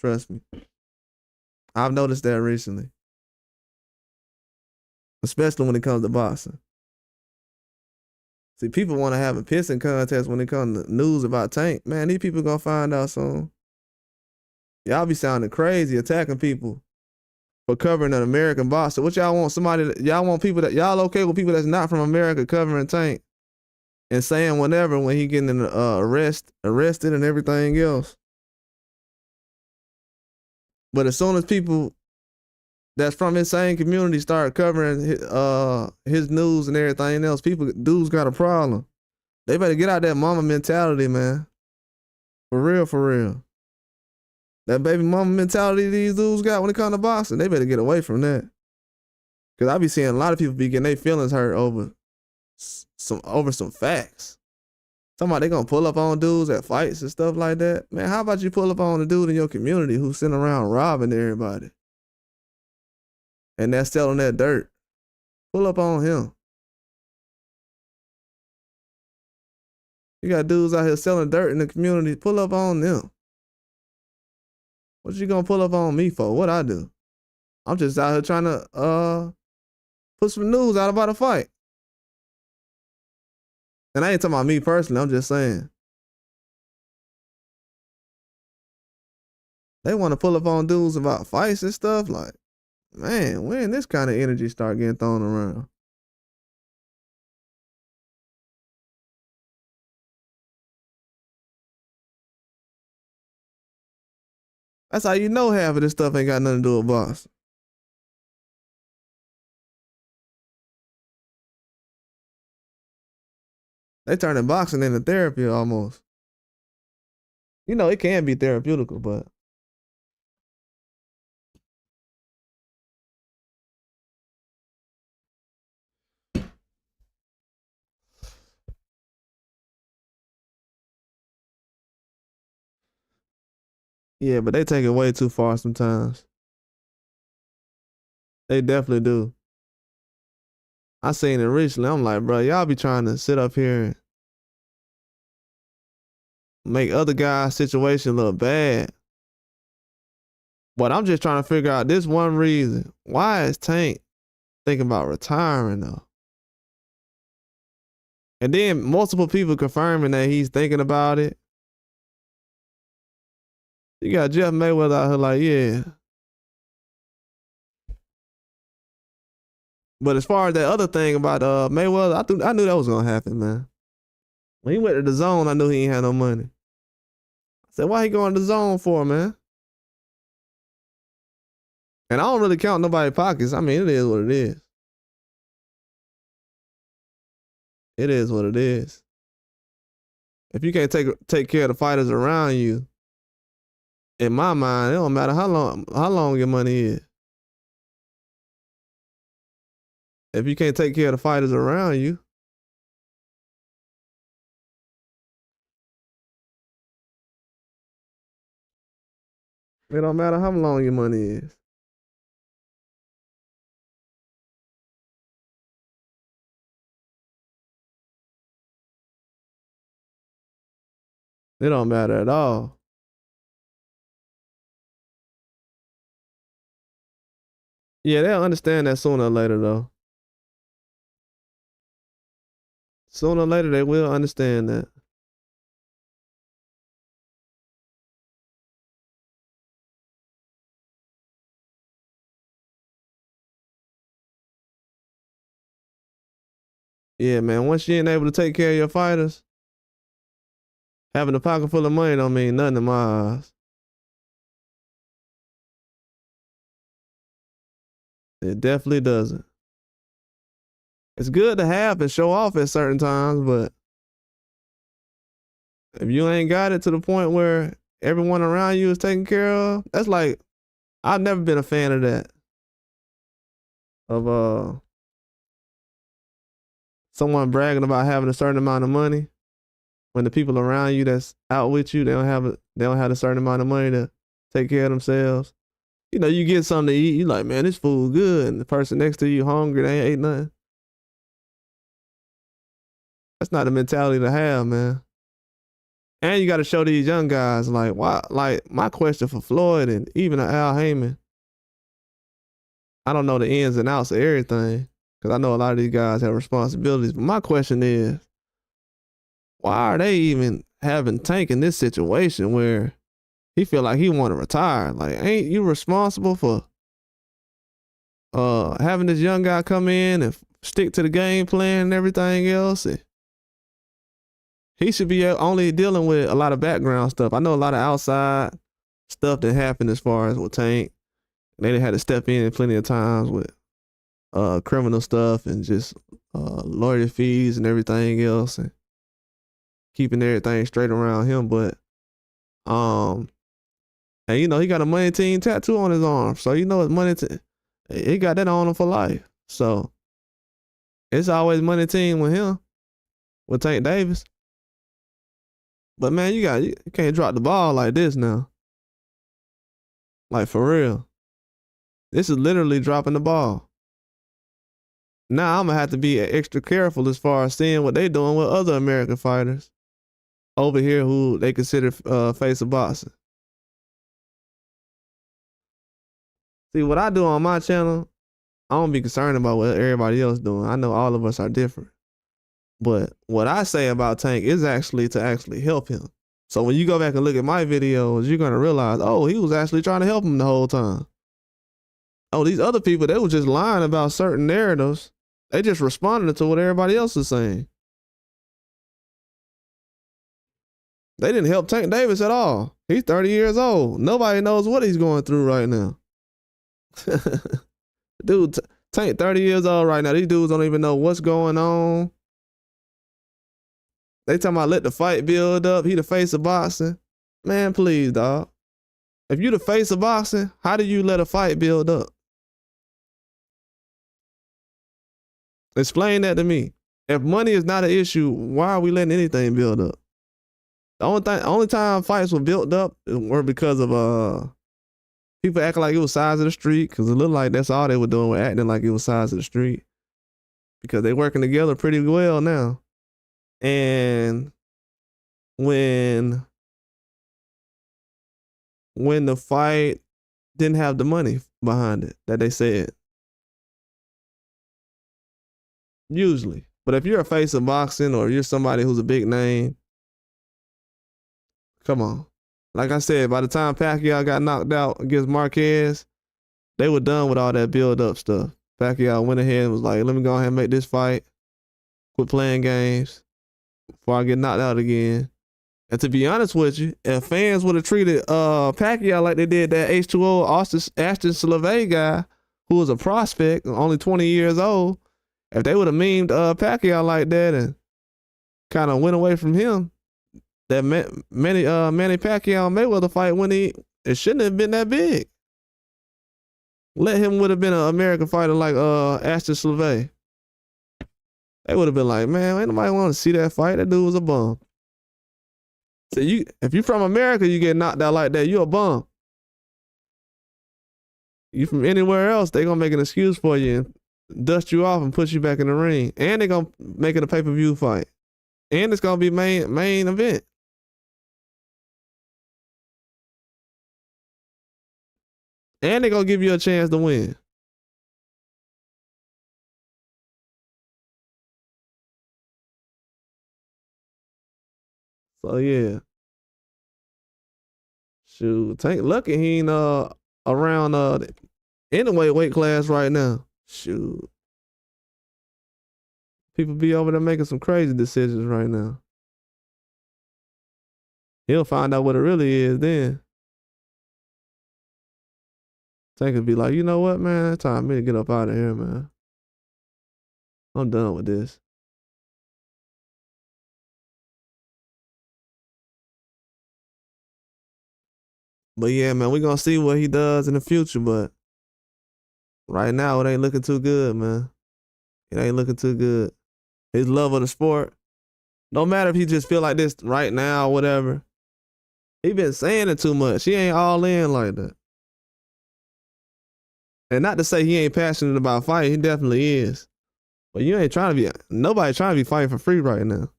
Trust me. I've noticed that recently. Especially when it comes to boxing. See, people want to have a pissing contest when it comes to news about Tank. Man, these people gonna find out soon. Y'all be sounding crazy attacking people for covering an American boxer. What y'all want? Y'all okay with people that's not from America covering Tank and saying whatever when he getting arrested and everything else? But as soon as people that's from his same community start covering his news and everything else, dudes got a problem. They better get out that mama mentality, man. For real, for real. That baby mama mentality these dudes got when it comes to boxing, they better get away from that. Cause I be seeing a lot of people be getting their feelings hurt over some facts. Somebody they gonna pull up on dudes at fights and stuff like that. Man, how about you pull up on a dude in your community who's sitting around robbing everybody? And that's selling that dirt. Pull up on him. You got dudes out here selling dirt in the community. Pull up on them. What you gonna pull up on me for? What I do? I'm just out here trying to put some news out about a fight. And I ain't talking about me personally. I'm just saying. They want to pull up on dudes about fights and stuff. Like, man, when this kind of energy start getting thrown around? That's how you know half of this stuff ain't got nothing to do with boxing. They turning boxing into therapy almost. You know, it can be therapeutical, but yeah, but they take it way too far sometimes. They definitely do. I seen it recently. I'm like, bro, y'all be trying to sit up here and make other guys' situation look bad. But I'm just trying to figure out this one reason. Why is Tank thinking about retiring though? And then multiple people confirming that he's thinking about it. You got Jeff Mayweather out here like, yeah. But as far as that other thing about Mayweather, I knew that was gonna happen, man. When he went to the zone, I knew he ain't had no money. I said, why he going to the zone for, man? And I don't really count nobody's pockets. I mean, it is what it is. It is what it is. If you can't take care of the fighters around you, in my mind, it don't matter how long your money is. If you can't take care of the fighters around you, it don't matter how long your money is. It don't matter at all. Yeah, they'll understand that sooner or later, though. Sooner or later, they will understand that. Yeah, man, once you ain't able to take care of your fighters, having a pocket full of money don't mean nothing in my eyes. It definitely doesn't. It's good to have and show off at certain times, but if you ain't got it to the point where everyone around you is taken care of, that's like, I've never been a fan of that. Of someone bragging about having a certain amount of money when the people around you that's out with you, they don't have a certain amount of money to take care of themselves. You know, you get something to eat, you like, man, this food good, and the person next to you hungry, they ain't ate nothing. That's not the mentality to have, man. And you got to show these young guys, like, why? Like, my question for Floyd and even Al Heyman, I don't know the ins and outs of everything, because I know a lot of these guys have responsibilities. But my question is, why are they even having Tank in this situation where he feel like he want to retire? Like, ain't you responsible for having this young guy come in and stick to the game plan and everything else? And he should be only dealing with a lot of background stuff. I know a lot of outside stuff that happened as far as with Tank. They done had to step in plenty of times with criminal stuff and just lawyer fees and everything else and keeping everything straight around him. But and you know, he got a Money Team tattoo on his arm. So you know it's he got that on him for life. So it's always Money Team with him, with Tank Davis. But man, you can't drop the ball like this now. Like for real. This is literally dropping the ball. Now I'm gonna have to be extra careful as far as seeing what they doing with other American fighters over here who they consider face of boxing. See, what I do on my channel, I don't be concerned about what everybody else doing. I know all of us are different. But what I say about Tank is actually to actually help him. So when you go back and look at my videos, you're gonna realize, oh, he was actually trying to help him the whole time. Oh, these other people, they were just lying about certain narratives. They just responded to what everybody else is saying. They didn't help Tank Davis at all. He's 30 years old. Nobody knows what he's going through right now. Dude, Tank 30 years old right now. These dudes don't even know what's going on. They talking about let the fight build up. He the face of boxing. Man, please, dog. If you the face of boxing, how do you let a fight build up? Explain that to me. If money is not an issue, why are we letting anything build up? The only time fights were built up were because of people acting like it was size of the street, because it looked like that's all they were doing, were acting like it was size of the street. Because they working together pretty well now. And when the fight didn't have the money behind it that they said. Usually. But if you're a face of boxing or you're somebody who's a big name, come on. Like I said, by the time Pacquiao got knocked out against Marquez, they were done with all that build-up stuff. Pacquiao went ahead and was like, let me go ahead and make this fight. Quit playing games before I get knocked out again. And to be honest with you, if fans would have treated Pacquiao like they did that H2O Ashton Slave guy, who was a prospect, only 20 years old, if they would have memed Pacquiao like that and kind of went away from him, that Manny Pacquiao Mayweather fight, it shouldn't have been that big. Let him would have been an American fighter like Ashton Slave. They would have been like, man, ain't nobody want to see that fight. That dude was a bum. So if you from America, you get knocked out like that, you a bum. You from anywhere else, they gonna make an excuse for you and dust you off and put you back in the ring. And they gonna make it a pay-per-view fight. And it's gonna be main event. And they gonna give you a chance to win. So yeah. Shoot, Tank lucky he ain't around anyway weight class right now. Shoot. People be over there making some crazy decisions right now. He'll find out what it really is then. Tank will be like, you know what, man? It's time for me to get up out of here, man. I'm done with this. But yeah, man, we gonna see what he does in the future, but right now it ain't looking too good, man. It ain't looking too good. His love of the sport, no matter if he just feel like this right now or whatever, he been saying it too much. He ain't all in like that. And not to say he ain't passionate about fighting, he definitely is. But you ain't nobody trying to be fighting for free right now.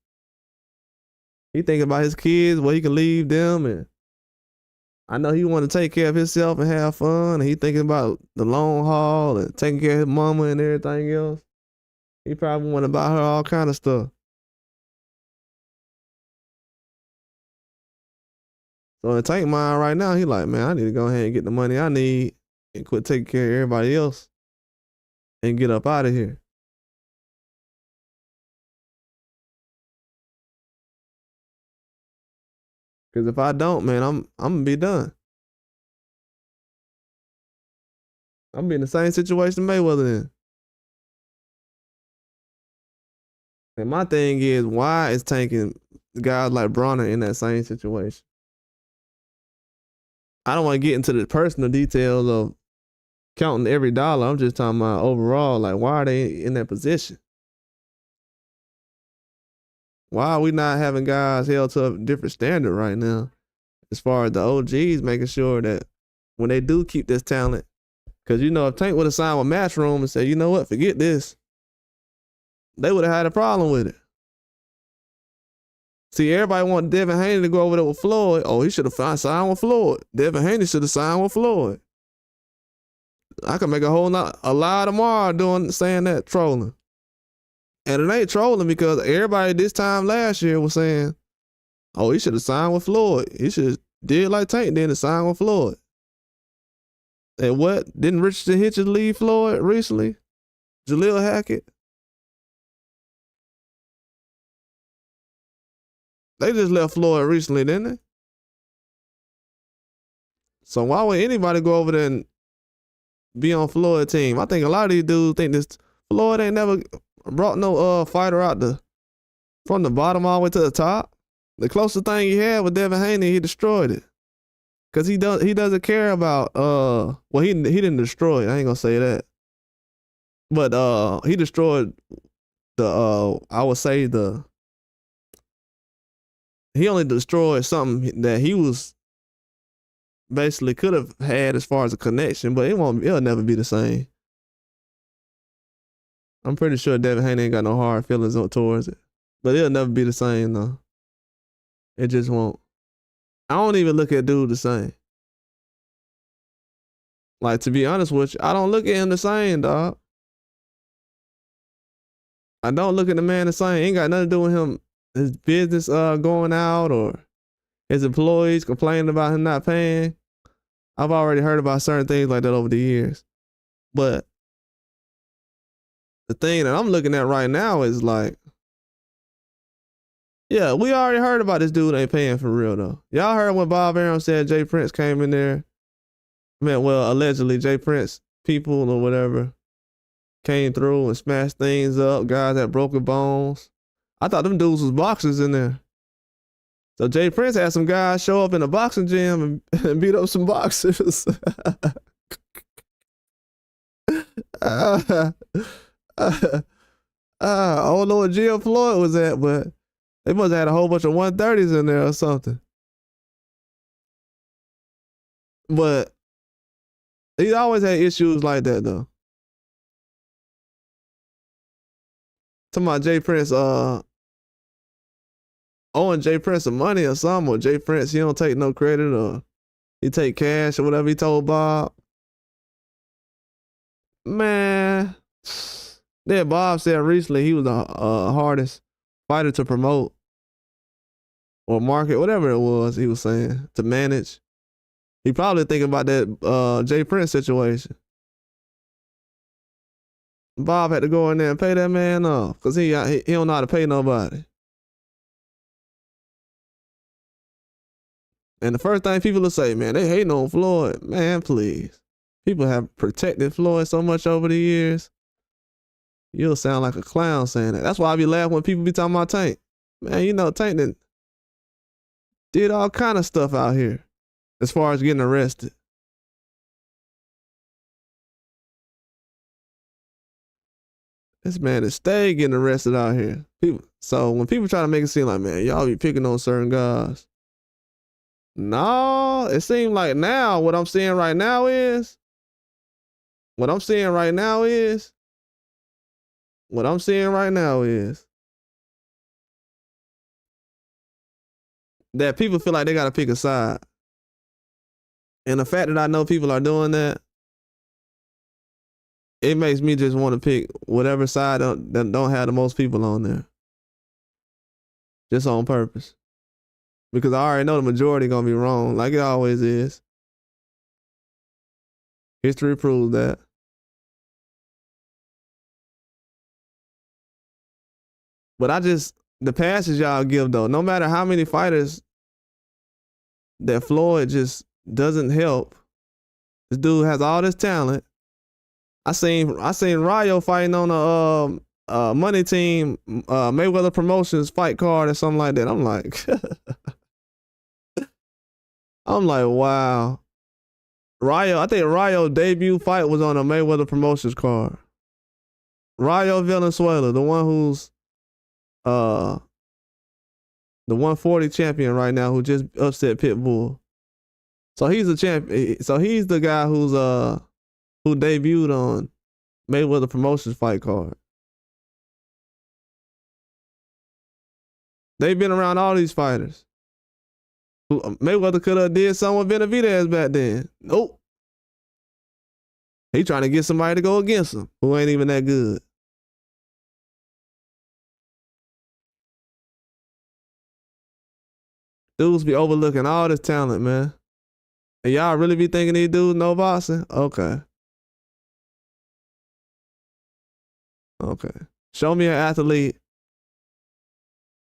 He thinking about his kids, where he can leave them, and I know he want to take care of himself and have fun, and he thinking about the long haul and taking care of his mama and everything else. He probably want to buy her all kind of stuff. So in Tank mind right now, he like, man, I need to go ahead and get the money I need and quit taking care of everybody else and get up out of here. Because if I don't, man, I'm gonna be done. I'm in the same situation Mayweather in. And my thing is, why is tanking guys like Bronner in that same situation? I don't want to get into the personal details of counting every dollar. I'm just talking about overall, like, why are they in that position? Why are we not having guys held to a different standard right now? As far as the OGs making sure that when they do keep this talent, because, you know, if Tank would have signed with Matchroom and said, you know what, forget this, they would have had a problem with it. See, everybody want Devin Haney to go over there with Floyd. Oh, he should have signed with Floyd. Devin Haney should have signed with Floyd. I could make a lie tomorrow saying that, trolling. And it ain't trolling because everybody this time last year was saying, oh, he should have signed with Floyd. He should have did like Tank did and signed with Floyd. And what? Didn't Richardson Hitchens leave Floyd recently? Jaleel Hackett? They just left Floyd recently, didn't they? So why would anybody go over there and be on Floyd's team? I think a lot of these dudes think this Floyd ain't never brought no fighter out from the bottom all the way to the top. The closest thing he had with Devin Haney, he destroyed it. Cause he doesn't care about well, he didn't destroy it. I ain't gonna say that. But he destroyed the I would say he only destroyed something that he was basically could have had as far as a connection, but it'll never be the same. I'm pretty sure Devin Haney ain't got no hard feelings towards it. But it'll never be the same though. It just won't. I don't even look at dude the same. Like, to be honest with you, I don't look at him the same, dog. I don't look at the man the same. Ain't got nothing to do with him, his business going out or his employees complaining about him not paying. I've already heard about certain things like that over the years. But the thing that I'm looking at right now is like, yeah, we already heard about this dude ain't paying for real though. Y'all heard when Bob Arum said Jay Prince came in there. Man, well, allegedly Jay Prince people or whatever came through and smashed things up. Guys had broken bones. I thought them dudes was boxers in there. So Jay Prince had some guys show up in a boxing gym and beat up some boxers. I don't know what Jim Floyd was at, but they must have had a whole bunch of 130s in there or something. But he always had issues like that though. Talking about Jay Prince owing Jay Prince some money or something, or Jay Prince, he don't take no credit, or he take cash or whatever he told Bob. Man, yeah, Bob said recently he was the hardest fighter to promote or market, whatever it was he was saying, to manage. He probably thinking about that Jay Prince situation. Bob had to go in there and pay that man off because he don't know how to pay nobody. And the first thing people will say, man, they hating on Floyd. Man, please. People have protected Floyd so much over the years. You'll sound like a clown saying that. That's why I be laughing when people be talking about Tank. Man, you know, Tank did all kind of stuff out here as far as getting arrested. This man is stay getting arrested out here. So when people try to make it seem like, man, y'all be picking on certain guys. No, it seems like now what I'm seeing right now is that people feel like they gotta pick a side. And the fact that I know people are doing that, it makes me just want to pick whatever side that don't have the most people on there. Just on purpose. Because I already know the majority gonna be wrong, like it always is. History proves that. But the passes y'all give though, no matter how many fighters that Floyd just doesn't help, this dude has all this talent. I seen Ryo fighting on a money team, Mayweather Promotions fight card or something like that. I'm like, I'm like, wow. I think Ryo debut fight was on a Mayweather Promotions card. Ryo Valenzuela, the one who's uh the 140 champion right now, who just upset Pitbull. So he's a champion. So he's the guy who debuted on Mayweather Promotions fight card. They've been around all these fighters. Mayweather could have did something with Benavidez back then. Nope. He trying to get somebody to go against him who ain't even that good. Dudes be overlooking all this talent, man. And y'all really be thinking these dudes know boxing? Okay. Okay. Show me an athlete.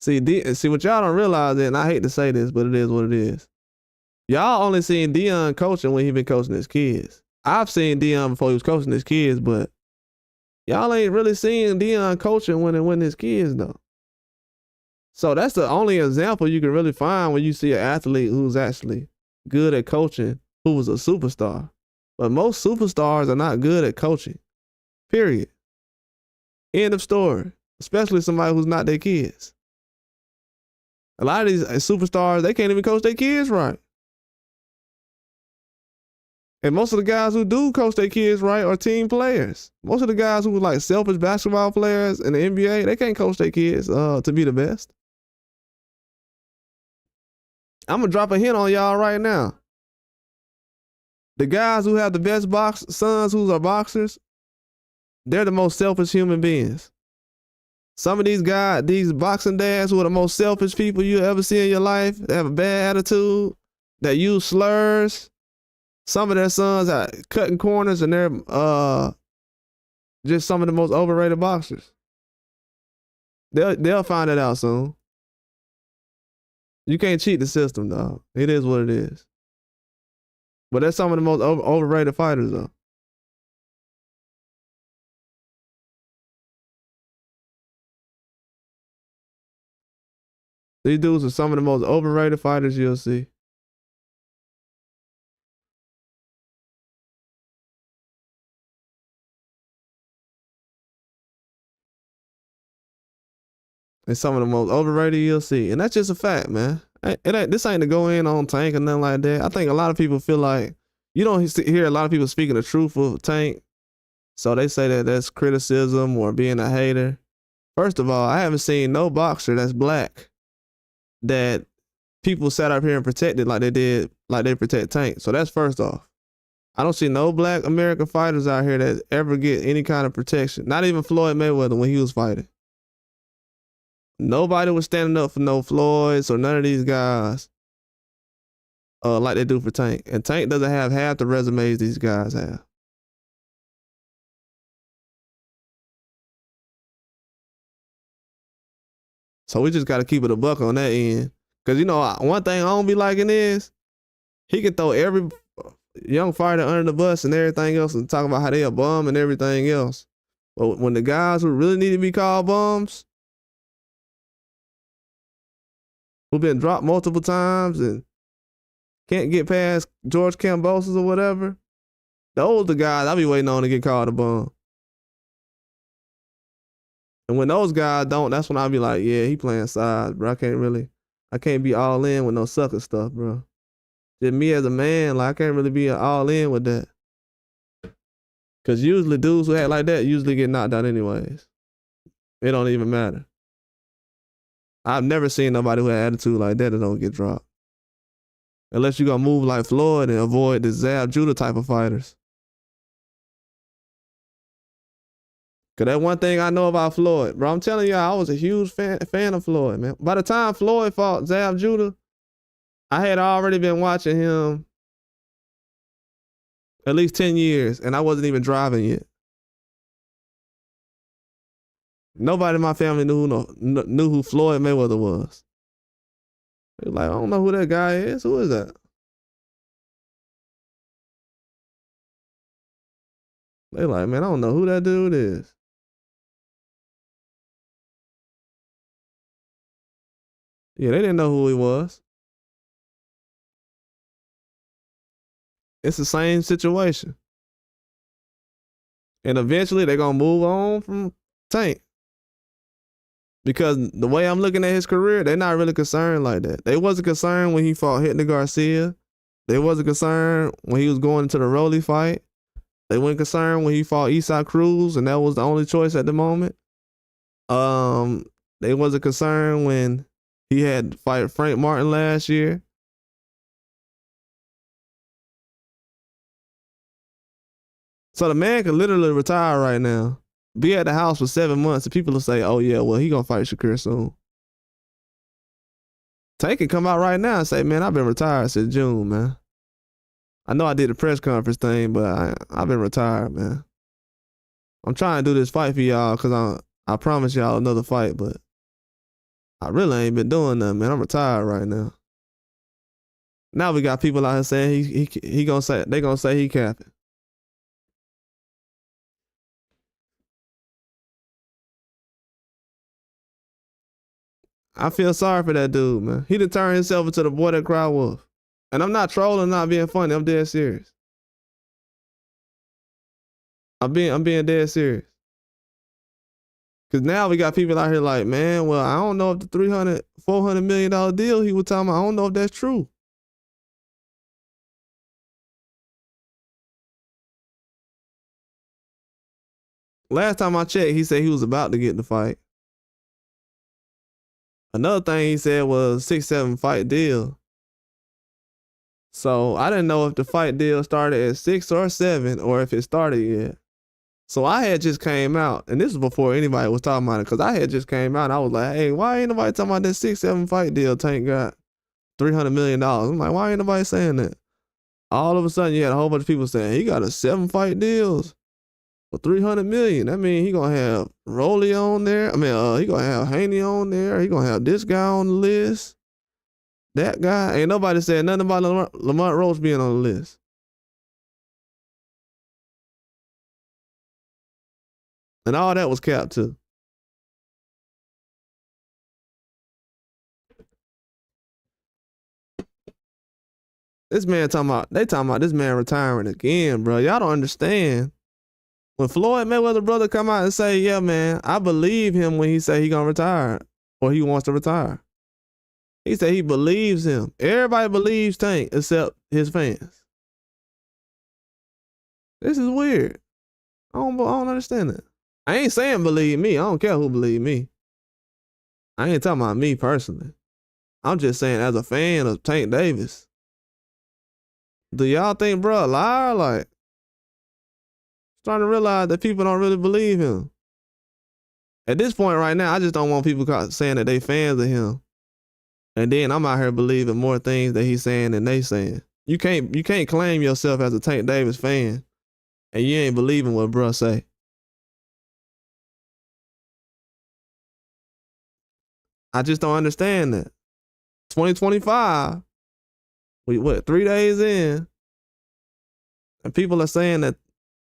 See what y'all don't realize, and I hate to say this, but it is what it is. Y'all only seen Dion coaching when he been coaching his kids. I've seen Dion before he was coaching his kids, but y'all ain't really seen Dion coaching when his kids though. So that's the only example you can really find when you see an athlete who's actually good at coaching, who was a superstar. But most superstars are not good at coaching. Period. End of story. Especially somebody who's not their kids. A lot of these superstars, they can't even coach their kids right. And most of the guys who do coach their kids right are team players. Most of the guys who are like selfish basketball players in the NBA, they can't coach their kids to be the best. I'm gonna drop a hint on y'all right now. The guys who have the best sons who are boxers, they're the most selfish human beings. Some of these guys, these boxing dads who are the most selfish people you ever see in your life, they have a bad attitude, that use slurs. Some of their sons are cutting corners and they're just some of the most overrated boxers. They'll find it out soon. You can't cheat the system, dog. It is what it is. But they're some of the most overrated fighters, though. These dudes are some of the most overrated fighters you'll see. And some of the most overrated you'll see. And that's just a fact, man. This ain't to go in on Tank or nothing like that. I think a lot of people feel like, you don't hear a lot of people speaking the truth of Tank. So they say that that's criticism or being a hater. First of all, I haven't seen no boxer that's black that people sat up here and protected like they protect Tank. So that's first off. I don't see no black American fighters out here that ever get any kind of protection. Not even Floyd Mayweather when he was fighting. Nobody was standing up for no Floyds or none of these guys like they do for Tank. And Tank doesn't have half the resumes these guys have. So we just got to keep it a buck on that end. Because, you know, one thing I don't be liking is he can throw every young fighter under the bus and everything else and talk about how they a bum and everything else. But when the guys who really need to be called bums, who've been dropped multiple times and can't get past George Kambosos or whatever, those the guys I be waiting on to get called a bum. And when those guys don't, that's when I be like, yeah, he playing sides, bro. I can't be all in with no sucker stuff, bro. Just me as a man, like I can't really be all in with that. Cause usually dudes who act like that usually get knocked out anyways. It don't even matter. I've never seen nobody who had attitude like that don't get dropped. Unless you're gonna move like Floyd and avoid the Zab Judah type of fighters. Cause that one thing I know about Floyd, bro. I'm telling you, I was a huge fan of Floyd, man. By the time Floyd fought Zab Judah, I had already been watching him at least 10 years, and I wasn't even driving yet. Nobody in my family knew who Floyd Mayweather was. They were like, I don't know who that guy is. Who is that? They like, man, I don't know who that dude is. Yeah, they didn't know who he was. It's the same situation. And eventually they're gonna move on from Tank. Because the way I'm looking at his career, they're not really concerned like that. They wasn't concerned when he fought Hitler Garcia. They wasn't concerned when he was going into the Rolly fight. They weren't concerned when he fought Isaac Cruz, and that was the only choice at the moment. They wasn't concerned when he had to fight Frank Martin last year. So the man could literally retire right now, be at the house for 7 months, and people will say, oh yeah, well, he gonna fight Shakur soon. Tank can come out right now and say, man, I've been retired since June, man. I know I did the press conference thing, but I've been retired, man. I'm trying to do this fight for y'all because I promise y'all another fight, but I really ain't been doing nothing, man. I'm retired right now. Now we got people out here saying he gonna say, they gonna say he capping. I feel sorry for that dude, man. He done turned himself into the boy that cried wolf. And I'm not trolling, not being funny. I'm dead serious. I'm being dead serious. Cause now we got people out here like, man, well, I don't know if the $400 million deal he was talking about, I don't know if that's true. Last time I checked, he said he was about to get the fight. Another thing he said was 6-7 fight deal. So I didn't know if the fight deal started at 6 or 7 or if it started yet. So I had just came out, and this was before anybody was talking about it, because I had just came out and I was like, hey, why ain't nobody talking about that 6-7 fight deal Tank got $300 million? I'm like, why ain't nobody saying that? All of a sudden you had a whole bunch of people saying he got a 7 fight deals for $300 million. That means he gonna have Rolly on there. I mean, he gonna have Haney on there. He gonna have this guy on the list. That guy. Ain't nobody said nothing about Lamont Roach being on the list. And all that was capped too. This man they talking about this man retiring again, bro. Y'all don't understand. When Floyd Mayweather brother come out and say, yeah, man, I believe him when he say he gonna retire or he wants to retire. He said he believes him. Everybody believes Tank except his fans. This is weird. I don't understand that. I ain't saying believe me. I don't care who believe me. I ain't talking about me personally. I'm just saying as a fan of Tank Davis. Do y'all think bro a liar? Like, starting to realize that people don't really believe him. At this point right now, I just don't want people saying that they fans of him. And then I'm out here believing more things that he's saying than they saying. You can't claim yourself as a Tank Davis fan and you ain't believing what bruh say. I just don't understand that. 2025, we 3 days in, and people are saying that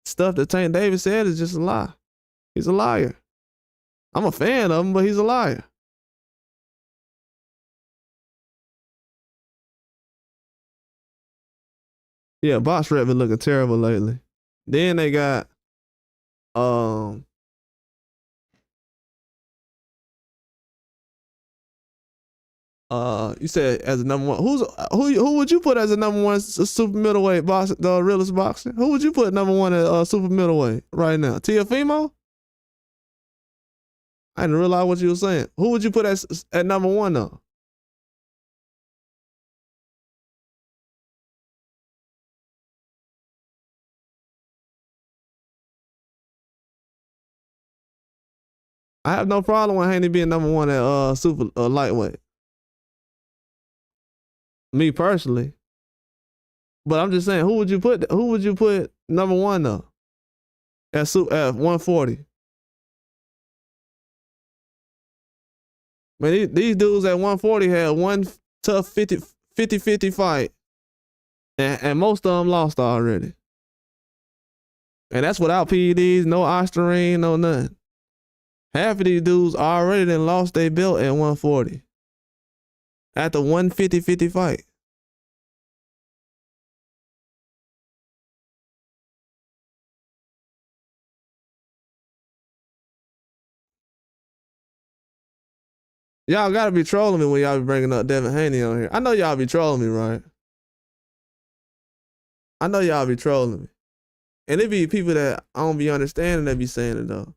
stuff that Tank Davis said is just a lie. He's a liar. I'm a fan of him, but he's a liar. Yeah, Box Rep been looking terrible lately. Then they got you said as a number one. Who would you put as a number one super middleweight boxer, the realest boxer? Who would you put number one at super middleweight right now? Teofimo? I didn't realize what you were saying. Who would you put at number one though? I have no problem with Haney being number one at super lightweight. Me personally. But I'm just saying, who would you put number one though? At 140. Man, these dudes at 140 had one tough 50-50 fight. And most of them lost already. And that's without PEDs, no Ostarine, no nothing. Half of these dudes already done lost their belt at 140 at the 150-50 fight. Y'all gotta be trolling me when y'all be bringing up Devin Haney on here. I know y'all be trolling me, right? I know y'all be trolling me. And it be people that I don't be understanding that be saying it though.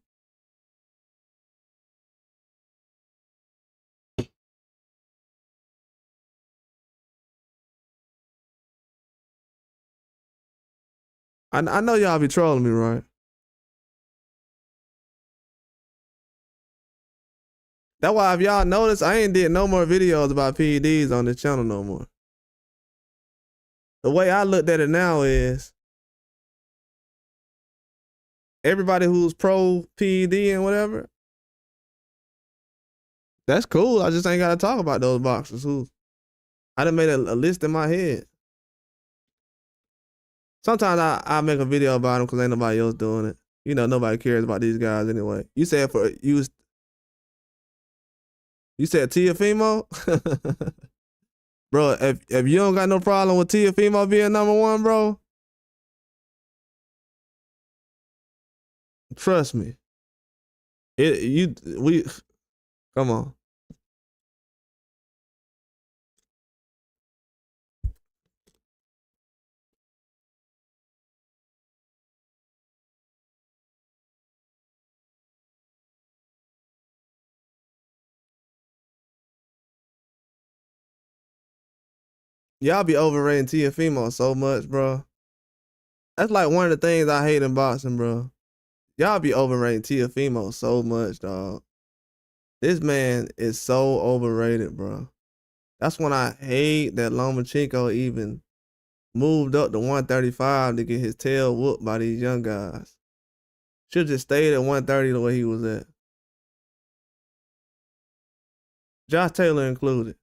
I know y'all be trolling me, right? That's why if y'all notice, I ain't did no more videos about PEDs on this channel no more. The way I looked at it now is everybody who's pro PED and whatever, that's cool. I just ain't gotta talk about those boxers who I done made a list in my head. Sometimes I make a video about them because ain't nobody else doing it. You know, nobody cares about these guys anyway. You said you said Tiafimo? Bro, if you don't got no problem with Tiafimo being #1, bro, trust me. We come on. Y'all be overrating Tiafimo so much, bro. That's like one of the things I hate in boxing, bro. Y'all be overrating Tiafimo so much, dog. This man is so overrated, bro. That's when I hate that Lomachenko even moved up to 135 to get his tail whooped by these young guys. Should just stayed at 130 the way he was at. Josh Taylor included.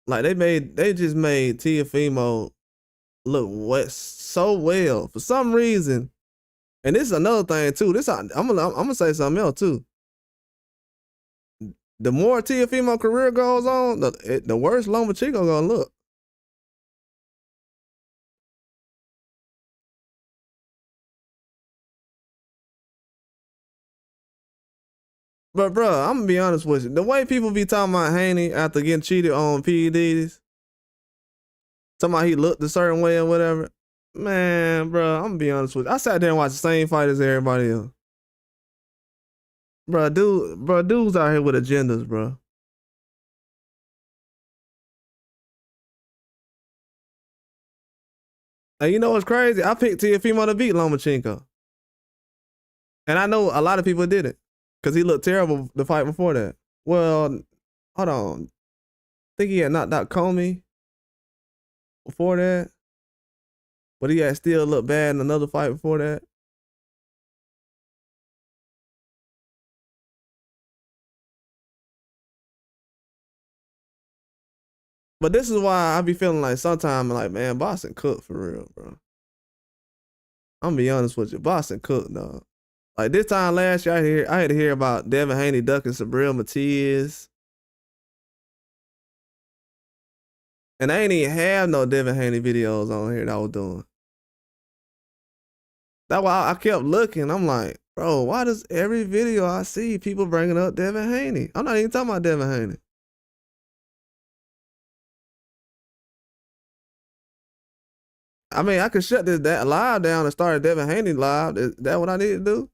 Like they just made Tiafimo look so well for some reason. And this is another thing too. I'm gonna say something else too. The more Tiafimo career goes on, the worse Lomachenko gonna look. But bro, I'm gonna be honest with you. The way people be talking about Haney after getting cheated on PEDs, talking about he looked a certain way or whatever. Man, bro, I'm gonna be honest with you. I sat there and watched the same fight as everybody else. Dudes out here with agendas, bro. And you know what's crazy? I picked Tiafimo to beat Lomachenko. And I know a lot of people did it. Because he looked terrible the fight before that. Well, hold on. I think he had knocked out Comey before that. But he had still looked bad in another fight before that. But this is why I be feeling like sometimes, like, man, Boston cooked for real, bro. I'm gonna be honest with you. Boston cooked, dog. Like this time last year, I had to hear about Devin Haney ducking Sabril Matias. And I ain't even have no Devin Haney videos on here that I was doing. That's why I kept looking. I'm like, bro, why does every video I see people bringing up Devin Haney? I'm not even talking about Devin Haney. I mean, I could shut that live down and start a Devin Haney live. Is that what I need to do?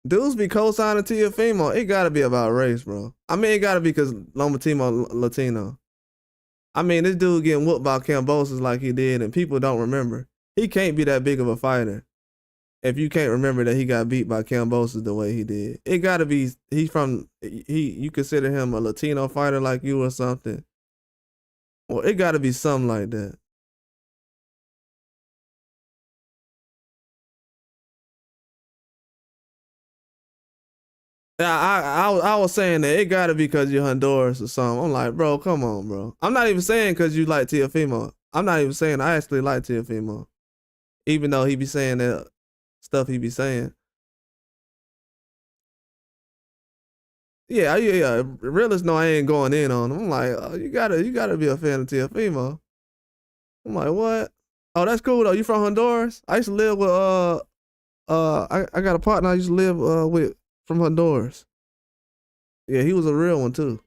Dudes be co-signing Tiafimo. It gotta be about race, bro. I mean, it gotta be because Lomachenko Latino. I mean, this dude getting whooped by Kambosos like he did, and people don't remember. He can't be that big of a fighter if you can't remember that he got beat by Kambosos the way he did. It gotta be you consider him a Latino fighter like you or something. Well, it gotta be something like that. I was saying that it gotta be because you're Honduras or something. I'm like, bro, come on, bro. I'm not even saying because you like Tiafimo. I'm not even saying I actually like Tiafimo, even though he be saying that stuff he be saying. Yeah. Realists know I ain't going in on him. I'm like, oh, you gotta be a fan of Tiafimo. I'm like, what? Oh, that's cool though. You from Honduras? I used to live with I got a partner I used to live with from Honduras. Yeah, he was a real one too.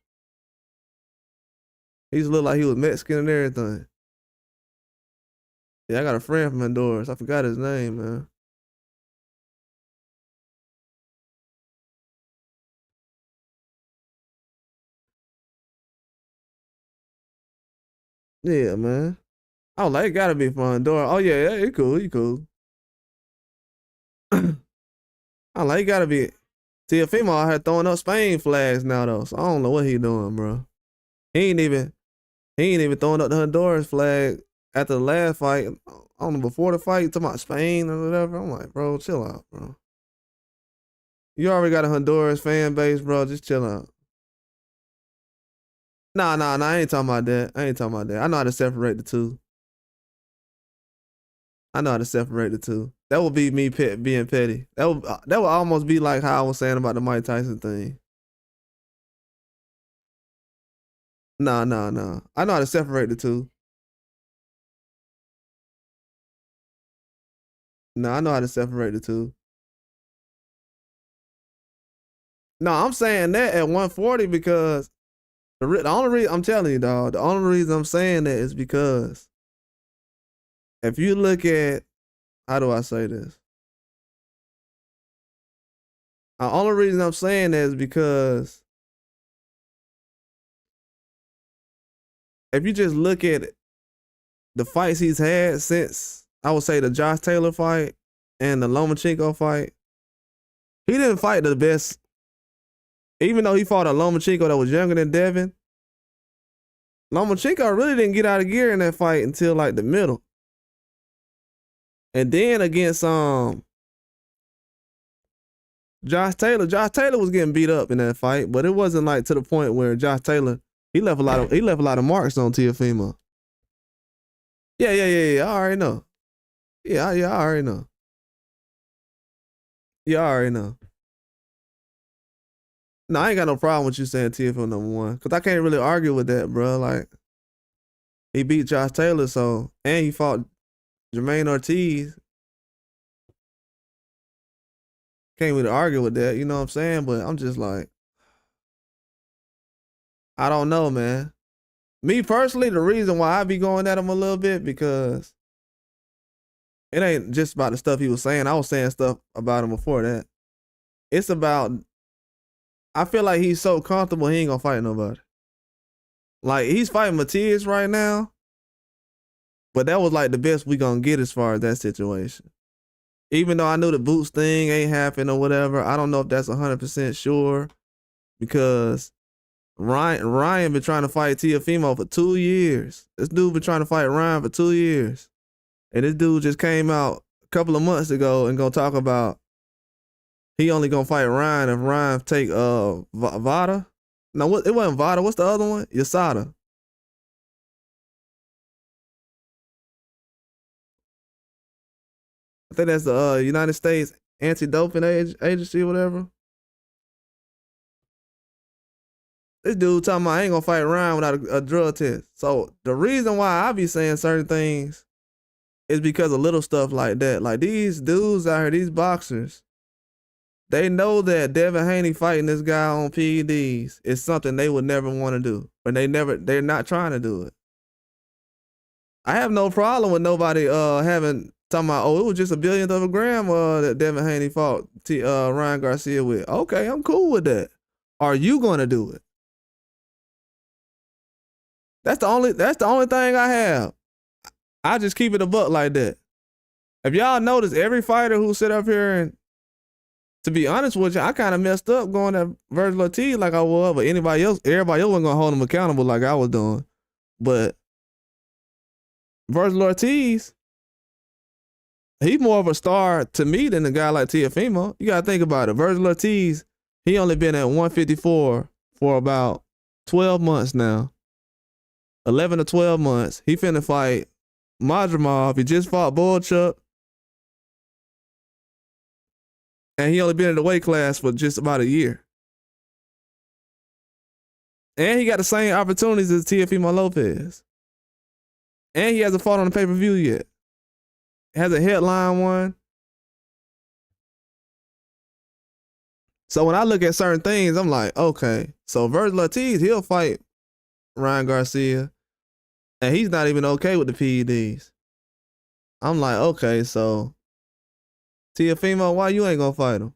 He used to look like he was Mexican and everything. Yeah, I got a friend from Honduras. I forgot his name, man. Yeah, man. I was like, it gotta be from Honduras. Oh yeah, he cool, he cool. I like, it gotta be. Tiafimo out here throwing up Spain flags now though, so I don't know what he doing, bro. He ain't even he ain't even throwing up the Honduras flag after the last fight. I don't know, before the fight, talking about Spain or whatever. I'm like, bro, chill out, bro. You already got a Honduras fan base, bro. Just chill out. Nah. I ain't talking about that. I ain't talking about that. I know how to separate the two. I know how to separate the two. That would be me being petty. That would almost be like how I was saying about the Mike Tyson thing. Nah. I know how to separate the two. Nah, I know how to separate the two. No, I'm saying that at 140 because the only reason I'm telling you, dog, the only reason I'm saying that is because if you look at, how do I say this? The only reason I'm saying that is because if you just look at the fights he's had since, I would say, the Josh Taylor fight and the Lomachenko fight, he didn't fight the best. Even though he fought a Lomachenko that was younger than Devin, Lomachenko really didn't get out of gear in that fight until like the middle. And then against Josh Taylor was getting beat up in that fight, but it wasn't like to the point where Josh Taylor he left a lot of marks on Teofimo. Yeah. I already know. Yeah, I already know. Yeah, I already know. No, I ain't got no problem with you saying TFL number one, cause I can't really argue with that, bro. Like he beat Josh Taylor, so and he fought Jermaine Ortiz. Can't really argue with that, you know what I'm saying? But I'm just like, I don't know, man. Me personally, the reason why I be going at him a little bit because it ain't just about the stuff he was saying. I was saying stuff about him before that. It's about, I feel like he's so comfortable he ain't gonna fight nobody. Like he's fighting Matias right now, but that was like the best we gonna get as far as that situation. Even though I knew the boots thing ain't happened or whatever, I don't know if that's 100% sure because Ryan been trying to fight Teofimo for 2 years. This dude been trying to fight Ryan for 2 years. And this dude just came out a couple of months ago and gonna talk about he only gonna fight Ryan if Ryan take Vada. No, it wasn't Vada. What's the other one? Yasada. I think that's the United States Anti-Doping Agency or whatever. This dude talking about I ain't gonna fight Ryan without a drug test. So the reason why I be saying certain things is because of little stuff like that. Like these dudes out here, these boxers, they know that Devin Haney fighting this guy on PEDs is something they would never want to do. But they're not trying to do it. I have no problem with nobody having talking about, oh, it was just a billionth of a gram that Devin Haney fought Ryan Garcia with. Okay, I'm cool with that. Are you gonna do it? That's the only thing I have. I just keep it a buck like that. If y'all notice, every fighter who sit up here and, to be honest with you, I kind of messed up going at Virgil Ortiz like I was, but everybody else wasn't gonna hold him accountable like I was doing. But Virgil Ortiz, he's more of a star to me than a guy like Teofimo. You gotta think about it. Virgil Ortiz He only been at 154 for about 12 months now. 11 to 12 months. He finna fight Madrimov. He just fought Boychuk. And he only been in the weight class for just about a year. And he got the same opportunities as Teofimo Lopez. And he hasn't fought on the pay-per-view yet. Has a headline one. So when I look at certain things, I'm like, okay. So Virgil Ortiz, he'll fight Ryan Garcia. And he's not even okay with the PEDs. I'm like, okay, so Teofimo, why you ain't gonna fight him?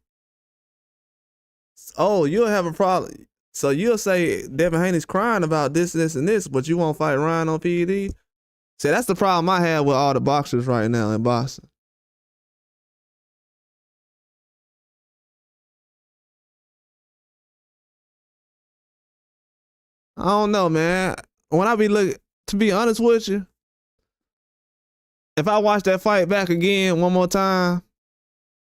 Oh, you'll have a problem. So you'll say Devin Haney's crying about this, and this, but you won't fight Ryan on PED? See, that's the problem I have with all the boxers right now in boxing. I don't know, man. When I be looking, to be honest with you, if I watch that fight back again one more time,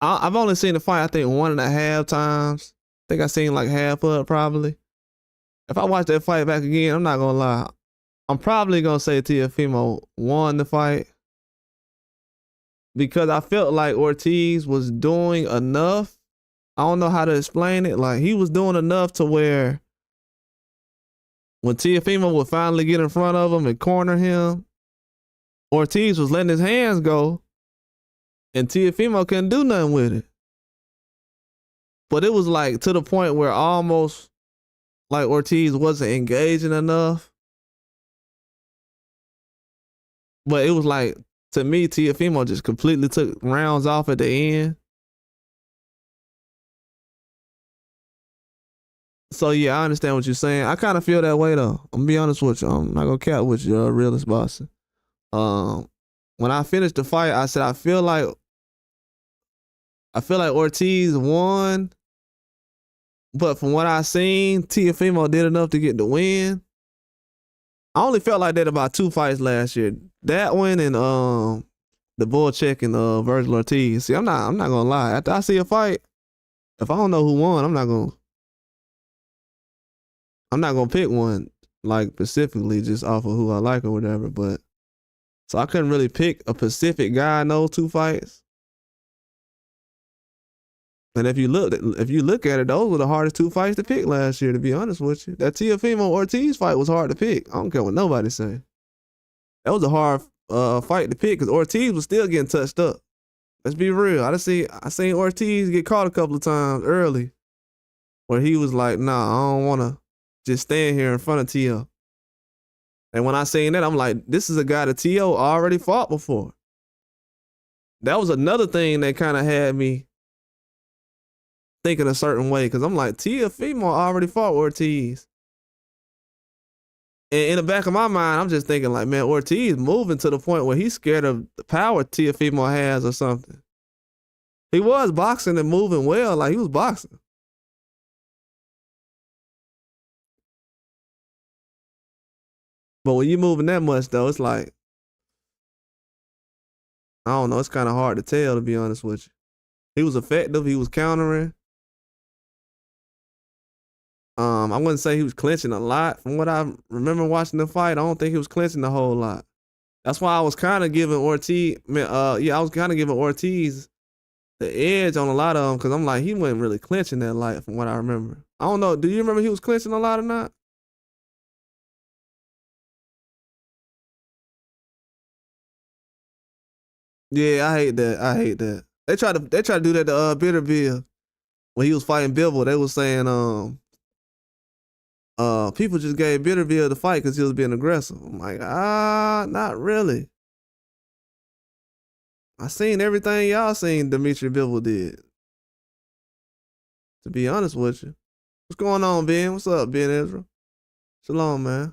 I've only seen the fight, I think, 1.5 times. I think I seen like half of it probably. If I watch that fight back again, I'm not gonna lie. I'm probably gonna say Teofimo won the fight because I felt like Ortiz was doing enough. I don't know how to explain it. Like, he was doing enough to where when Teofimo would finally get in front of him and corner him, Ortiz was letting his hands go and Teofimo couldn't do nothing with it. But it was like to the point where almost like Ortiz wasn't engaging enough. But it was like, to me, Teofimo just completely took rounds off at the end. So yeah, I understand what you're saying. I kind of feel that way though. I'm gonna be honest with you. I'm not gonna cap with you, realist Boston. When I finished the fight, I said I feel like Ortiz won, but from what I seen, Teofimo did enough to get the win. I only felt like that about 2 fights last year. That one and the Boychuk and Virgil Ortiz. See, I'm not gonna lie. After I see a fight, if I don't know who won, I'm not gonna pick one like specifically just off of who I like or whatever. But so I couldn't really pick a specific guy in those 2 fights. And if you look at it, those were the hardest 2 fights to pick last year, to be honest with you. That Teofimo Ortiz fight was hard to pick. I don't care what nobody say. That was a hard fight to pick because Ortiz was still getting touched up. Let's be real. I seen Ortiz get caught a couple of times early where he was like, nah, I don't want to just stand here in front of T.O. And when I seen that, I'm like, this is a guy that T.O. already fought before. That was another thing that kind of had me thinking a certain way because I'm like, Teofimo already fought Ortiz. And in the back of my mind, I'm just thinking like, man, Ortiz moving to the point where he's scared of the power Teofimo has or something. He was boxing and moving well, like he was boxing. But when you moving that much though, it's like, I don't know, it's kind of hard to tell, to be honest with you. He was effective, he was countering. I wouldn't say he was clinching a lot. From what I remember watching the fight, I don't think he was clinching a whole lot. That's why I was kind of giving Ortiz, I was kind of giving Ortiz the edge on a lot of them because I'm like, he wasn't really clinching that light from what I remember. I don't know. Do you remember he was clinching a lot or not? Yeah, I hate that. They tried to do that to Bitterbill when he was fighting Bivol. They was saying people just gave Bitterbill the fight because he was being aggressive. I'm like, not really. I seen everything y'all seen Dimitri Bivol did. To be honest with you. What's going on, Ben? What's up, Ben Israel? Shalom, man.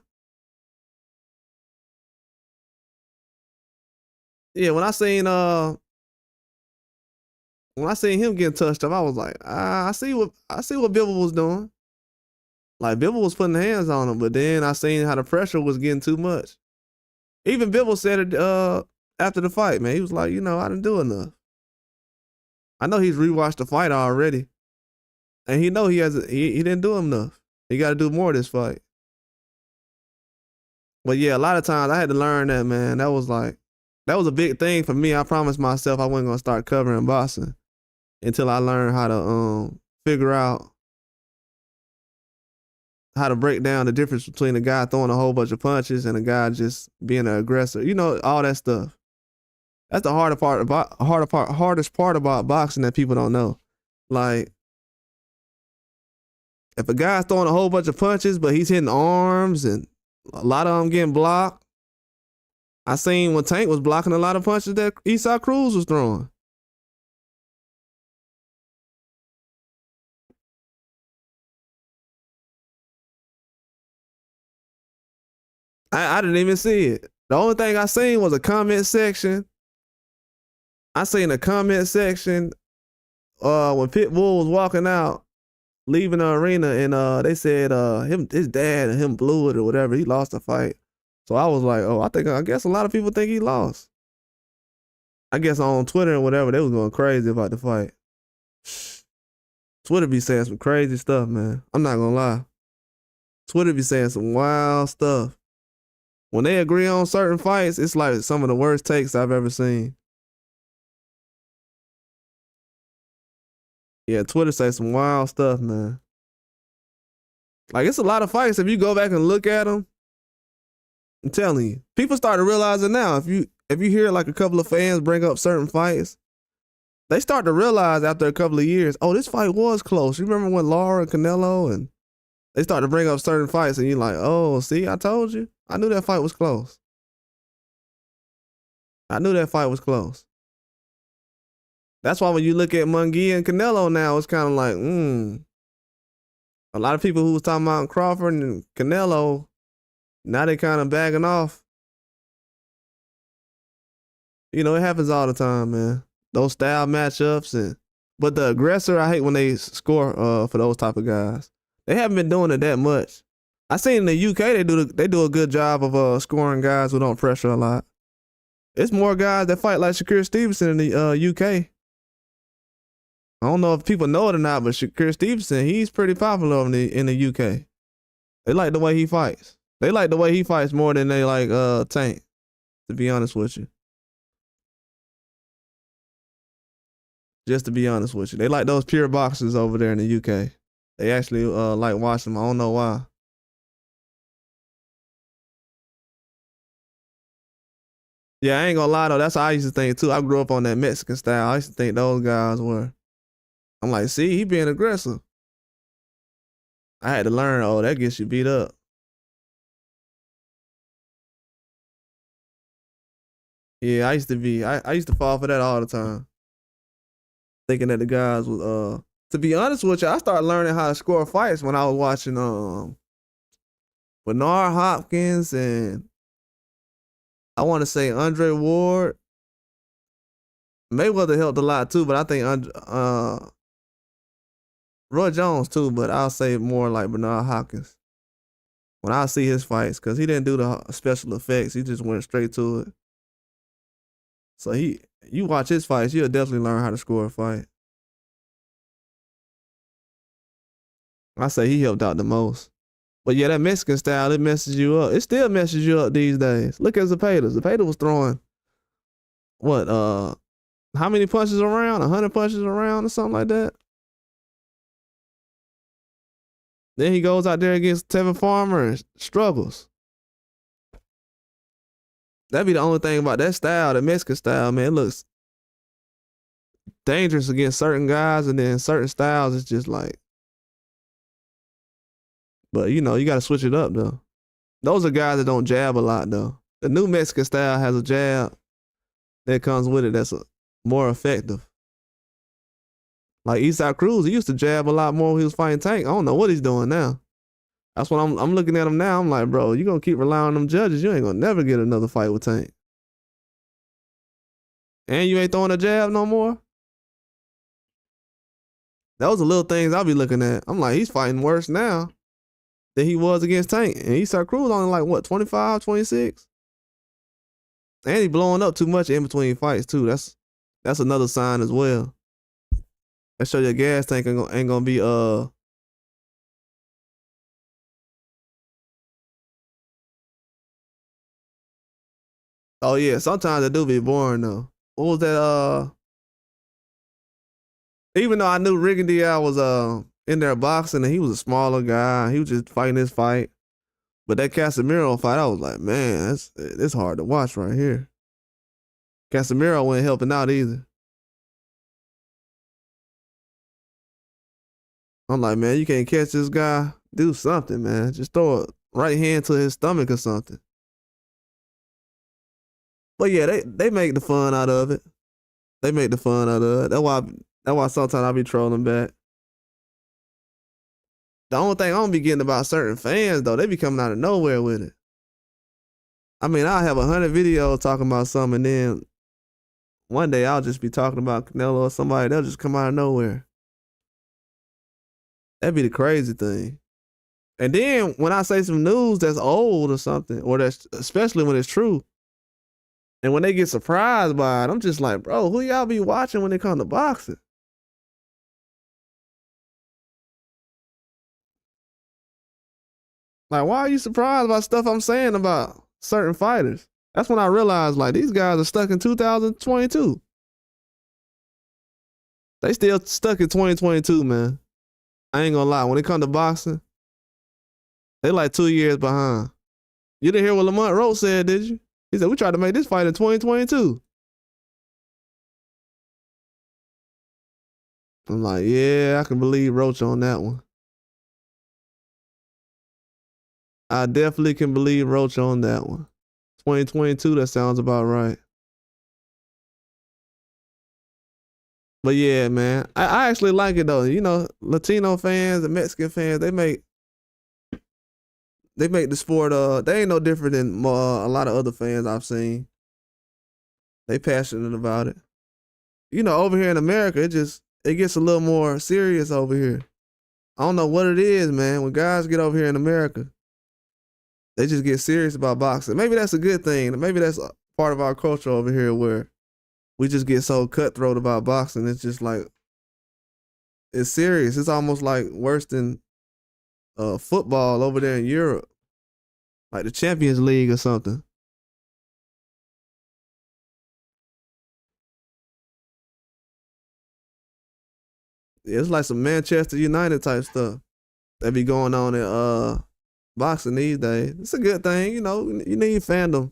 Yeah, when I seen him getting touched up, I was like, I see what Bivol was doing. Like, Bivol was putting hands on him, but then I seen how the pressure was getting too much. Even Bivol said it after the fight, man. He was like, I didn't do enough. I know he's rewatched the fight already. And he know he didn't do enough. He got to do more this fight. But yeah, a lot of times I had to learn that, man. That was a big thing for me. I promised myself I wasn't gonna start covering boxing until I learned how to figure out how to break down the difference between a guy throwing a whole bunch of punches and a guy just being an aggressor. You know, all that stuff. That's the hardest part about boxing that people don't know. Like, if a guy's throwing a whole bunch of punches, but he's hitting arms and a lot of them getting blocked. I seen when Tank was blocking a lot of punches that Eastside Cruz was throwing. I didn't even see it. The only thing I seen was a comment section. I seen a comment section when Pitbull was walking out, leaving the arena, and they said his dad and him blew it or whatever. He lost the fight. So I was like, oh, I guess a lot of people think he lost. I guess on Twitter and whatever, they was going crazy about the fight. Twitter be saying some crazy stuff, man. I'm not gonna lie. Twitter be saying some wild stuff. When they agree on certain fights, it's like some of the worst takes I've ever seen. Yeah, Twitter say some wild stuff, man. Like, it's a lot of fights. If you go back and look at them, I'm telling you, people start to realize it now. If you hear like a couple of fans bring up certain fights, they start to realize after a couple of years, oh, this fight was close. You remember when Lara and Canelo, and they start to bring up certain fights, and you're like, oh, see, I told you. I knew that fight was close. I knew that fight was close. That's why when you look at Munguia and Canelo now, it's kind of like, a lot of people who was talking about Crawford and Canelo, now they kind of bagging off. You know, it happens all the time, man. Those style matchups, but the aggressor, I hate when they score for those type of guys. They haven't been doing it that much. I seen in the UK they do a good job of scoring guys who don't pressure a lot. It's more guys that fight like Shakur Stevenson in the UK. I don't know if people know it or not, but Shakur Stevenson, he's pretty popular in the UK. They like the way he fights. They like the way he fights more than they like Tank, to be honest with you. Just to be honest with you. They like those pure boxers over there in the UK. They actually like watching them. I don't know why. Yeah, I ain't gonna lie though. That's how I used to think too. I grew up on that Mexican style. I used to think those guys were. I'm like, see, he being aggressive. I had to learn, oh, that gets you beat up. Yeah, I used to fall for that all the time. Thinking that the guys was to be honest with you, I started learning how to score fights when I was watching Bernard Hopkins and I want to say Andre Ward. Mayweather helped a lot too, but I think Roy Jones too, but I'll say more like Bernard Hopkins. When I see his fights, because he didn't do the special effects, he just went straight to it. So you watch his fights, you'll definitely learn how to score a fight. I say he helped out the most. But yeah, that Mexican style, it messes you up. It still messes you up these days. Look at Zepeda. Zepeda was throwing, what, how many punches around? 100 punches around or something like that? Then he goes out there against Tevin Farmer and struggles. That'd be the only thing about that style, the Mexican style, man. It looks dangerous against certain guys, and then certain styles, it's just like. But, you know, you got to switch it up, though. Those are guys that don't jab a lot, though. The new Mexican style has a jab that comes with it that's more effective. Like Eastside Cruz, he used to jab a lot more when he was fighting Tank. I don't know what he's doing now. That's what I'm looking at him now. I'm like, bro, you gonna keep relying on them judges. You ain't gonna never get another fight with Tank. And you ain't throwing a jab no more? Those are little things I'll be looking at. I'm like, he's fighting worse now than he was against Tank. And Eastside Cruz only like, what, 25, 26? And he blowing up too much in between fights, too. That's another sign as well. Make sure your gas tank ain't gonna be Oh yeah, sometimes it do be boring though. What was that? Even though I knew Ricky Diaz was in there boxing and he was a smaller guy, he was just fighting his fight. But that Casemiro fight, I was like, man, it's hard to watch right here. Casemiro wasn't helping out either. I'm like, man, you can't catch this guy. Do something, man. Just throw a right hand to his stomach or something. But yeah, they make the fun out of it. They make the fun out of it. That's why sometimes I be trolling back. The only thing I don't be getting about certain fans though, they be coming out of nowhere with it. I mean, I'll have 100 videos talking about something, and then one day I'll just be talking about Canelo or somebody. They'll just come out of nowhere. That'd be the crazy thing. And then when I say some news that's old or something, or that's especially when it's true, and when they get surprised by it, I'm just like, bro, who y'all be watching when it comes to boxing? Like, why are you surprised by stuff I'm saying about certain fighters? That's when I realized, like, these guys are stuck in 2022. They still stuck in 2022, man. I ain't gonna lie. When it comes to boxing, they like 2 years behind. You didn't hear what Lamont Roach said, did you? He said, we tried to make this fight in 2022. I'm like, yeah, I can believe Roach on that one. I definitely can believe Roach on that one. 2022, that sounds about right. But yeah, man, I actually like it though. You know, Latino fans and Mexican fans, they make the sport they ain't no different than a lot of other fans I've seen. They passionate about it. You know, over here in America, it gets a little more serious over here. I don't know what it is, man. When guys get over here in America, they just get serious about boxing. Maybe that's a good thing. Maybe that's a part of our culture over here where we just get so cutthroat about boxing. It's just like, it's serious. It's almost like worse than football over there in Europe, like the Champions League or something. Yeah, it's like some Manchester United type stuff that be going on in boxing these days. It's a good thing, you know. You need fandom,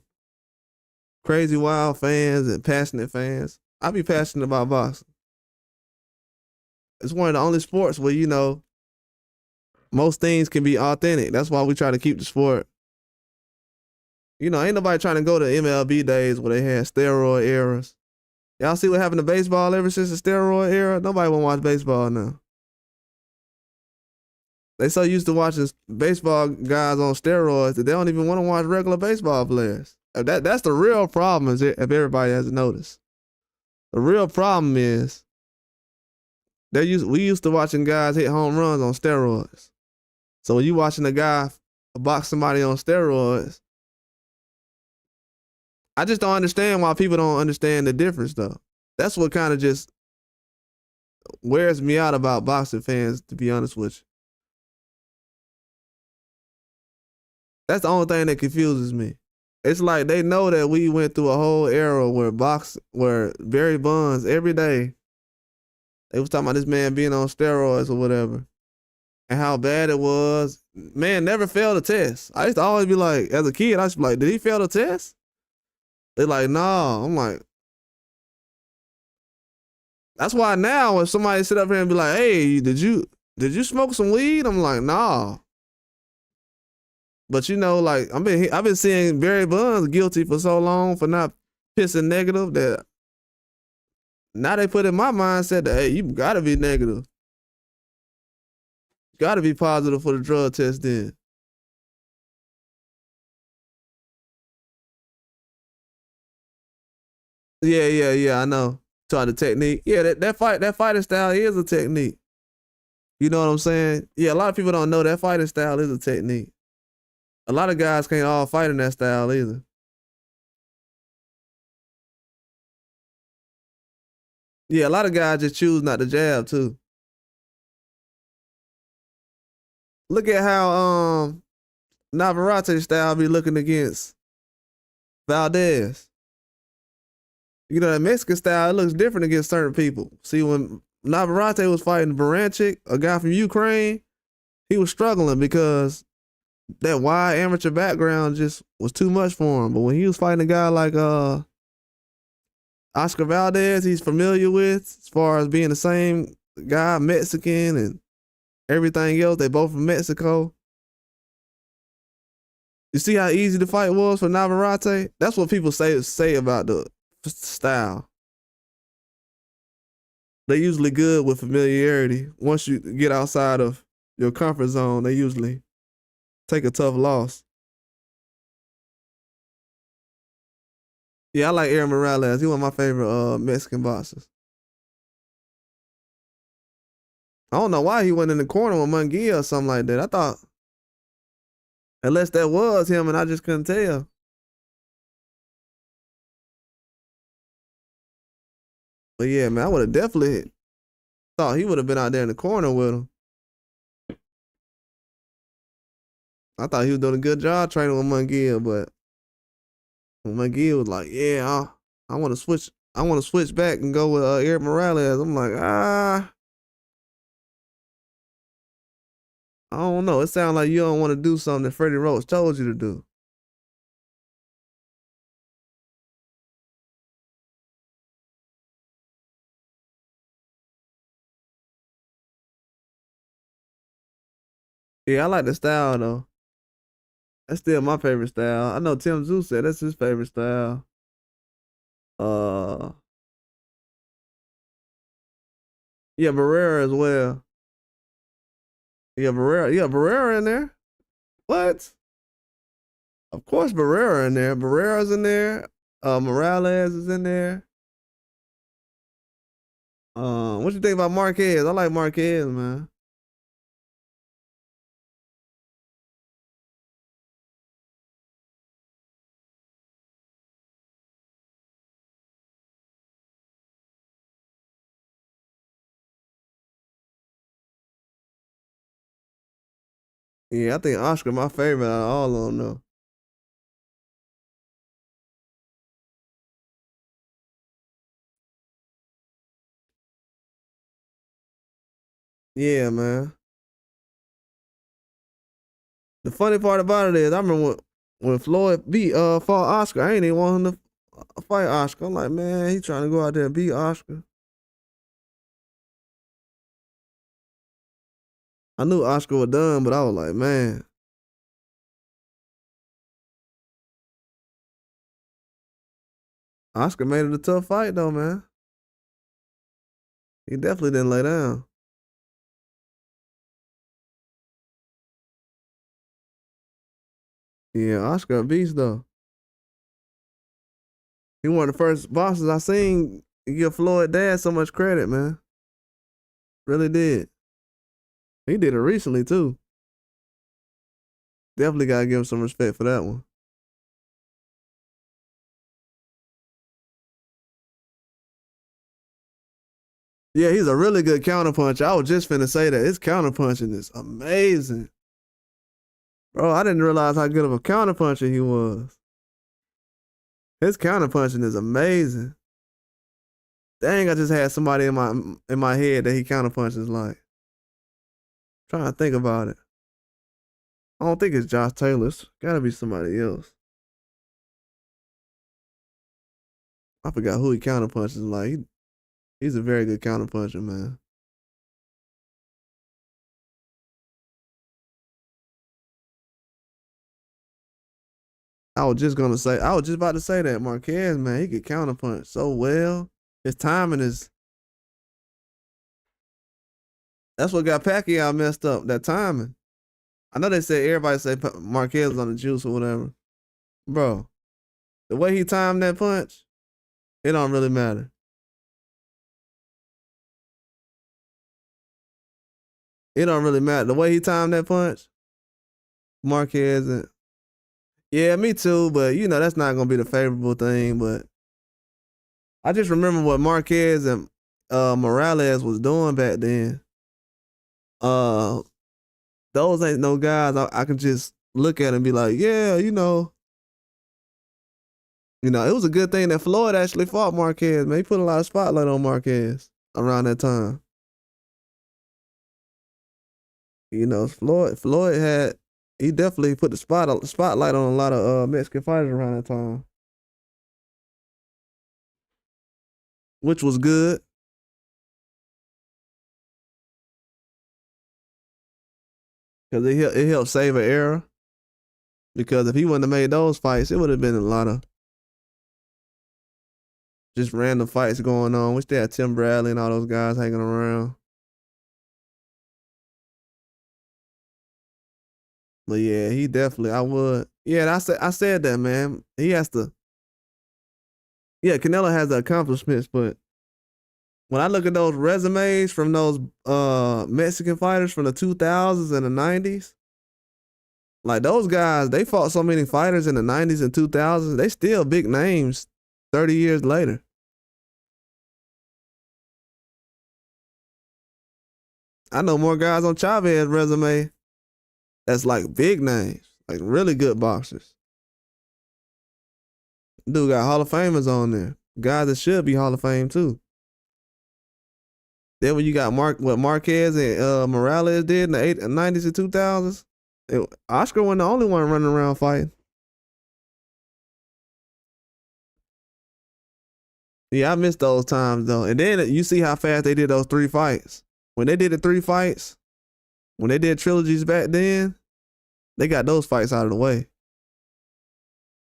crazy wild fans and passionate fans. I be passionate about boxing. It's one of the only sports where, you know, most things can be authentic. That's why we try to keep the sport. You know, ain't nobody trying to go to MLB days where they had steroid eras. Y'all see what happened to baseball ever since the steroid era? Nobody want to watch baseball now. They so used to watching baseball guys on steroids that they don't even want to watch regular baseball players. That's the real problem, if everybody hasn't noticed. The real problem is we used to watching guys hit home runs on steroids. So when you watching a guy box somebody on steroids, I just don't understand why people don't understand the difference though. That's what kind of just wears me out about boxing fans, to be honest with you. That's the only thing that confuses me. It's like they know that we went through a whole era where Barry Bonds every day, they was talking about this man being on steroids or whatever, and how bad it was. Man never failed a test. I used to always be like, as a kid, I used to be like, did he fail the test? They like, no. I'm like, that's why now if somebody sit up here and be like, hey, did you smoke some weed? I'm like, nah. But you know, like I've been seeing Barry Bonds guilty for so long for not pissing negative that now they put in my mindset that, hey, you gotta be negative. Gotta be positive for the drug test then. Yeah, I know. Trying the technique. Yeah, that fighting style is a technique. You know what I'm saying? Yeah, a lot of people don't know that fighting style is a technique. A lot of guys can't all fight in that style either. Yeah, a lot of guys just choose not to jab too. Look at how Navarrete style be looking against Valdez. You know, that Mexican style, it looks different against certain people. See, when Navarrete was fighting Baranchik, a guy from Ukraine, he was struggling because that wide amateur background just was too much for him. But when he was fighting a guy like Oscar Valdez, he's familiar with as far as being the same guy, Mexican and everything else. They both from Mexico. You see how easy the fight was for Navarrete? That's what people say about the style. They usually good with familiarity. Once you get outside of your comfort zone, they usually take a tough loss. Yeah, I like Aaron Morales. He one of my favorite Mexican boxers. I don't know why he went in the corner with Munguia or something like that. I thought, unless that was him and I just couldn't tell. But yeah, man, I would have definitely thought he would have been out there in the corner with him. I thought he was doing a good job training with Munguia, but when Munguia was like, "Yeah, I want to switch. I want to switch back and go with Eric Morales." I'm like, I don't know. It sounds like you don't want to do something that Freddie Roach told you to do. Yeah, I like the style though. That's still my favorite style. I know Tim Tszyu said that's his favorite style. Uh, yeah, Barrera as well. Yeah, Barrera. Yeah, Barrera in there. What? Of course, Barrera in there. Barrera's in there. Morales is in there. What you think about Marquez? I like Marquez, man. Yeah, I think Oscar my favorite out of all of them though. Yeah, man. The funny part about it is, I remember when Floyd beat fought Oscar. I ain't even want him to fight Oscar. I'm like, man, he trying to go out there and beat Oscar. I knew Oscar was done, but I was like, man, Oscar made it a tough fight though, man. He definitely didn't lay down. Yeah, Oscar a beast though. He one of the first bosses I seen give Floyd dad so much credit, man. Really did. He did it recently too. Definitely gotta give him some respect for that one. Yeah, he's a really good counterpuncher. I was just finna say that. His counterpunching is amazing. Bro, I didn't realize how good of a counterpuncher he was. His counterpunching is amazing. Dang, I just had somebody in my head that he counterpunches like. Trying to think about it. I don't think it's Josh Taylor. It's gotta be somebody else. I forgot who he counterpunches like. He's a very good counterpuncher, man. I was just about to say that Marquez, man, he could counterpunch so well. His timing is, that's what got Pacquiao messed up, that timing. I know they say, everybody say Marquez was on the juice or whatever. Bro, the way he timed that punch, it don't really matter. It don't really matter. The way he timed that punch, Marquez, and yeah, me too, but you know, that's not gonna be the favorable thing, but I just remember what Marquez and Morales was doing back then. Uh those ain't no guys I can just look at and be like, yeah, it was a good thing that Floyd actually fought Marquez, man. He put a lot of spotlight on Marquez around that time. He definitely put the spotlight on a lot of Mexican fighters around that time, which was good. Because it helped save an era. Because if he wouldn't have made those fights, it would have been a lot of just random fights going on. We still had Tim Bradley and all those guys hanging around. But yeah, he definitely, I would. Yeah, I said that, man. He has to. Yeah, Canelo has the accomplishments, but when I look at those resumes from those Mexican fighters from the 2000s and the 90s, like those guys, they fought so many fighters in the 90s and 2000s. They still big names 30 years later. I know more guys on Chavez's resume that's like big names, like really good boxers. Dude got Hall of Famers on there. Guys that should be Hall of Fame too. Then when you got what Marquez and Morales did in the 90s and 2000s, Oscar wasn't the only one running around fighting. Yeah, I miss those times though. And then you see how fast they did those 3 fights. When they did the 3 fights, when they did trilogies back then, they got those fights out of the way.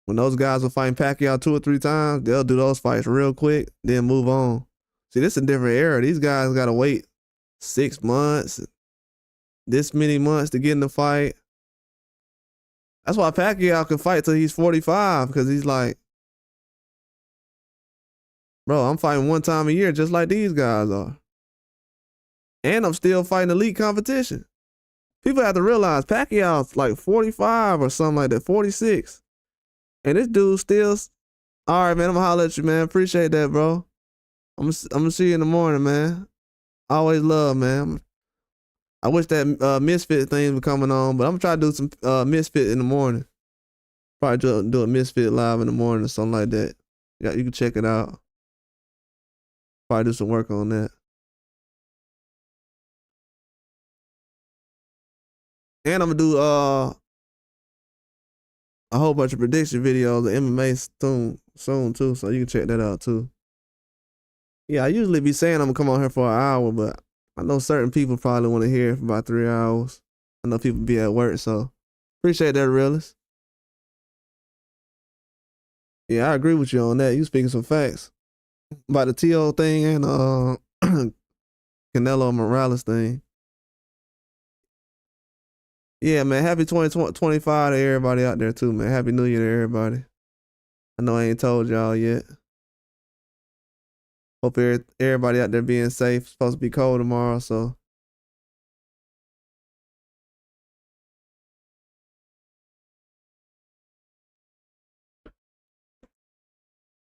When those guys were fighting Pacquiao 2 or 3 times, they'll do those fights real quick, then move on. See, this is a different era. These guys got to wait 6 months, this many months to get in the fight. That's why Pacquiao can fight till he's 45, because he's like, bro, I'm fighting 1 time a year just like these guys are. And I'm still fighting elite competition. People have to realize Pacquiao's like 45 or something like that, 46. And this dude still, all right, man, I'm gonna holler at you, man. Appreciate that, bro. I'm gonna see you in the morning, man. Always love, man. I wish that Misfit thing was coming on, but I'm gonna try to do some Misfit in the morning. Probably do a Misfit live in the morning or something like that. Yeah, you can check it out. Probably do some work on that. And I'm gonna do a whole bunch of prediction videos of MMA soon too, so you can check that out too. Yeah, I usually be saying I'm gonna come on here for an hour, but I know certain people probably want to hear it for about 3 hours. I know people be at work, so appreciate that, realist. Yeah, I agree with you on that. You speaking some facts about the T.O. thing and Canelo Morales thing. Yeah, man. Happy 2025 to everybody out there too, man. Happy New Year to everybody. I know I ain't told y'all yet. Hope everybody out there being safe. It's supposed to be cold tomorrow, so.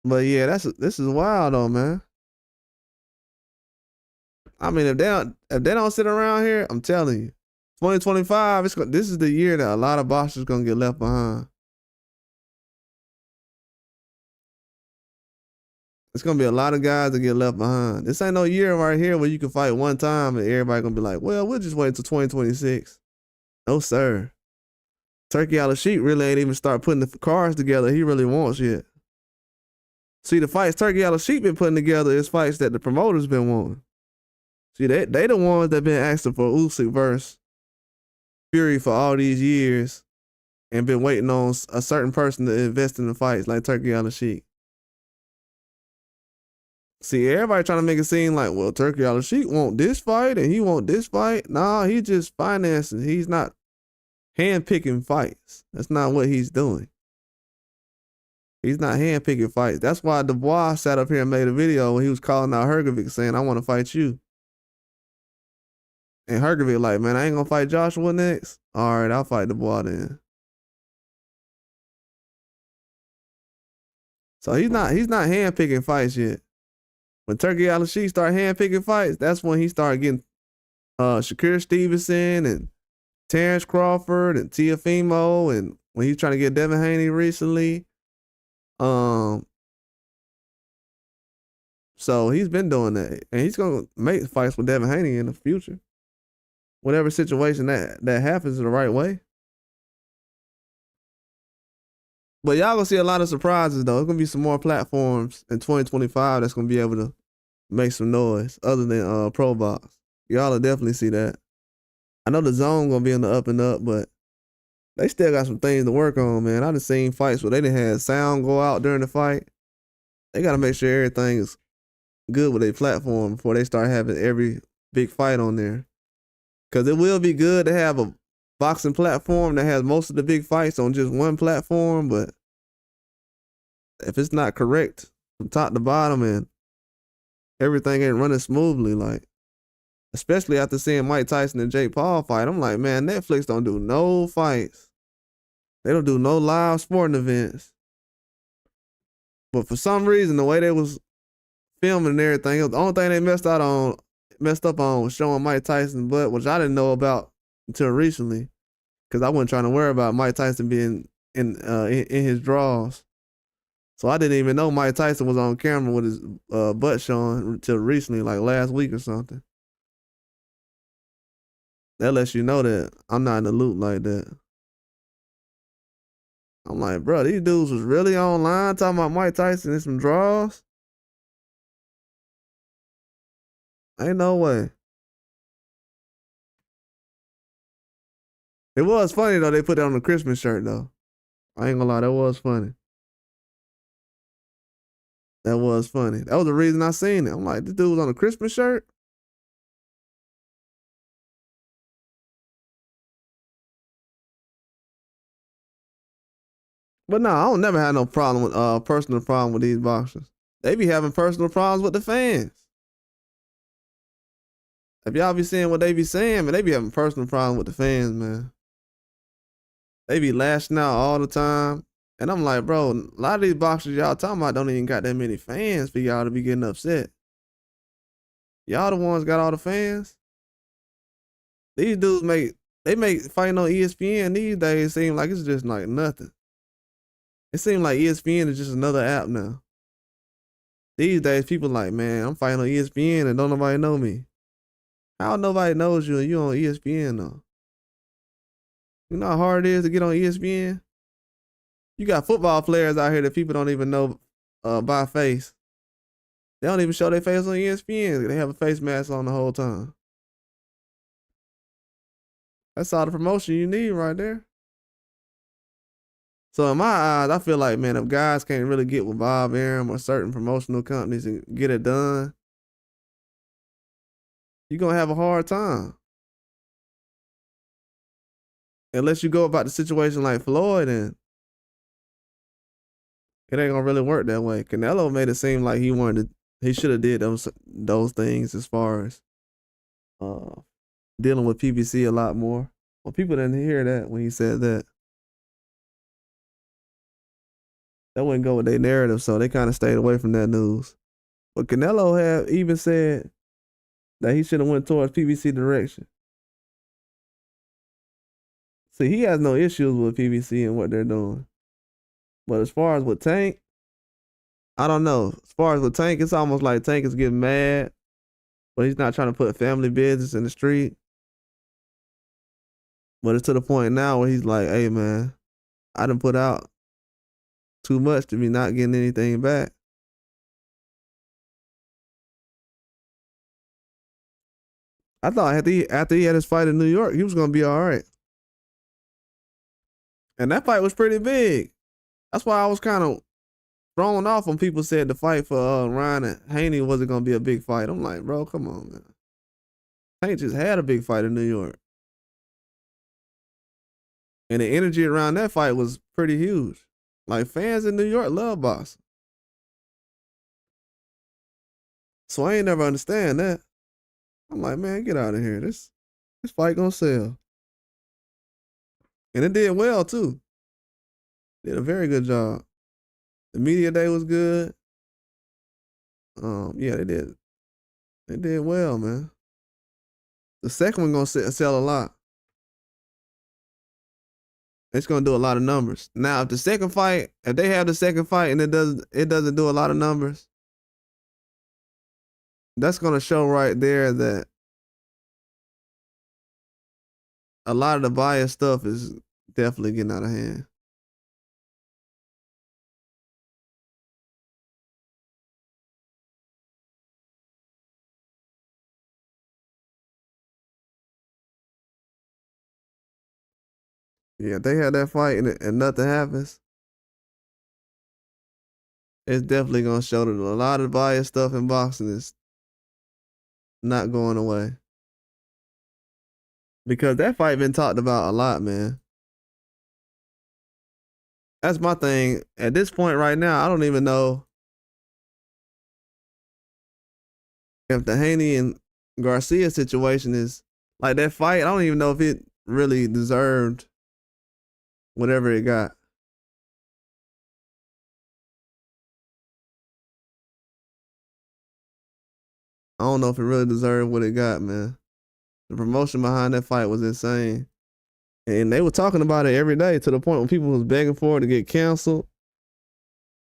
But yeah, this is wild though, man. I mean, if they don't sit around here, I'm telling you, 2025, this is the year that a lot of boxers gonna get left behind. It's gonna be a lot of guys that get left behind. This ain't no year right here where you can fight 1 time and everybody gonna be like, well, we'll just wait until 2026. No, sir. Turkey Al-Sheik really ain't even start putting the cards together he really wants yet. See, the fights Turkey Al-Sheik been putting together is fights that the promoters been wanting. See, they the ones that been asking for Usyk versus Fury for all these years and been waiting on a certain person to invest in the fights like Turkey Al-Sheik. See, everybody trying to make it seem like, well, Turkey Al-Sheik want this fight and he want this fight. Nah, he just financing. He's not handpicking fights. That's not what he's doing. He's not handpicking fights. That's why Dubois sat up here and made a video when he was calling out Hrgovic saying, I want to fight you. And Hrgovic like, man, I ain't gonna fight Joshua next. All right, I'll fight Dubois then. So he's not handpicking fights yet. When Turkey Al-Sheik start handpicking fights, that's when he started getting Shakur Stevenson and Terrence Crawford and Teofimo, and when he's trying to get Devin Haney recently. So he's been doing that, and he's gonna make fights with Devin Haney in the future. Whatever situation that happens the right way. But y'all gonna see a lot of surprises though. There's gonna be some more platforms in 2025 that's gonna be able to make some noise other than Pro Box. Y'all will definitely see that. I know the Zone gonna be in the up and up, but they still got some things to work on, man. I done seen fights where they didn't have sound go out during the fight. They gotta make sure everything is good with their platform before they start having every big fight on there. Cause it will be good to have a boxing platform that has most of the big fights on just one platform, but if it's not correct from top to bottom and everything ain't running smoothly, like, especially after seeing Mike Tyson and Jake Paul fight, I'm like, man, Netflix don't do no fights. They don't do no live sporting events. But for some reason, the way they was filming and everything, the only thing they messed up on was showing Mike Tyson's butt, which I didn't know about until recently, because I wasn't trying to worry about Mike Tyson being in his drawers. So I didn't even know Mike Tyson was on camera with his butt showing until recently, like last week or something. That lets you know that I'm not in the loop like that. I'm like, bro, these dudes was really online talking about Mike Tyson in some draws? Ain't no way. It was funny though, they put it on the Christmas shirt though. I ain't gonna lie, that was funny. That was funny. That was the reason I seen it. I'm like, this dude was on a Christmas shirt? But no, I don't never have no problem with personal problem with these boxers. They be having personal problems with the fans. If y'all be seeing what they be saying, man, they be having personal problems with the fans, man. They be lashing out all the time. And I'm like, bro, a lot of these boxers y'all talking about don't even got that many fans for y'all to be getting upset. Y'all the ones got all the fans. These dudes make fighting on ESPN these days seem like it's just like nothing. It seems like ESPN is just another app now. These days, people like, man, I'm fighting on ESPN and don't nobody know me. How nobody knows you and you on ESPN though? You know how hard it is to get on ESPN? You got football players out here that people don't even know by face. They don't even show their face on ESPN. They have a face mask on the whole time. That's all the promotion you need right there. So in my eyes, I feel like, man, if guys can't really get with Bob Arum or certain promotional companies and get it done, you're going to have a hard time. Unless you go about the situation like Floyd, and it ain't going to really work that way. Canelo made it seem like he should have did those things as far as dealing with PBC a lot more. Well, people didn't hear that when he said that. That wouldn't go with their narrative, so they kind of stayed away from that news. But Canelo had even said that he should have went towards PBC direction. See, he has no issues with PBC and what they're doing. But as far as with Tank, I don't know. As far as with Tank, it's almost like Tank is getting mad, but he's not trying to put family business in the street. But it's to the point now where he's like, hey, man, I done put out too much to be not getting anything back. I thought after he had his fight in New York, he was going to be all right. And that fight was pretty big. That's why I was kind of thrown off when people said the fight for Ryan and Haney wasn't going to be a big fight. I'm like, bro, come on, man. Hank just had a big fight in New York. And the energy around that fight was pretty huge. Like, fans in New York love boxing. So I ain't never understand that. I'm like, man, get out of here. This fight gonna sell. And it did well, too. Did a very good job. The media day was good. Yeah, they did. They did well, man. The second one gonna sell a lot. It's gonna do a lot of numbers. Now, if the second fight, if they have the second fight and it doesn't do a lot of numbers, that's gonna show right there that a lot of the bias stuff is definitely getting out of hand. Yeah, if they have that fight and nothing happens, it's definitely gonna show that a lot of bias stuff in boxing is not going away. Because that fight been talked about a lot, man. That's my thing. At this point right now, I don't even know if the Haney and Garcia situation is like that fight. I don't even know if it really deserved whatever it got. I don't know if it really deserved what it got, man. The promotion behind that fight was insane. And they were talking about it every day to the point when people was begging for it to get canceled.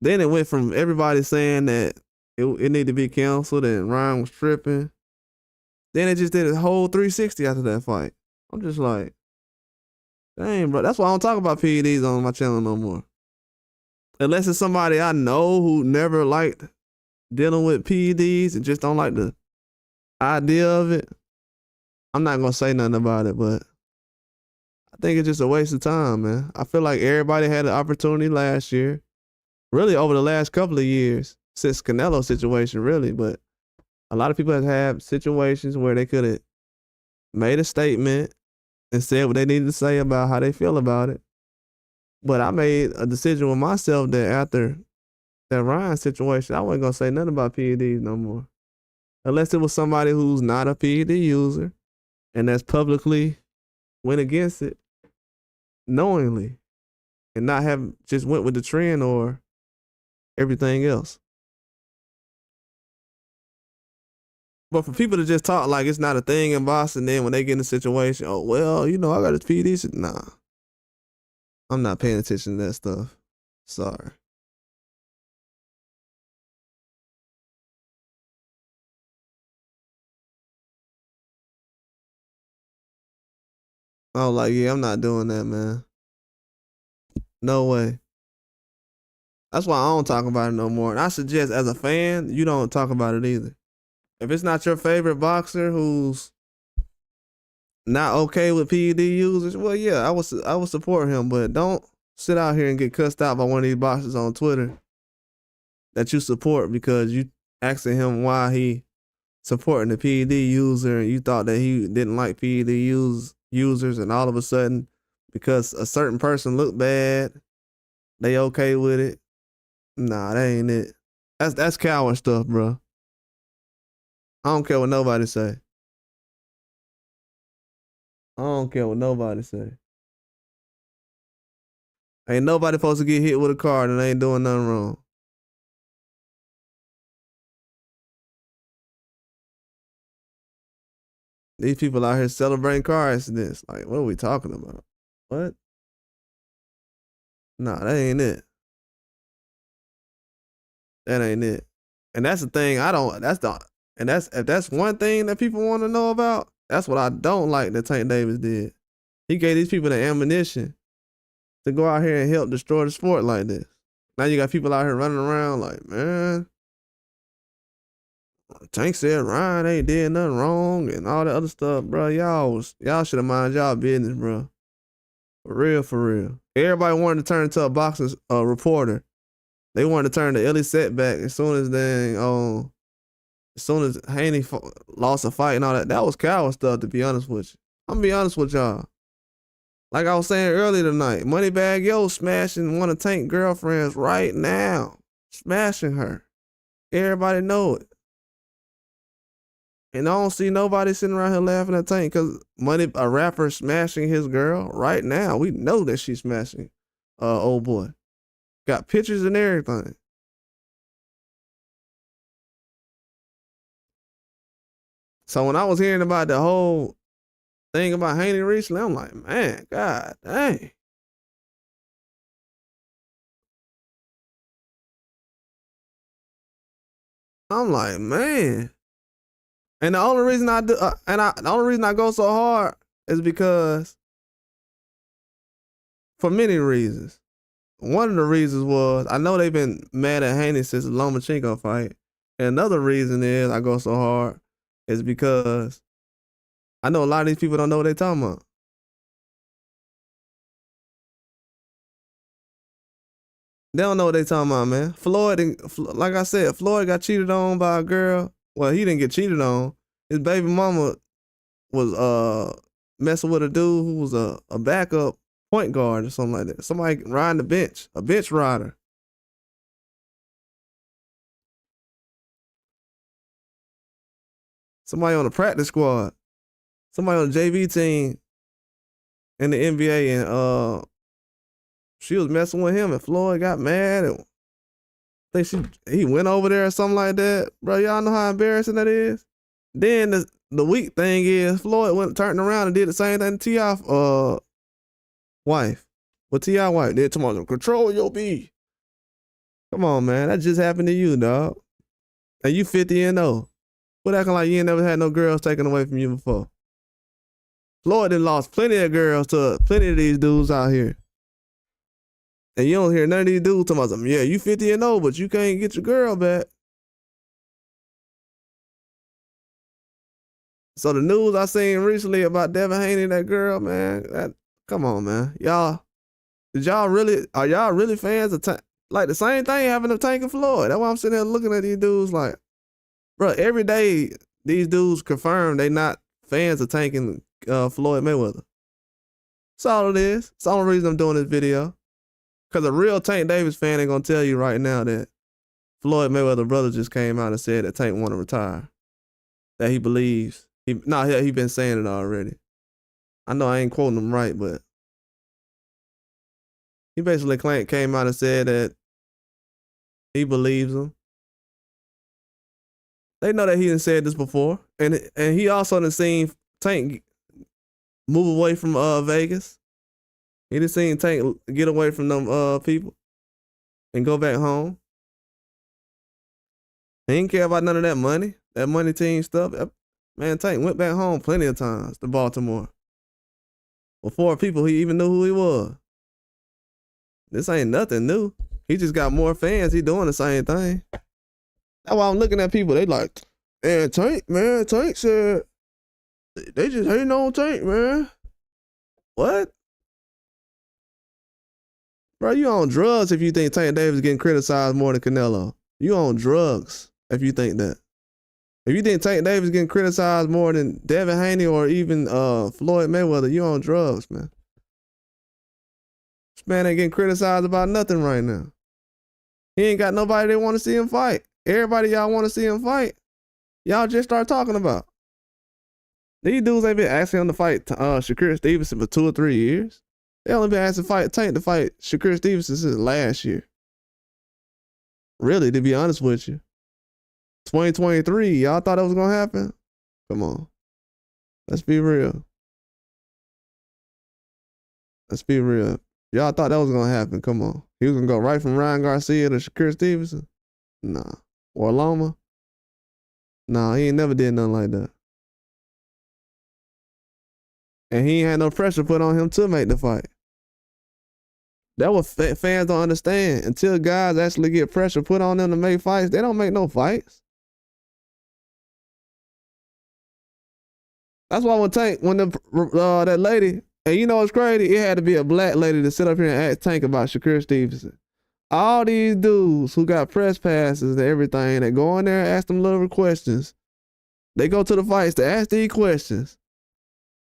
Then it went from everybody saying that it needed to be canceled and Ryan was tripping. Then it just did a whole 360 after that fight. I'm just like, dang, bro. That's why I don't talk about PEDs on my channel no more. Unless it's somebody I know who never liked dealing with PEDs and just don't like the idea of it. I'm not gonna say nothing about it, but I think it's just a waste of time, man. I feel like everybody had an opportunity last year, really over the last couple of years since Canelo situation, really. But a lot of people have had situations where they could have made a statement and said what they needed to say about how they feel about it. But I made a decision with myself that after that Ryan situation, I wasn't gonna say nothing about PEDs no more, unless it was somebody who's not a PED user and that's publicly went against it knowingly and not have just went with the trend or everything else. But for people to just talk like it's not a thing in Boston, then when they get in a situation, oh, well, you know, I got a PED. Nah, I'm not paying attention to that stuff. Sorry. I was like, yeah, I'm not doing that, man. No way. That's why I don't talk about it no more. And I suggest as a fan, you don't talk about it either. If it's not your favorite boxer who's not okay with PED users, well, yeah, I would support him, but don't sit out here and get cussed out by one of these boxers on Twitter that you support because you asking him why he supporting the PED user and you thought that he didn't like PED users, and all of a sudden, because a certain person looked bad, they okay with it. Nah, that ain't it. That's coward stuff, bro. I don't care what nobody say. I don't care what nobody say. Ain't nobody supposed to get hit with a car and ain't doing nothing wrong. These people out here celebrating car accidents. Like, what are we talking about? What? Nah, that ain't it. That ain't it. And that's the thing. If that's one thing that people want to know about, that's what I don't like that Tank Davis did. He gave these people the ammunition to go out here and help destroy the sport like this. Now you got people out here running around like, man, Tank said Ryan ain't did nothing wrong and all that other stuff, bro. Y'all should have mind y'all business, bro. For real, for real. Everybody wanted to turn into a boxing reporter. They wanted to turn to Illy Setback as soon as Haney lost a fight and all that. That was coward stuff, to be honest with you. I'm gonna be honest with y'all. Like I was saying earlier tonight, Moneybag Yo smashing one of Tank's girlfriends right now. Smashing her. Everybody know it. And I don't see nobody sitting around here laughing at Tank because a rapper smashing his girl right now. We know that she's smashing old boy. Got pictures and everything. So when I was hearing about the whole thing about Haney recently, I'm like, man, God dang. I'm like, man. And the only reason I do, the only reason I go so hard is because for many reasons. One of the reasons was I know they've been mad at Haney since the Lomachenko fight. And another reason is I go so hard is because I know a lot of these people don't know what they're talking about. They don't know what they talking about, man. Like I said, Floyd got cheated on by a girl. Well, he didn't get cheated on. His baby mama was messing with a dude who was a backup point guard or something like that. Somebody riding the bench, a bench rider. Somebody on the practice squad. Somebody on the JV team in the NBA, and she was messing with him, and Floyd got mad, and I think he went over there or something like that. Bro, y'all know how embarrassing that is? Then the weak thing is Floyd turned around and did the same thing to T.I. Wife. What T.I. wife did tomorrow. Control your B. Come on, man. That just happened to you, dog. And you 50-0. Quit acting like you ain't never had no girls taken away from you before. Floyd done lost plenty of girls to plenty of these dudes out here. And you don't hear none of these dudes talking about something. Yeah, you 50-0, but you can't get your girl back. So the news I seen recently about Devin Haney and that girl, man, come on, man. Are y'all really fans of Tank? Like the same thing happened to Tank and Floyd. That's why I'm sitting here looking at these dudes like, bro, every day these dudes confirm they not fans of Tank and Floyd Mayweather. That's all it is. It's the only reason I'm doing this video. Because a real Tank Davis fan ain't gonna tell you right now that Floyd Mayweather brother just came out and said that Tank want to retire. That he believes. He been saying it already. I know I ain't quoting him right, but he basically came out and said that he believes him. They know that he done said this before. And he also done seen Tank move away from Vegas. He done seen Tank get away from them people and go back home. He didn't care about none of that money team stuff. Man, Tank went back home plenty of times to Baltimore. Before people he even knew who he was. This ain't nothing new. He just got more fans. He doing the same thing. That's why I'm looking at people. They like, man, Tank said, they just hating on Tank, man. What? Bro, you on drugs if you think Tank Davis is getting criticized more than Canelo. You on drugs if you think that. If you think Tank Davis is getting criticized more than Devin Haney or even Floyd Mayweather, you on drugs, man. This man ain't getting criticized about nothing right now. He ain't got nobody that want to see him fight. Everybody y'all want to see him fight, y'all just start talking about. These dudes ain't been asking him to fight Shakur Stevenson for 2 or 3 years. They only been asking Tank to fight Shakur Stevenson since last year. Really, to be honest with you. 2023, y'all thought that was gonna happen? Come on. Let's be real. Let's be real. Y'all thought that was gonna happen. Come on. He was gonna go right from Ryan Garcia to Shakur Stevenson? Nah. Or Loma? Nah, he ain't never did nothing like that. And he ain't had no pressure put on him to make the fight. That what fans don't understand. Until guys actually get pressure put on them to make fights, they don't make no fights. That's why when that lady, and you know what's crazy? It had to be a black lady to sit up here and ask Tank about Shakur Stevenson. All these dudes who got press passes and everything, they go in there and ask them little questions. They go to the fights to ask these questions.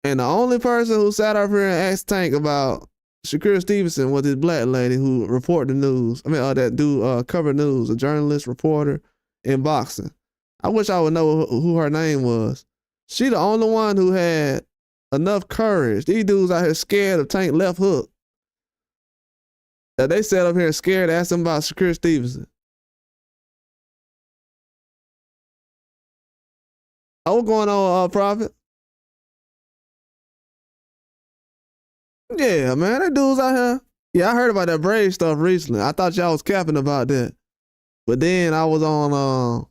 And the only person who sat up here and asked Tank about Shakur Stevenson was this black lady who reported the news. I mean, that dude covered news, a journalist, reporter in boxing. I wish I would know who her name was. She the only one who had enough courage. These dudes out here scared of Tank left hook. That they sat up here scared to ask him about Shakur Stevenson. Oh, what's going on, Prophet? Yeah, man, that dudes out here. Yeah, I heard about that Brave stuff recently. I thought y'all was capping about that. But then I was on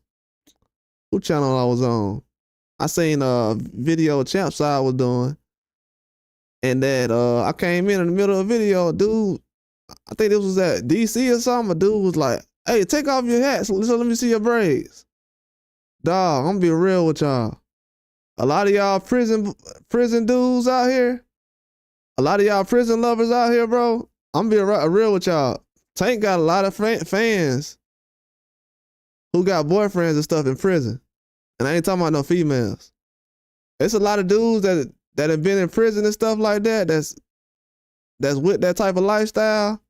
Who channel I was on? I seen a video Champ Side was doing. And that I came in the middle of the video, dude. I think this was at DC or something. A dude was like, "Hey, take off your hat so let me see your braids." Dog, I'm gonna be real with y'all. A lot of y'all prison dudes out here, a lot of y'all prison lovers out here, bro. I'm gonna be real with y'all. Tank got a lot of fans who got boyfriends and stuff in prison, and I ain't talking about no females. It's a lot of dudes that have been in prison and stuff like that. That's with that type of lifestyle.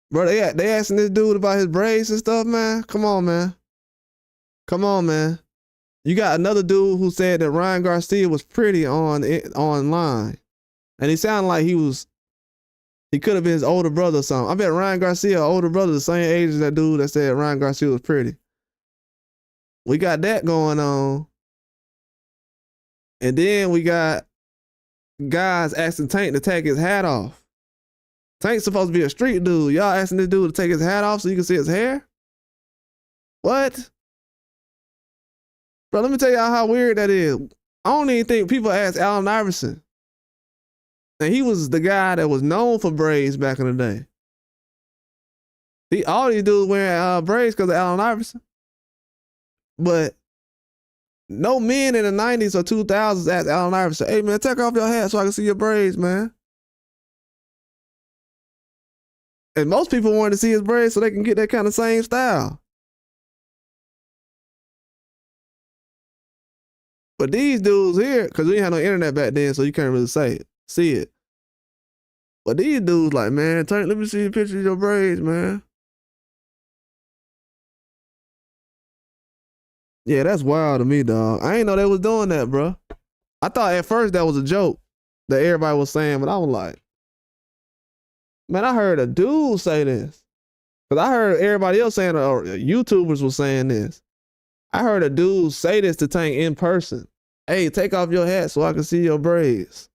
Bro, they asking this dude about his braids and stuff, man. Come on, man. Come on, man. You got another dude who said that Ryan Garcia was pretty online. And he sounded like he could have been his older brother or something. I bet Ryan Garcia, older brother, the same age as that dude that said Ryan Garcia was pretty. We got that going on. And then we got guys asking Tank to take his hat off. Tank's supposed to be a street dude. Y'all asking this dude to take his hat off so you can see his hair? What? Bro, let me tell y'all how weird that is. I don't even think people ask Allen Iverson. And he was the guy that was known for braids back in the day. All these dudes wearing braids because of Allen Iverson. But no men in the 90s or 2000s asked Allen Iverson, "Hey, man, take off your hat so I can see your braids, man." And most people wanted to see his braids so they can get that kind of same style. But these dudes here, because we didn't have no internet back then, so you can't really see it. But these dudes like, "Man, Tank, let me see a picture of your braids, man." Yeah, that's wild to me, dog. I ain't know they was doing that, bro. I thought at first that was a joke that everybody was saying, but I was like, man, I heard a dude say this. Because I heard everybody else saying, or YouTubers was saying this. I heard a dude say this to Tank in person. "Hey, take off your hat so I can see your braids."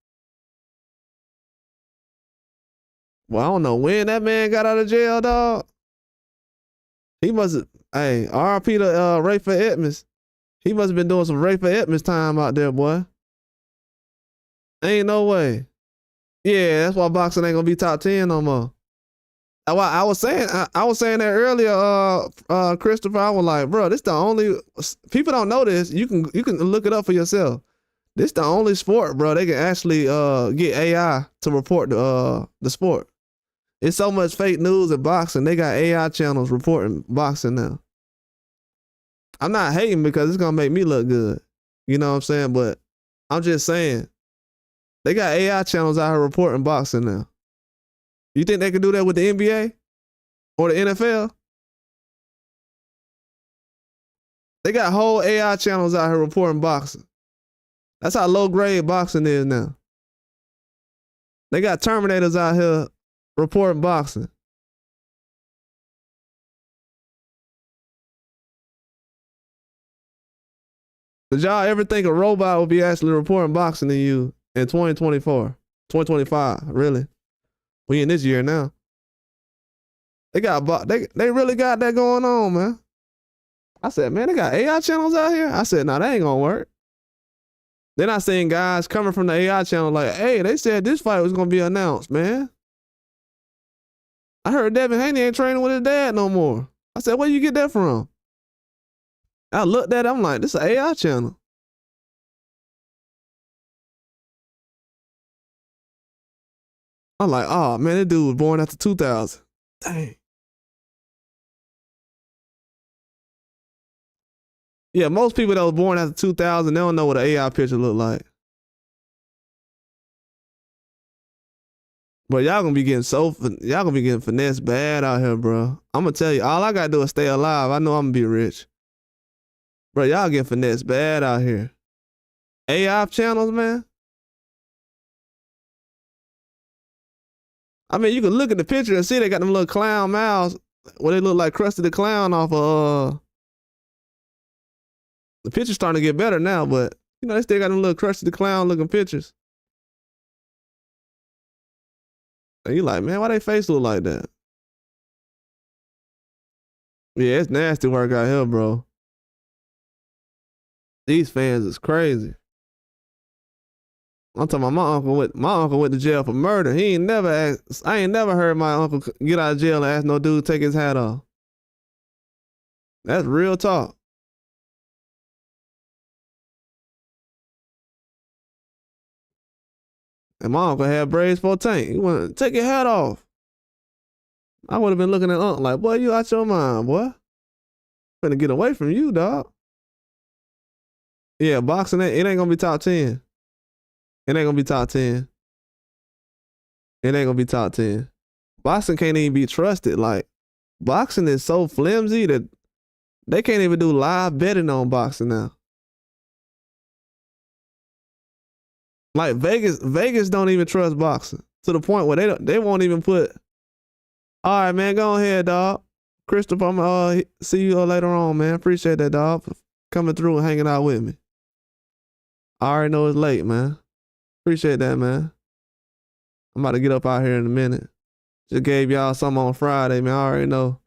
Well, I don't know when that man got out of jail, dog. He must have, hey, RP to Rayford Edmonds. He must have been doing some Rayford Edmonds time out there, boy. Ain't no way. Yeah, that's why boxing ain't gonna be top 10 no more. I was saying that earlier, Christopher. I was like, bro, this the only, people don't know this. You can look it up for yourself. This the only sport, bro. They can actually get AI to report the sport. It's so much fake news in boxing. They got AI channels reporting boxing now. I'm not hating because it's gonna make me look good. You know what I'm saying? But I'm just saying, they got AI channels out here reporting boxing now. You think they can do that with the NBA or the NFL? They got whole AI channels out here reporting boxing. That's how low grade boxing is now. They got Terminators out here reporting boxing. Did y'all ever think a robot would be actually reporting boxing to you in 2024, 2025? Really? We in this year now. They really got that going on, man. I said, man, they got AI channels out here. I said, nah, that ain't gonna work. Then I seen guys coming from the AI channel like, "Hey, they said this fight was gonna be announced, man." I heard Devin Haney ain't training with his dad no more. I said, "Where you get that from?" I looked at it, I'm like, this is an AI channel. I'm like, oh man, that dude was born after 2000. Dang. Yeah, most people that was born after 2000, they don't know what an AI picture look like. But y'all gonna be getting finessed bad out here, bro. I'm gonna tell you, all I gotta do is stay alive. I know I'm gonna be rich. Bro, y'all getting finessed bad out here. AI channels, man. I mean, you can look at the picture and see they got them little clown mouths where they look like Krusty the Clown off of the picture's starting to get better now, but you know, they still got them little Krusty the Clown looking pictures. And you like, man, why they face look like that? Yeah, it's nasty work out here, bro. These fans is crazy. I'm talking about my uncle went to jail for murder. He ain't never asked. I ain't never heard my uncle get out of jail and ask no dude to take his hat off. That's real talk. And my uncle had braids for a tank. He went, take your hat off. I would have been looking at Uncle like, boy, you out your mind, boy. Finna get away from you, dog. Yeah, boxing, it ain't gonna be top 10. It ain't gonna be top 10. It ain't gonna be top 10. Boxing can't even be trusted. Like, boxing is so flimsy that they can't even do live betting on boxing now. Like Vegas don't even trust boxing to the point where they won't even put. All right, man, go ahead, dog. Christopher, I'm see you later on, man. Appreciate that, dog, for coming through and hanging out with me. I already know it's late, man. Appreciate that, man. I'm about to get up out here in a minute. Just gave y'all something on Friday, man. I already know.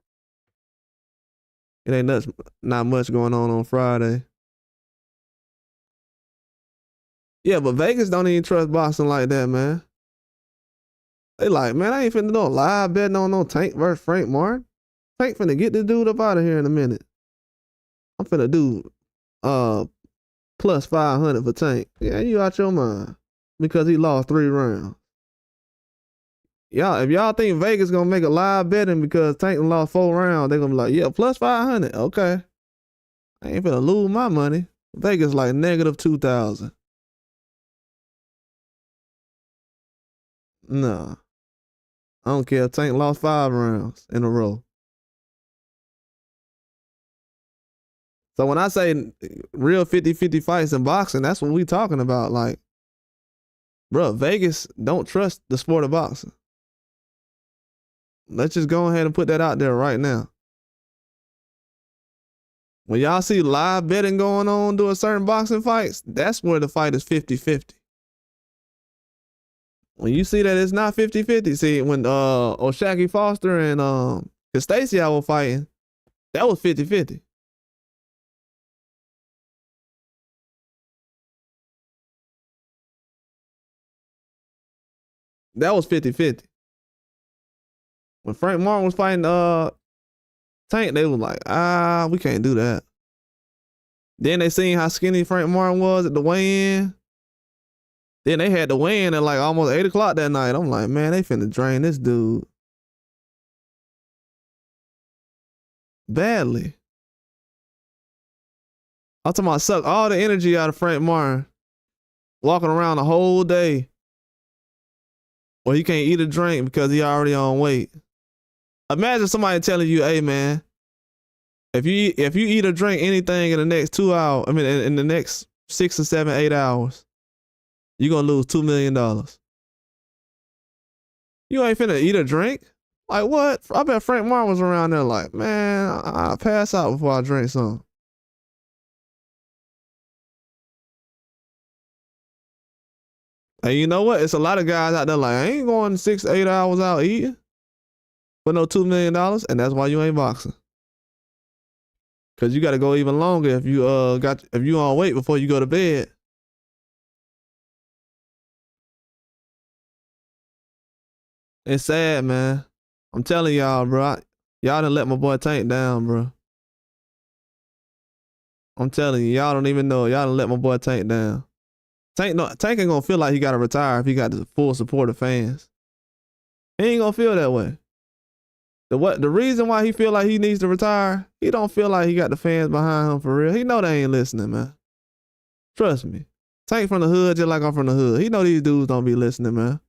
It ain't not much going on Friday. Yeah, but Vegas don't even trust boxing like that, man. They like, man, I ain't finna do live betting on no Tank versus Frank Martin. Tank finna get this dude up out of here in a minute. I'm finna do plus 500 for Tank. Yeah, you out your mind. Because he lost 3 rounds. Y'all, if y'all think Vegas gonna make a live betting because Tank lost 4 rounds, they gonna be like, yeah, plus 500. Okay. I ain't finna lose my money. Vegas like negative 2,000. Nah. I don't care if Tank lost 5 rounds in a row. So when I say real 50-50 fights in boxing, that's what we talking about. Like, bro, Vegas don't trust the sport of boxing. Let's just go ahead and put that out there right now. When y'all see live betting going on during certain boxing fights, that's where the fight is 50-50. When you see that it's not 50-50, see when O'Shaquie Foster and Stacey were fighting, that was 50-50. That was 50-50. When Frank Martin was fighting Tank, they was like, we can't do that. Then they seen how skinny Frank Martin was at the weigh-in. Then they had the weigh-in at like almost 8 o'clock that night. I'm like, man, they finna drain this dude badly. I'm talking about suck all the energy out of Frank Martin, walking around the whole day. Or he can't eat a drink because he already on weight. Imagine somebody telling you, hey man, if you eat or drink anything in the next 2 hours, I mean in the next 6 or 7, 8 hours, you're gonna lose $2 million. You ain't finna eat or drink? Like what? I bet Frank Martin was around there like, man, I'll pass out before I drink some. And you know what? It's a lot of guys out there like, I ain't going 6, 8 hours out eating for no $2 million, and that's why you ain't boxing. Cause you gotta go even longer if you on weight before you go to bed. It's sad, man. I'm telling y'all, bro. Y'all done let my boy Tank down, bro. I'm telling you, y'all don't even know. Y'all done let my boy Tank down. Tank ain't gonna feel like he gotta retire if he got the full support of fans. He ain't gonna feel that way. The reason why he feel like he needs to retire, he don't feel like he got the fans behind him for real. He know they ain't listening, man. Trust me. Tank from the hood just like I'm from the hood. He know these dudes don't be listening, man.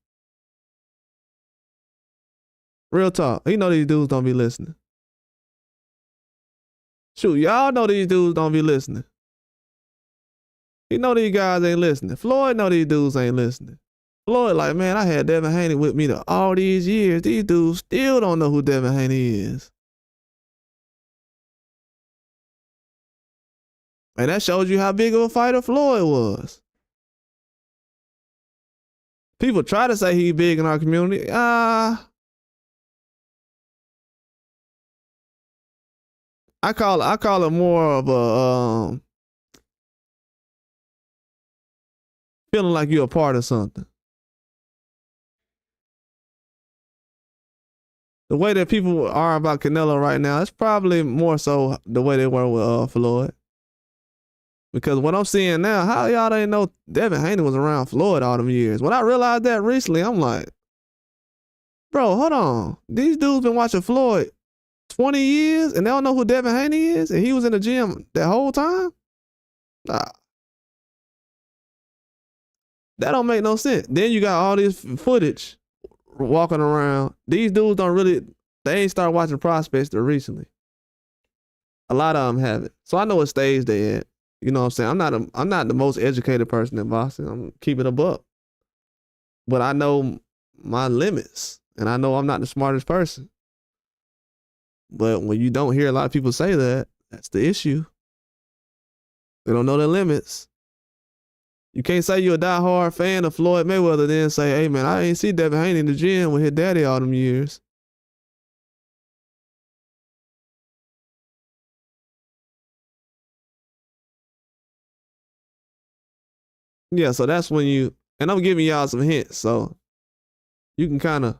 Real talk. He know these dudes don't be listening. Shoot, y'all know these dudes don't be listening. He know these guys ain't listening. Floyd know these dudes ain't listening. Floyd like, man, I had Devin Haney with me all these years. These dudes still don't know who Devin Haney is. And that shows you how big of a fighter Floyd was. People try to say he big in our community. I call it more of a feeling like you're a part of something. The way that people are about Canelo right now, it's probably more so the way they were with Floyd. Because what I'm seeing now, how y'all didn't know Devin Haney was around Floyd all them years? When I realized that recently, I'm like, bro, hold on. These dudes been watching Floyd 20 years and they don't know who Devin Haney is, and he was in the gym that whole time? Nah. That don't make no sense. Then you got all this footage walking around. These dudes don't really, they ain't start watching prospects till recently. A lot of them have it. So I know what stage they at. You know what I'm saying? I'm not the most educated person in boxing. I'm keeping a buck. But I know my limits. And I know I'm not the smartest person. But when you don't hear a lot of people say that, that's the issue. They don't know their limits. You can't say you're a diehard fan of Floyd Mayweather, then say, hey man, I ain't see Devin Haney in the gym with his daddy all them years. Yeah, so that's when you, and I'm giving y'all some hints, so you can kind of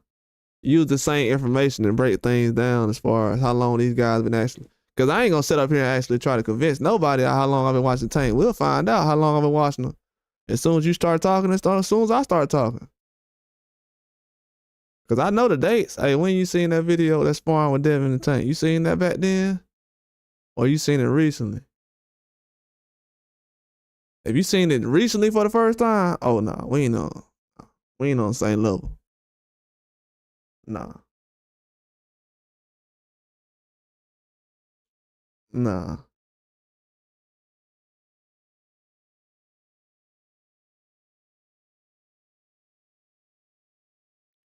use the same information and break things down as far as how long these guys been actually. Because I ain't gonna sit up here and actually try to convince nobody how long I've been watching Tank. We'll find out how long I've been watching them as soon as you start talking as soon as I start talking. Because I know the dates. Hey, when you seen that video that's sparring with Devin and Tank? You seen that back then? Or you seen it recently? If you seen it recently for the first time, oh no, we ain't on the same level. Nah. Nah.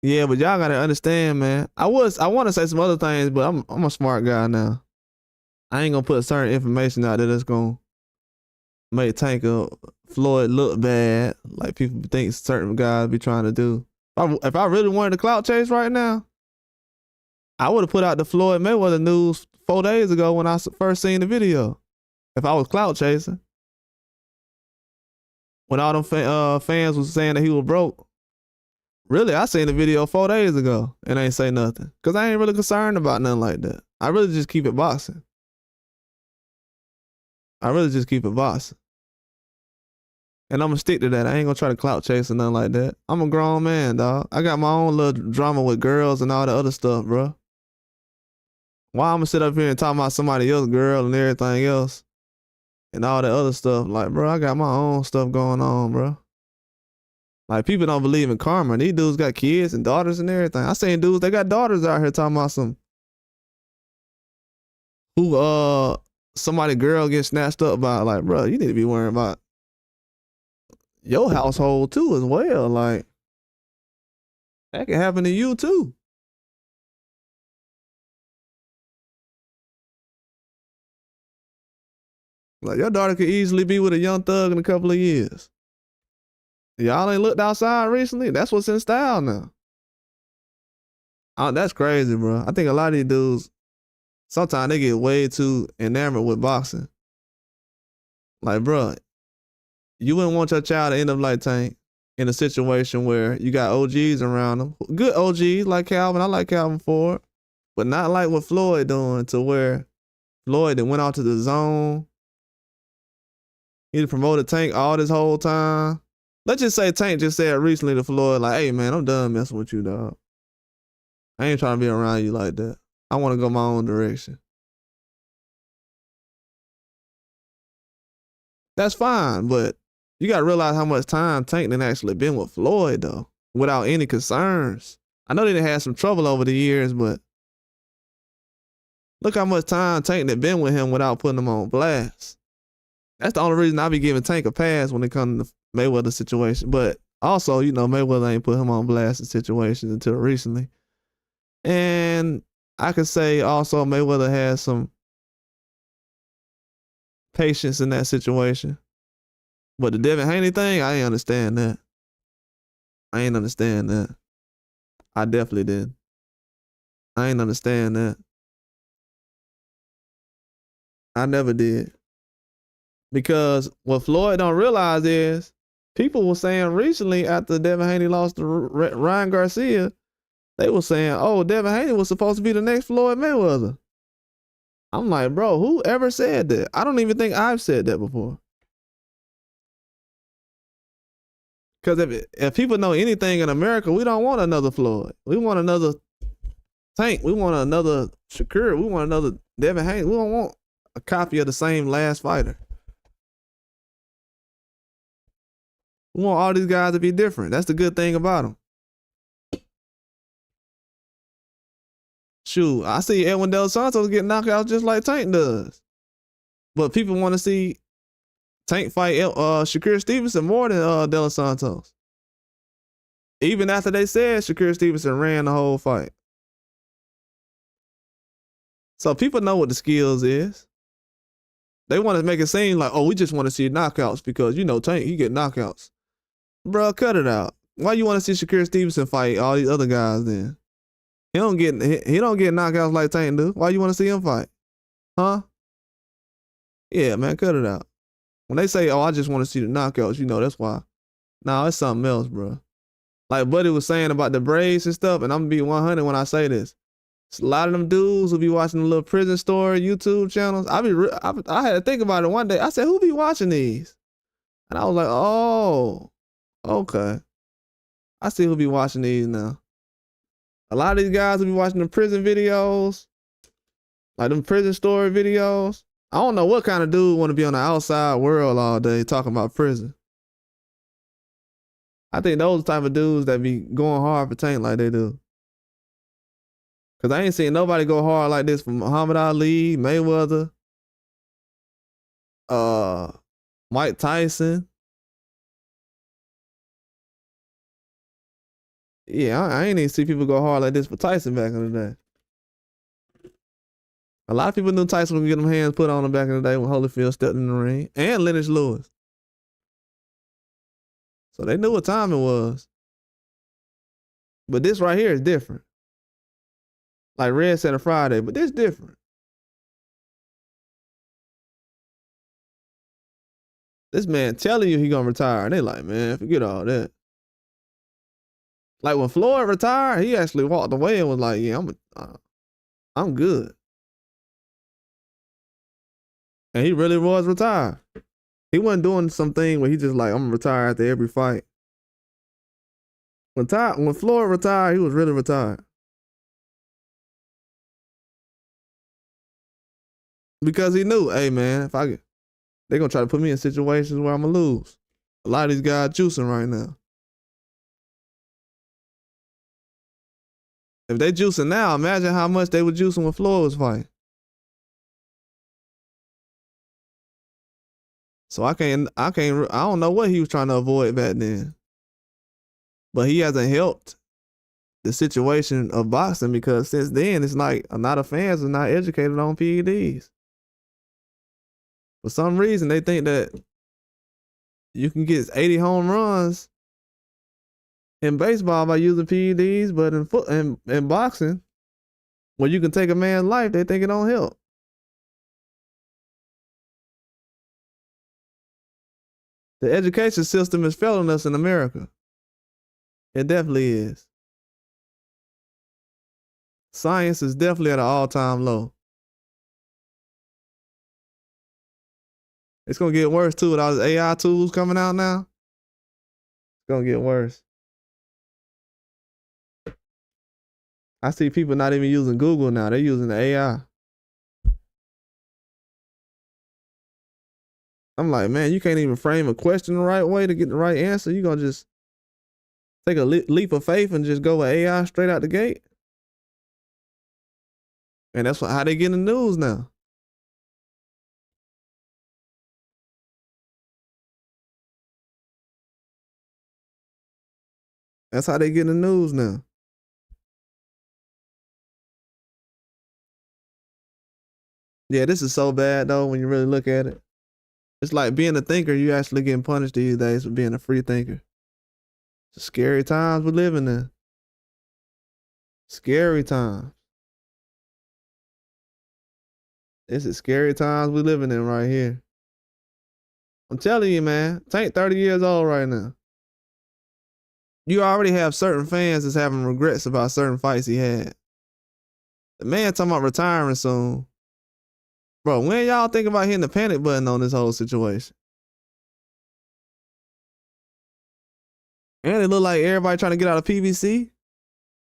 Yeah, but y'all gotta understand, man. I want to say some other things, but I'm a smart guy now. I ain't gonna put certain information out there that's gonna make Tank Floyd look bad, like people think certain guys be trying to do. If I really wanted to clout chase right now, I would have put out the Floyd Mayweather news 4 days ago when I first seen the video. If I was clout chasing, when all them fans was saying that he was broke. Really, I seen the video 4 days ago and ain't say nothing. Cause I ain't really concerned about nothing like that. I really just keep it boxing. I really just keep it boxing. And I'm gonna stick to that. I ain't gonna try to clout chase or nothing like that. I'm a grown man, dog. I got my own little drama with girls and all the other stuff, bro. Why I'm gonna sit up here and talk about somebody else's girl and everything else and all the other stuff? Like, bro, I got my own stuff going on, bro. Like, people don't believe in karma. These dudes got kids and daughters and everything. I seen dudes, they got daughters out here talking about some who somebody girl gets snatched up by. Like, bro, you need to be worrying about your household too as well. Like, that can happen to you too. Like, your daughter could easily be with a young thug in a couple of years. Y'all ain't looked outside recently? That's what's in style now. Oh, that's crazy, bro. I think a lot of these dudes, sometimes they get way too enamored with boxing. Like, bro, you wouldn't want your child to end up like Tank in a situation where you got OGs around them. Good OGs like Calvin. I like Calvin Ford. But not like what Floyd doing, to where Floyd that went out to the zone. He promoted Tank all this whole time. Let's just say Tank just said recently to Floyd, like, hey, man, I'm done messing with you, dog. I ain't trying to be around you like that. I want to go my own direction. That's fine, but you got to realize how much time Tank done actually been with Floyd, though, without any concerns. I know they done had some trouble over the years, but look how much time Tank done been with him without putting him on blast. That's the only reason I be giving Tank a pass when it comes to Mayweather situation. But also, you know, Mayweather ain't put him on blast in situations until recently. And I could say also Mayweather has some patience in that situation. But the Devin Haney thing, I ain't understand that. I ain't understand that. I definitely did. I ain't understand that. I never did. Because what Floyd don't realize is people were saying recently after Devin Haney lost to Ryan Garcia, they were saying, oh, Devin Haney was supposed to be the next Floyd Mayweather. I'm like, bro, who ever said that? I don't even think I've said that before. Because if people know anything in America, we don't want another Floyd. We want another Tank. We want another Shakur. We want another Devin Haney. We don't want a copy of the same last fighter. We want all these guys to be different. That's the good thing about them. Shoot, I see Edwin Del Santos get knocked out just like Tank does. But people want to see Tank fight Shakur Stevenson more than Del Santos. Even after they said Shakur Stevenson ran the whole fight. So people know what the skills is. They want to make it seem like, oh, we just want to see knockouts because, you know, Tank, he get knockouts. Bro, cut it out. Why you want to see Shakur Stevenson fight all these other guys then? He don't get knockouts like Tank do. Why you want to see him fight? Huh? Yeah, man, cut it out. When they say, oh, I just want to see the knockouts, you know, that's why. Nah, it's something else, bro. Like Buddy was saying about the braids and stuff, and I'm going to be 100 when I say this. A lot of them dudes who be watching the little prison story YouTube channels. I had to think about it one day. I said, who be watching these? And I was like, oh, okay. I see who be watching these now. A lot of these guys who be watching the prison videos, like them prison story videos. I don't know what kind of dude want to be on the outside world all day talking about prison. I think those type of dudes that be going hard for Tank like they do. Because I ain't seen nobody go hard like this from Muhammad Ali, Mayweather, Mike Tyson. Yeah, I ain't even see people go hard like this for Tyson back in the day. A lot of people knew Tyson would get them hands put on him back in the day when Holyfield stepped in the ring, and Lennox Lewis. So they knew what time it was. But this right here is different. Like Red said on Friday, but this different. This man telling you he gonna retire, and they like, man, forget all that. Like when Floyd retired, he actually walked away and was like, yeah, I'm good. And he really was retired. He wasn't doing something where he just like, I'm gonna retire after every fight. When Floyd retired, he was really retired. Because he knew, hey man, they're gonna try to put me in situations where I'm gonna lose. A lot of these guys juicing right now. If they juicing now, imagine how much they were juicing when Floyd was fighting. So I don't know what he was trying to avoid back then. But he hasn't helped the situation of boxing because since then, it's like a lot of fans are not educated on PEDs. For some reason, they think that you can get 80 home runs in baseball by using PEDs, but in boxing, when you can take a man's life, they think it don't help. The education system is failing us in America. It definitely is. Science is definitely at an all-time low. It's gonna get worse too with all these AI tools coming out now. It's gonna get worse. I see people not even using Google now. They're using the AI. I'm like, man, you can't even frame a question the right way to get the right answer. You're gonna just take a leap of faith and just go with AI straight out the gate. And that's how they get in the news now. That's how they get in the news now. Yeah, this is so bad though when you really look at it. It's like being a thinker, you actually getting punished these days for being a free thinker. It's scary times we're living in. Scary times. This is scary times we're living in right here. I'm telling you, man. Tank 30 years old right now. You already have certain fans that's having regrets about certain fights he had. The man talking about retiring soon. Bro, when y'all think about hitting the panic button on this whole situation? And it look like everybody trying to get out of PBC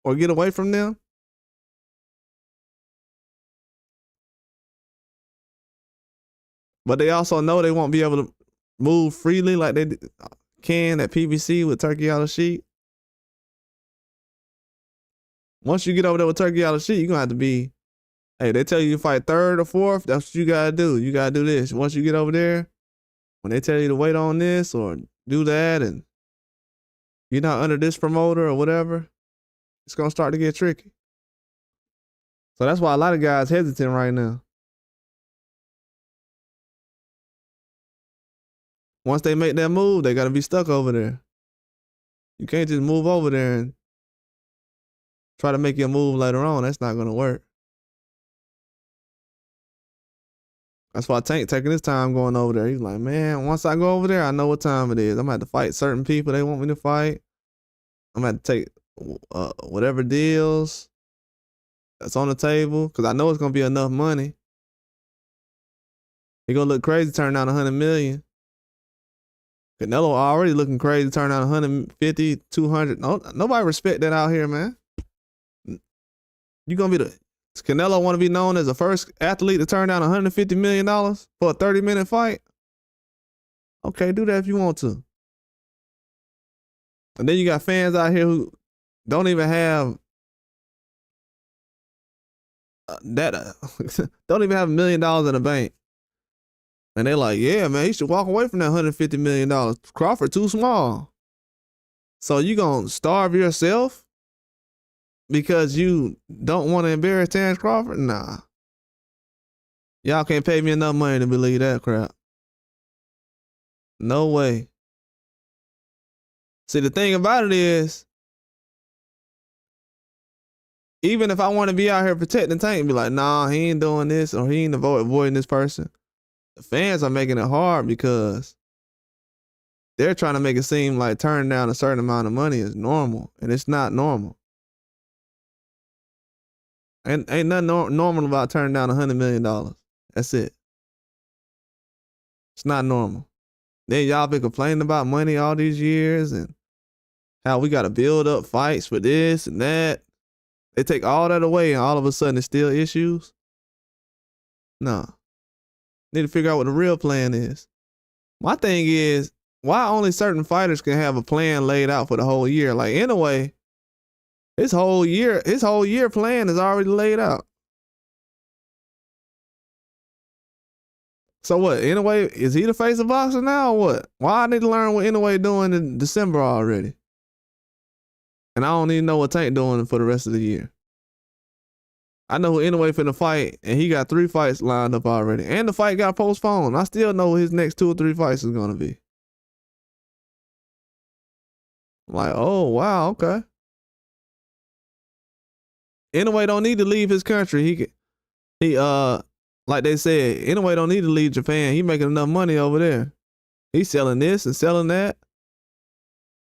or get away from them. But they also know they won't be able to move freely like they can at PBC with Turkey out of sheet. Once you get over there with Turkey out of sheet, you're going to have to be, hey, they tell you to fight third or fourth, that's what you got to do. You got to do this. Once you get over there, when they tell you to wait on this or do that and you're not under this promoter or whatever, it's going to start to get tricky. So that's why a lot of guys hesitant right now. Once they make that move, they got to be stuck over there. You can't just move over there and try to make your move later on. That's not going to work. That's why Tank taking his time going over there. He's like, man, once I go over there, I know what time it is. I'm going to have to fight certain people they want me to fight. I'm going to have to take whatever deals that's on the table because I know it's going to be enough money. He going to look crazy turning down $100 million. Canelo already looking crazy turning down 150, 200. No, nobody respect that out here, man. You going to be Canelo want to be known as the first athlete to turn down $150 million for a 30-minute fight? Okay, do that if you want to. And then you got fans out here who don't even have don't even have $1 million in the bank. And they're like, yeah, man, he should walk away from that $150 million. Crawford too small. So you gonna starve yourself because you don't want to embarrass Terrence Crawford? Nah. Y'all can't pay me enough money to believe that crap. No way. See, the thing about it is, even if I want to be out here protecting Tank, be like, nah, he ain't doing this or he ain't avoiding this person. The fans are making it hard because they're trying to make it seem like turning down a certain amount of money is normal, and it's not normal. And ain't nothing normal about turning down $100 million. That's it. It's not normal. Then y'all been complaining about money all these years and how we got to build up fights for this and that. They take all that away and all of a sudden it's still issues. No. Need to figure out what the real plan is. My thing is, why only certain fighters can have a plan laid out for the whole year? Like, in a way, his whole year plan is already laid out. So what, Inoue, is he the face of boxing now or what? Why I need to learn what Inoue doing in December already? And I don't even know what Tank doing for the rest of the year. I know who Inoue finna fight, and he got 3 fights lined up already. And the fight got postponed. I still know what his next 2 or 3 fights is gonna be. I'm like, oh, wow, okay. Inoue don't need to leave his country. He like they said, Inoue don't need to leave Japan. He making enough money over there. He's selling this and selling that.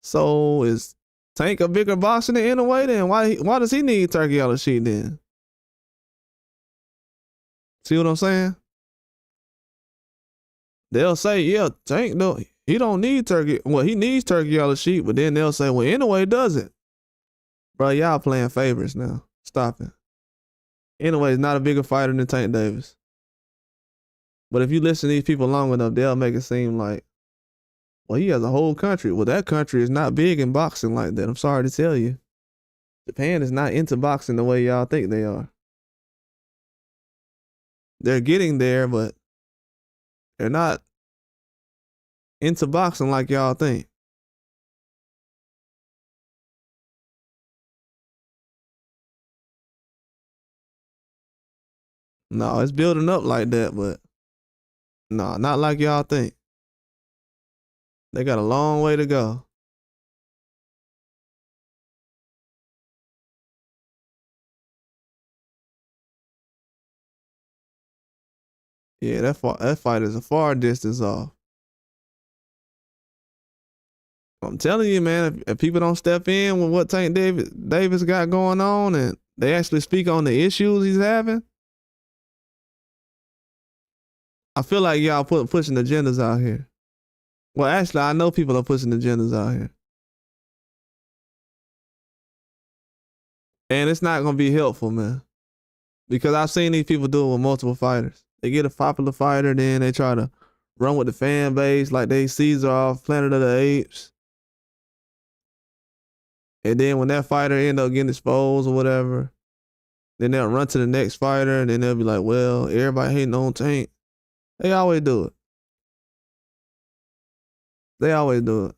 So is Tank a bigger boxer than Inoue then? Why does he need Turkey out of sheet then? See what I'm saying? They'll say, yeah, Tank, no, he don't need Turkey. Well, he needs Turkey out of sheet, but then they'll say, well, Inoue doesn't. Bro, y'all playing favorites now. Stop it. Inoue is not a bigger fighter than Tank Davis. But if you listen to these people long enough, they'll make it seem like, well, he has a whole country. Well, that country is not big in boxing like that. I'm sorry to tell you. Japan is not into boxing the way y'all think they are. They're getting there, but they're not into boxing like y'all think. No, it's building up like that, but no, not like y'all think. They got a long way to go. Yeah, that fight is a far distance off. I'm telling you, man, if people don't step in with what Tank Davis got going on and they actually speak on the issues he's having, I feel like y'all pushing agendas out here. Well, actually, I know people are pushing agendas out here. And it's not going to be helpful, man. Because I've seen these people do it with multiple fighters. They get a popular fighter, then they try to run with the fan base like they Caesar off Planet of the Apes. And then when that fighter end up getting exposed or whatever, then they'll run to the next fighter and then they'll be like, well, everybody hating on Tank. They always do it. They always do it.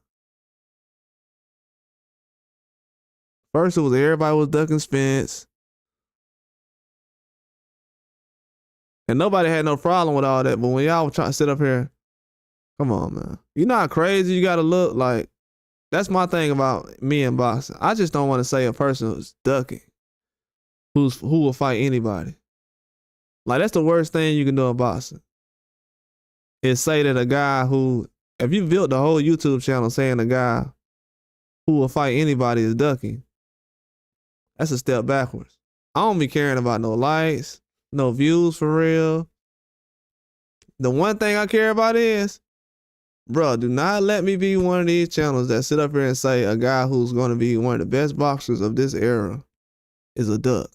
First it was everybody was ducking Spence. And nobody had no problem with all that. But when y'all were trying to sit up here, come on, man. You know how crazy you gotta look? Like, that's my thing about me in boxing. I just don't want to say a person who's ducking, who will fight anybody. Like, that's the worst thing you can do in boxing. Is say that a guy who, if you built the whole YouTube channel saying a guy who will fight anybody is ducking, that's a step backwards. I don't be caring about no likes, no views for real. The one thing I care about is, bro, do not let me be one of these channels that sit up here and say a guy who's going to be one of the best boxers of this era is a duck.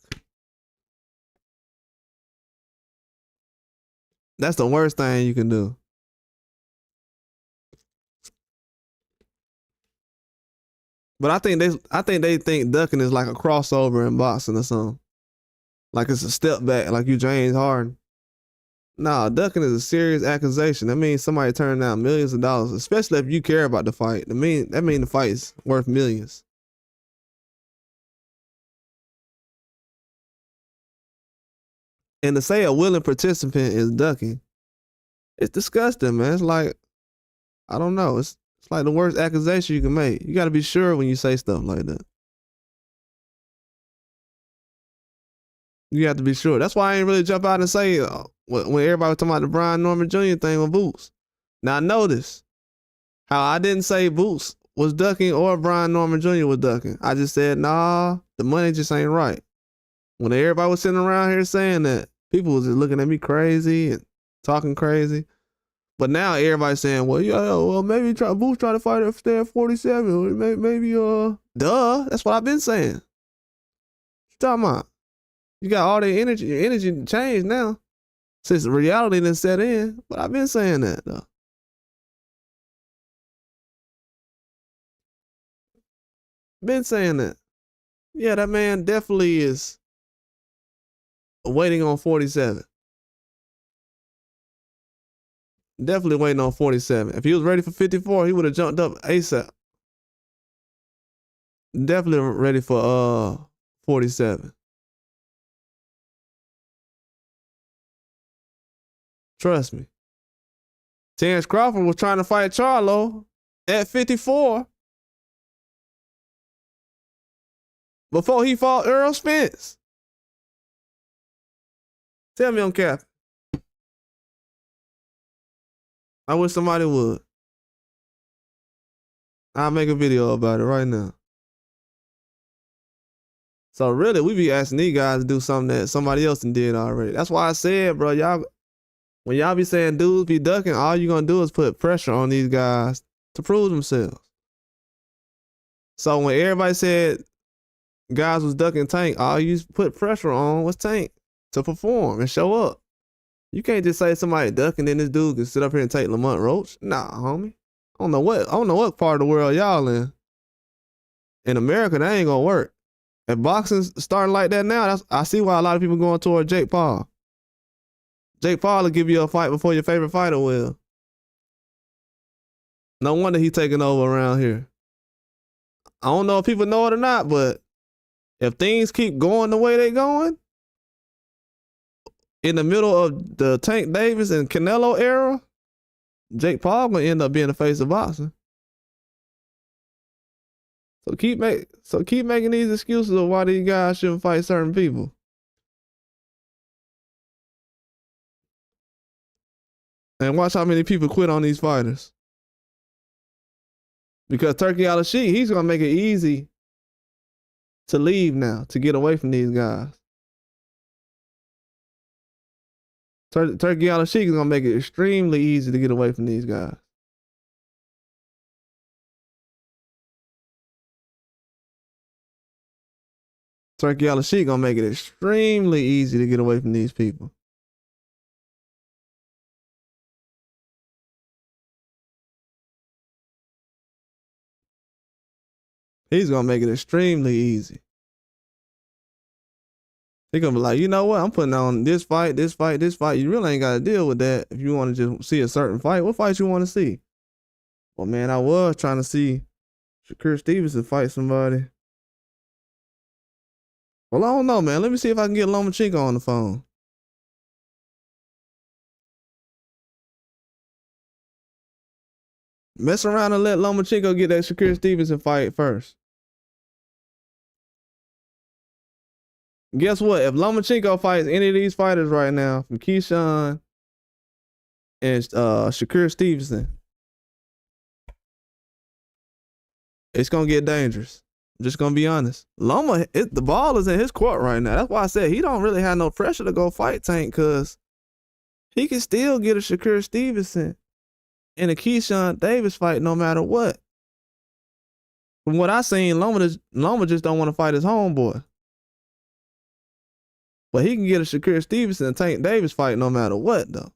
That's the worst thing you can do. But I think they think ducking is like a crossover in boxing or something. Like it's a step back, like you James Harden. Nah, ducking is a serious accusation. That means somebody turned down millions of dollars, especially if you care about the fight. That mean the fight's worth millions. And to say a willing participant is ducking, it's disgusting, man. It's like, I don't know. It's like the worst accusation you can make. You got to be sure when you say stuff like that. You have to be sure. That's why I ain't really jump out and say when everybody was talking about the Brian Norman Jr. thing with Boots. Now notice how I didn't say Boots was ducking or Brian Norman Jr. was ducking. I just said, nah, the money just ain't right. When everybody was sitting around here saying that, people was just looking at me crazy and talking crazy. But now everybody's saying, well, yeah, well, maybe Boots try to fight at stay at 47. Maybe, duh. That's what I've been saying. What you talking about? You got all the energy. Your energy changed now since reality didn't set in. But I've been saying that, though. Been saying that. Yeah, that man definitely is waiting on 47. Definitely waiting on 47. If he was ready for 54, he would have jumped up ASAP. Definitely ready for 47. Trust me. Terrence Crawford was trying to fight Charlo at 54 before he fought Earl Spence. Tell me I'm capping. I wish somebody would. I'll make a video about it right now. So really, we be asking these guys to do something that somebody else did already. That's why I said, bro, when y'all be saying dudes be ducking, all you gonna do is put pressure on these guys to prove themselves. So when everybody said guys was ducking Tank, all you put pressure on was Tank to perform and show up. You can't just say somebody ducking, then this dude can sit up here and take Lamont Roach. Nah, homie. I don't know what part of the world y'all in. In America, that ain't gonna work. If boxing's starting like that now, I see why a lot of people going toward Jake Paul. Jake Paul will give you a fight before your favorite fighter will. No wonder he taking over around here. I don't know if people know it or not, but if things keep going the way they going, in the middle of the Tank Davis and Canelo era, Jake Paul gonna end up being the face of boxing. So keep making these excuses of why these guys shouldn't fight certain people. And watch how many people quit on these fighters. Because Turkey Al Sheik, he's gonna make it easy to leave now, to get away from these guys. Turkey Al Sheik is gonna make it extremely easy to get away from these guys. Turkey Al Sheik gonna make it extremely easy to get away from these people. He's gonna make it extremely easy. He's gonna be like, you know what? I'm putting on this fight, this fight, this fight. You really ain't gotta deal with that if you want to just see a certain fight. What fight you want to see? Well, man, I was trying to see Shakur Stevenson fight somebody. Well, I don't know, man. Let me see if I can get Lomachenko on the phone. Mess around and let Lomachenko get that Shakur Stevenson fight first. Guess what? If Lomachenko fights any of these fighters right now, from Keyshawn and Shakur Stevenson, it's gonna get dangerous. I'm just gonna be honest. Loma, the ball is in his court right now. That's why I said he don't really have no pressure to go fight Tank, cause he can still get a Shakur Stevenson in a Keyshawn Davis fight no matter what. From what I seen, Loma just don't want to fight his homeboy. But he can get a Shakur Stevenson and Tank Davis fight no matter what, though.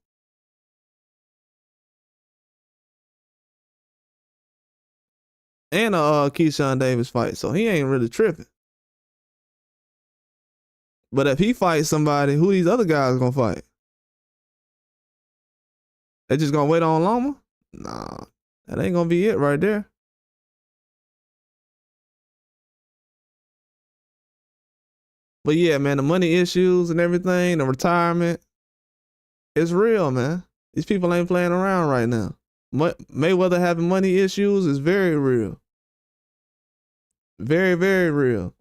And a Keyshawn Davis fight, so he ain't really tripping. But if he fights somebody, who these other guys gonna fight? They just gonna wait on Loma? Nah, that ain't gonna be it right there. But yeah, man, the money issues and everything, the retirement, it's real, man. These people ain't playing around right now. Mayweather having money issues is very real. Very, very real.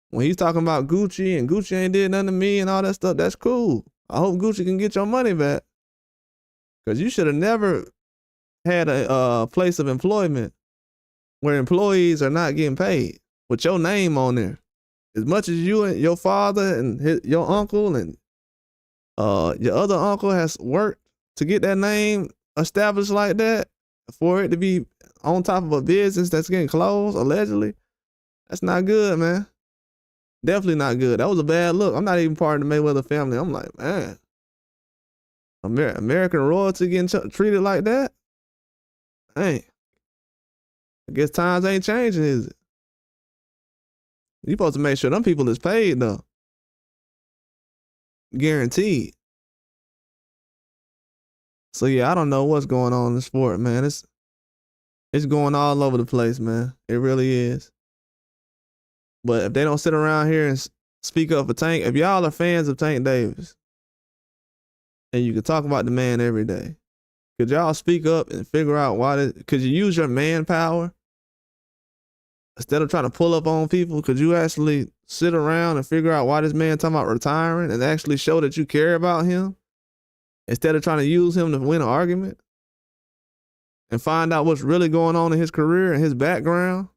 When he's talking about Gucci and Gucci ain't did nothing to me and all that stuff, that's cool. I hope Gucci can get your money back. Because you should have never had a place of employment where employees are not getting paid with your name on there. As much as you and your father and your uncle and your other uncle has worked to get that name established like that, for it to be on top of a business that's getting closed, allegedly, that's not good, man. Definitely not good. That was a bad look. I'm not even part of the Mayweather family. I'm like, man, American royalty getting treated like that? Hey, I guess times ain't changing, is it? You supposed to make sure them people is paid, though. Guaranteed. So yeah, I don't know what's going on in the sport, man. It's going all over the place, man. It really is. But if they don't sit around here and speak up for Tank, if y'all are fans of Tank Davis, and you can talk about the man every day, could y'all speak up and figure out why? Could you use your manpower instead of trying to pull up on people? Could you actually sit around and figure out why this man talking about retiring and actually show that you care about him instead of trying to use him to win an argument and find out what's really going on in his career and his background?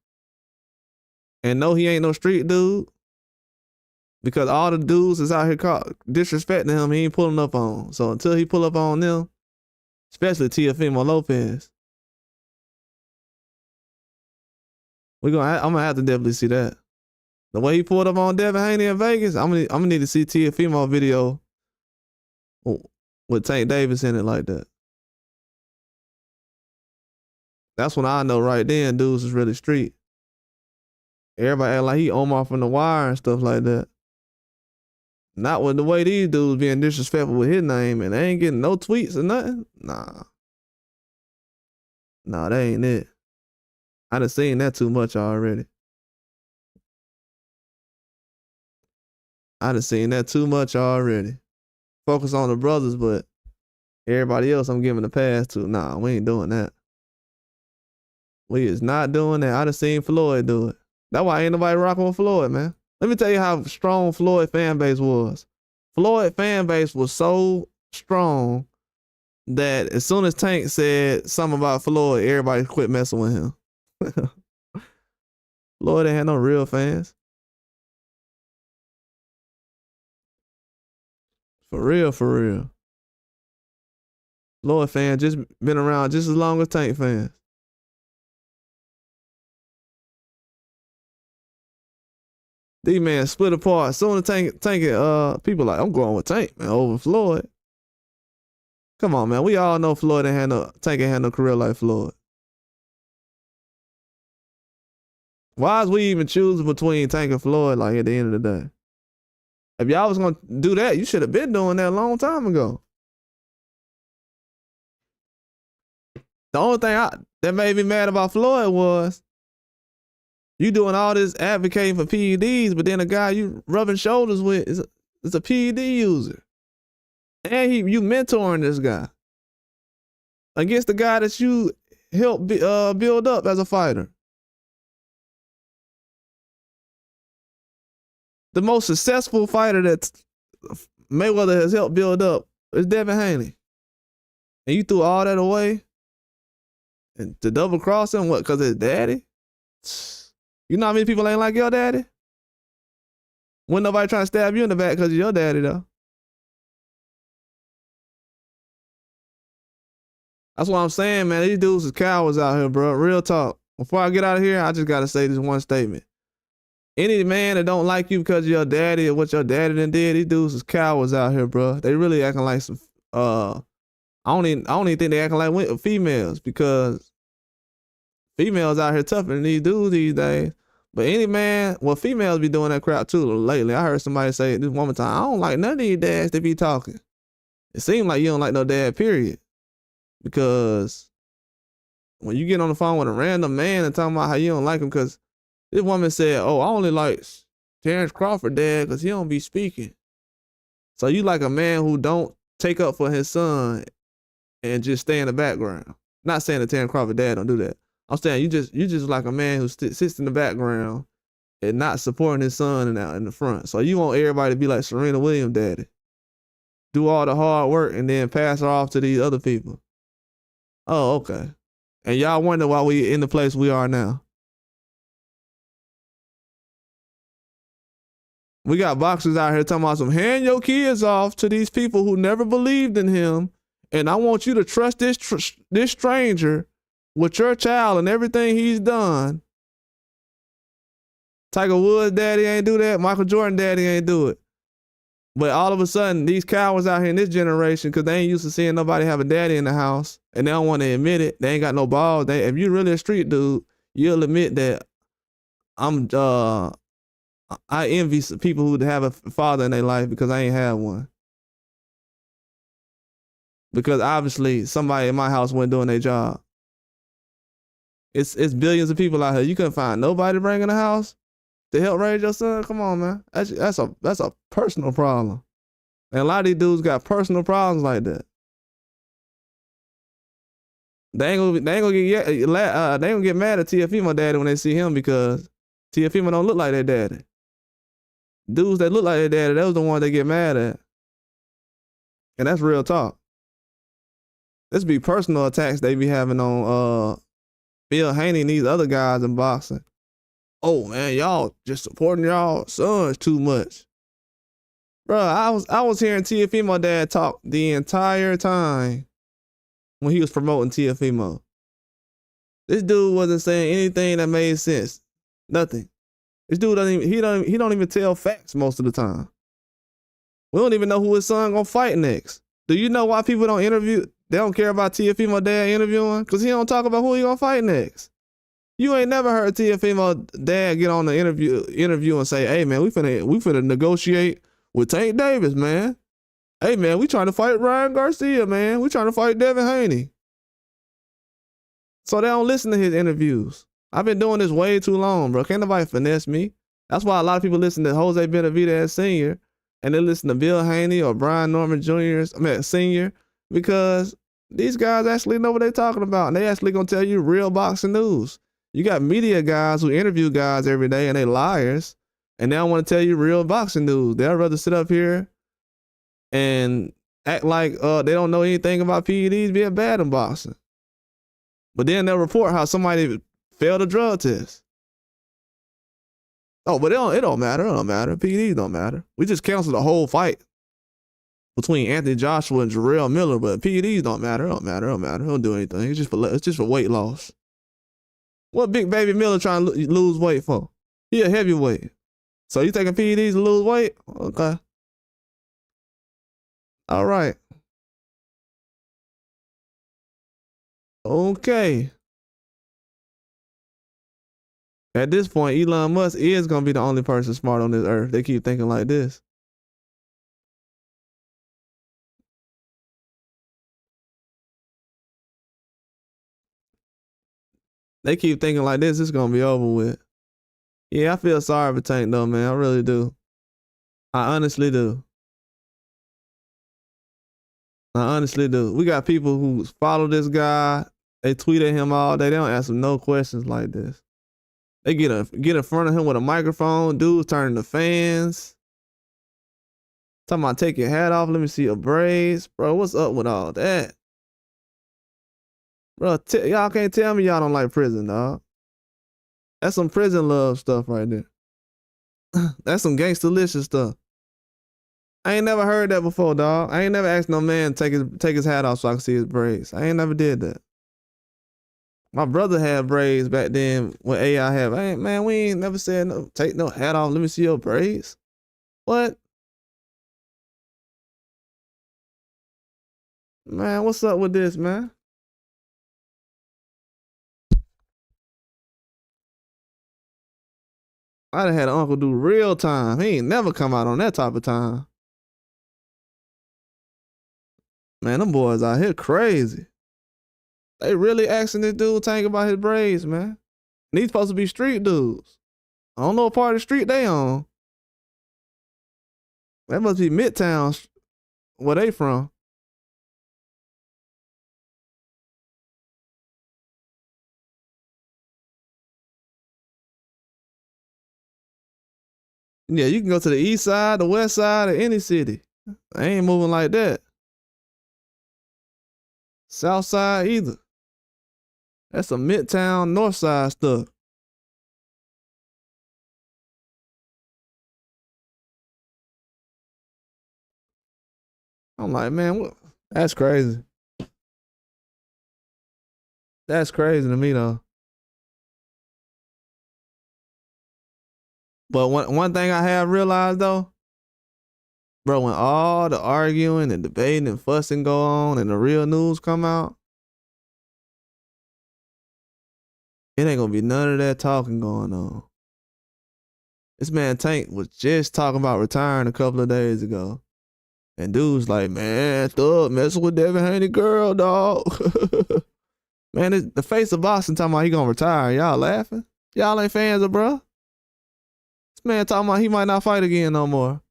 And know he ain't no street dude, because all the dudes is out here disrespecting him, he ain't pulling up on. So until he pull up on them, especially Teofimo Lopez, I'm gonna have to definitely see that. The way he pulled up on Devin Haney in Vegas, I'm gonna need to see Teofimo video with Tank Davis in it like that. That's when I know right then dudes is really street. Everybody act like he Omar from The Wire and stuff like that. Not with the way these dudes being disrespectful with his name and they ain't getting no tweets or nothing. Nah, that ain't it. I done seen that too much already. Focus on the brothers, but everybody else I'm giving a pass to. Nah, we ain't doing that. We is not doing that. I done seen Floyd do it. That's why ain't nobody rocking with Floyd, man. Let me tell you how strong Floyd fan base was. Floyd fan base was so strong that as soon as Tank said something about Floyd, everybody quit messing with him. Floyd ain't had no real fans. For real, for real. Floyd fans just been around just as long as Tank fans. These man split apart. Soon as Tank people like, I'm going with Tank, man, over Floyd. Come on, man. We all know Tank ain't had no career like Floyd. Why is we even choosing between Tank and Floyd, like, at the end of the day? If y'all was gonna do that, you should have been doing that a long time ago. The only thing that made me mad about Floyd was you doing all this advocating for PEDs, but then a guy you rubbing shoulders with is a PED user. And you mentoring this guy against the guy that you helped build up as a fighter. The most successful fighter that Mayweather has helped build up is Devin Haney. And you threw all that away? And to double cross him, what, because his daddy? You know how many people ain't like your daddy? When nobody trying to stab you in the back because of your daddy, though. That's what I'm saying, man. These dudes is cowards out here, bro. Real talk. Before I get out of here, I just got to say this one statement. Any man that don't like you because of your daddy or what your daddy done did, these dudes is cowards out here, bro. They really acting like some, I don't even think they acting like females, because females out here tougher than these dudes these days. But any man, well, females be doing that crap too lately. I heard somebody say this one time, I don't like none of these dads that be talking. It seems like you don't like no dad, period. Because when you get on the phone with a random man and talking about how you don't like him, because this woman said, oh, I only like Terrence Crawford dad because he don't be speaking. So you like a man who don't take up for his son and just stay in the background. Not saying that Terrence Crawford dad don't do that. I'm saying you just like a man who sits in the background and not supporting his son in the front. So you want everybody to be like Serena Williams daddy. Do all the hard work and then pass her off to these other people. Oh, okay. And y'all wonder why we in the place we are now. We got boxers out here talking about some hand your kids off to these people who never believed in him. And I want you to trust this stranger with your child and everything he's done. Tiger Woods' daddy ain't do that. Michael Jordan daddy ain't do it. But all of a sudden, these cowards out here in this generation, because they ain't used to seeing nobody have a daddy in the house, and they don't want to admit it. They ain't got no balls. If you really a street dude, you'll admit that I envy people who have a father in their life because I ain't had one. Because obviously somebody in my house wasn't doing their job. It's billions of people out here. You couldn't find nobody to bring in the house to help raise your son. Come on, man. That's a personal problem. And a lot of these dudes got personal problems like that. They ain't gonna get mad at Teofimo daddy when they see him, because Teofimo don't look like their daddy. Dudes that look like their daddy, those the ones they get mad at. And that's real talk. This be personal attacks they be having on Bill Haney and these other guys in boxing. Oh man, y'all just supporting y'all sons too much. Bro, I was hearing Teofimo dad talk the entire time when he was promoting Teofimo. This dude wasn't saying anything that made sense. Nothing. This dude don't even tell facts most of the time. We don't even know who his son gonna fight next. Do you know why people don't interview? They don't care about Teofimo dad interviewing? Because he don't talk about who he gonna fight next. You ain't never heard Teofimo dad get on the interview and say, hey man, we finna negotiate with Tank Davis, man. Hey man, we trying to fight Ryan Garcia, man. We trying to fight Devin Haney. So they don't listen to his interviews. I've been doing this way too long, bro. Can't nobody finesse me. That's why a lot of people listen to Jose Benavidez Sr. and they listen to Bill Haney or Brian Norman Sr. because these guys actually know what they're talking about, and they actually gonna tell you real boxing news. You got media guys who interview guys every day and they liars, and they don't want to tell you real boxing news. They'd rather sit up here and act like they don't know anything about PEDs being bad in boxing. But then they'll report how somebody failed a drug test. Oh, but it don't matter. It don't matter. PEDs don't matter. We just canceled the whole fight between Anthony Joshua and Jarrell Miller, but PEDs don't matter. It don't matter. It don't matter. It don't do anything. It's just for weight loss. What big baby Miller trying to lose weight for? He a heavyweight. So you taking PEDs to lose weight? Okay. All right. Okay. At this point, Elon Musk is going to be the only person smart on this earth. They keep thinking like this. They keep thinking like this, it's going to be over with. Yeah, I feel sorry for Tank though, man. I really do. I honestly do. I honestly do. We got people who follow this guy. They tweet at him all day. They don't ask him no questions like this. They get in front of him with a microphone. Dudes turning to fans. Talking about take your hat off. Let me see your braids. Bro, what's up with all that? Bro, y'all can't tell me y'all don't like prison, dog. That's some prison love stuff right there. That's some gangsta-licious stuff. I ain't never heard that before, dog. I ain't never asked no man to take his hat off so I can see his braids. I ain't never did that. My brother had braids back then when AI had. Man, we ain't never said no, take no hat off. Let me see your braids. What? Man, what's up with this, man? I done had an uncle do real time. He ain't never come out on that type of time. Man, them boys out here crazy. They really asking this dude Tank about his braids, man. And he's supposed to be street dudes. I don't know what part of the street they on. That must be Midtown, where they from. Yeah, you can go to the east side, the west side, of any city. I ain't moving like that. South side either. That's some Midtown, north side stuff. I'm like, man, what? That's crazy. That's crazy to me though. But one thing I have realized though, bro, when all the arguing and debating and fussing go on and the real news come out, it ain't gonna be none of that talking going on. This man Tank was just talking about retiring a couple of days ago. And dude's like, man, Thug messing with Devin Haney girl, dog. Man, the face of Boston talking about he gonna retire. Y'all laughing? Y'all ain't fans of bruh? This man talking about he might not fight again no more.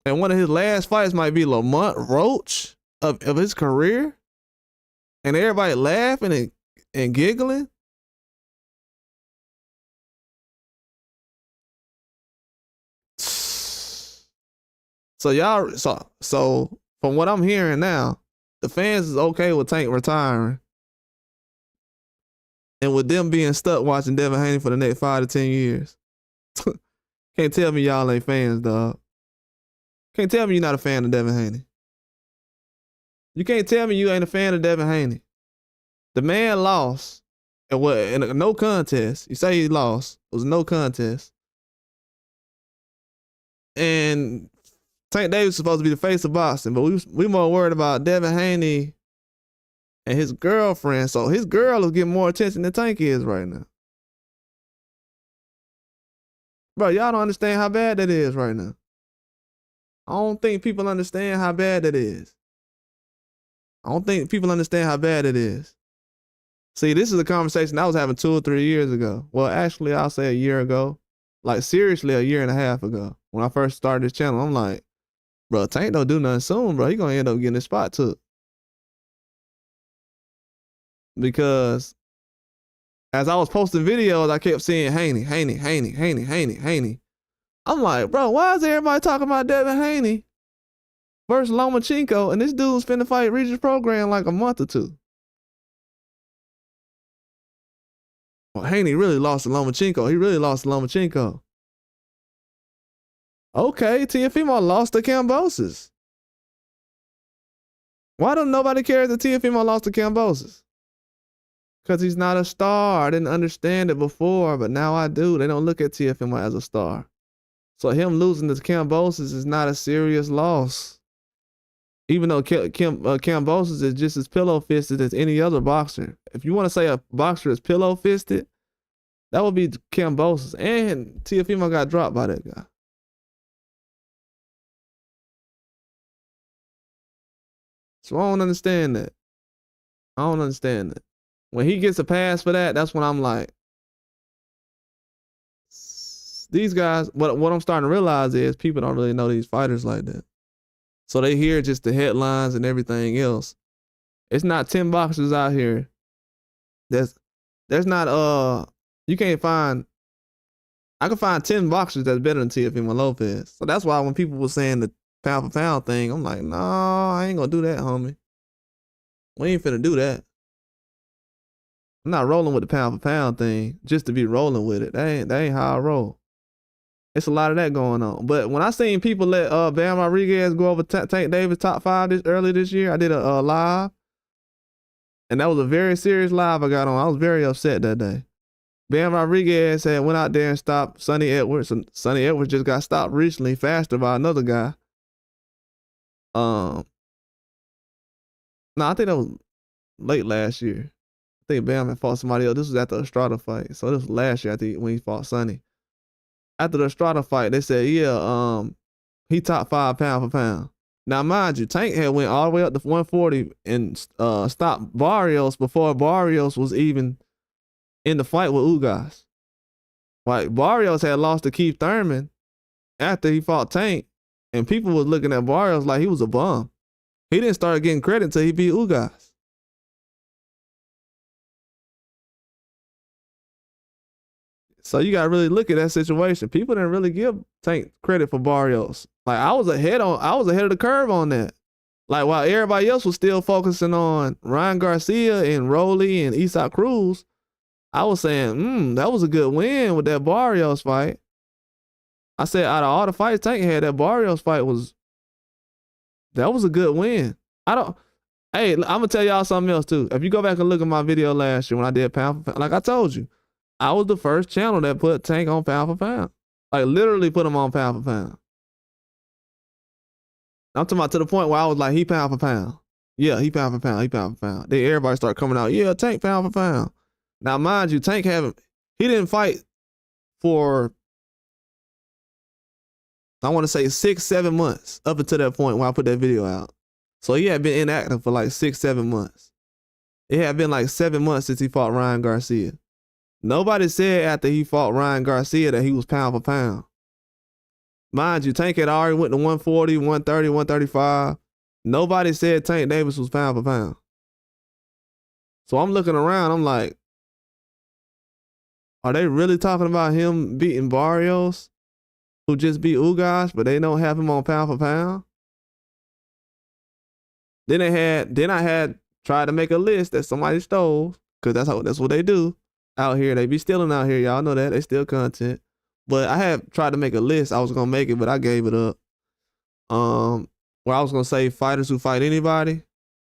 And one of his last fights might be Lamont Roach of his career. And everybody laughing and giggling. So y'all, so from what I'm hearing now, the fans is okay with Tank retiring. And with them being stuck watching Devin Haney for the next 5 to 10 years. Can't tell me y'all ain't fans, dog. Can't tell me you're not a fan of Devin Haney. You can't tell me you ain't a fan of Devin Haney. The man lost in a no contest. You say he lost. It was no contest. And Tank Davis was supposed to be the face of boxing, but we more worried about Devin Haney and his girlfriend. So his girl is getting more attention than Tank is right now. Bro, y'all don't understand how bad that is right now. I don't think people understand how bad that is. I don't think people understand how bad it is. See, this is a conversation I was having 2 or 3 years ago. Well, actually, I'll say a year ago. Like, seriously, a year and a half ago. When I first started this channel, I'm like, bro, Tank don't do nothing soon, bro. He gonna end up getting his spot took. Because as I was posting videos, I kept seeing Haney. I'm like, bro, why is everybody talking about Devin Haney versus Lomachenko, and this dude's finna fight Regis Program in like a month or two? Oh, Haney really lost to Lomachenko. He really lost to Lomachenko. Okay, Teofimo lost to Kambosos. Why don't nobody care that Teofimo lost to Kambosos? Because he's not a star. I didn't understand it before, but now I do. They don't look at Teofimo as a star. So him losing to Kambosos is not a serious loss. Even though Kambosos is just as pillow-fisted as any other boxer. If you want to say a boxer is pillow-fisted, that would be Kambosos. And Teofimo got dropped by that guy. So I don't understand that. I don't understand that. When he gets a pass for that, that's when I'm like, these guys, what I'm starting to realize is people don't really know these fighters like that. So they hear just the headlines and everything else. It's not 10 boxers out here. There's not, you can't find, I can find 10 boxers that's better than Teofimo Lopez. So that's why when people were saying the pound for pound thing, I'm like, no, I ain't gonna do that, homie. We ain't finna do that. I'm not rolling with the pound for pound thing just to be rolling with it. That ain't how I roll. It's a lot of that going on. But when I seen people let Bam Rodriguez go over Tank Davis top 5 early this year, I did a live. And that was a very serious live I got on. I was very upset that day. Bam Rodriguez had went out there and stopped Sonny Edwards. And Sonny Edwards just got stopped recently faster by another guy. No, I think that was late last year. I think Bam had fought somebody else. This was after the Estrada fight. So this was last year when he fought Sonny. After the Estrada fight, they said, yeah, he top 5 pound for pound. Now, mind you, Tank had went all the way up to 140 and stopped Barrios before Barrios was even in the fight with Ugas. Like, Barrios had lost to Keith Thurman after he fought Tank, and people was looking at Barrios like he was a bum. He didn't start getting credit until he beat Ugas. So you gotta really look at that situation. People didn't really give Tank credit for Barrios. Like I was ahead of the curve on that. Like while everybody else was still focusing on Ryan Garcia and Rolly and Isaac Cruz, I was saying, that was a good win with that Barrios fight. I said out of all the fights Tank had, that Barrios fight was a good win. Hey, I'm gonna tell y'all something else too. If you go back and look at my video last year when I did pound for pound, like I told you, I was the first channel that put Tank on pound for pound. Like literally put him on pound for pound. I'm talking about to the point where I was like, he pound for pound. Yeah, he pound for pound, he pound for pound. Then everybody started coming out, yeah, Tank pound for pound. Now, mind you, Tank he didn't fight for, I want to say 6-7 months up until that point when I put that video out. So he had been inactive for like 6-7 months. It had been like 7 months since he fought Ryan Garcia. Nobody said after he fought Ryan Garcia that he was pound for pound. Mind you, Tank had already went to 140, 130, 135. Nobody said Tank Davis was pound for pound. So I'm looking around, I'm like, are they really talking about him beating Barrios, who just beat Ugas, but they don't have him on pound for pound? Then I had tried to make a list that somebody stole, because that's what they do out here. They be stealing out here. Y'all know that. They steal content. But I had tried to make a list. I was gonna make it, but I gave it up. Where I was gonna say fighters who fight anybody.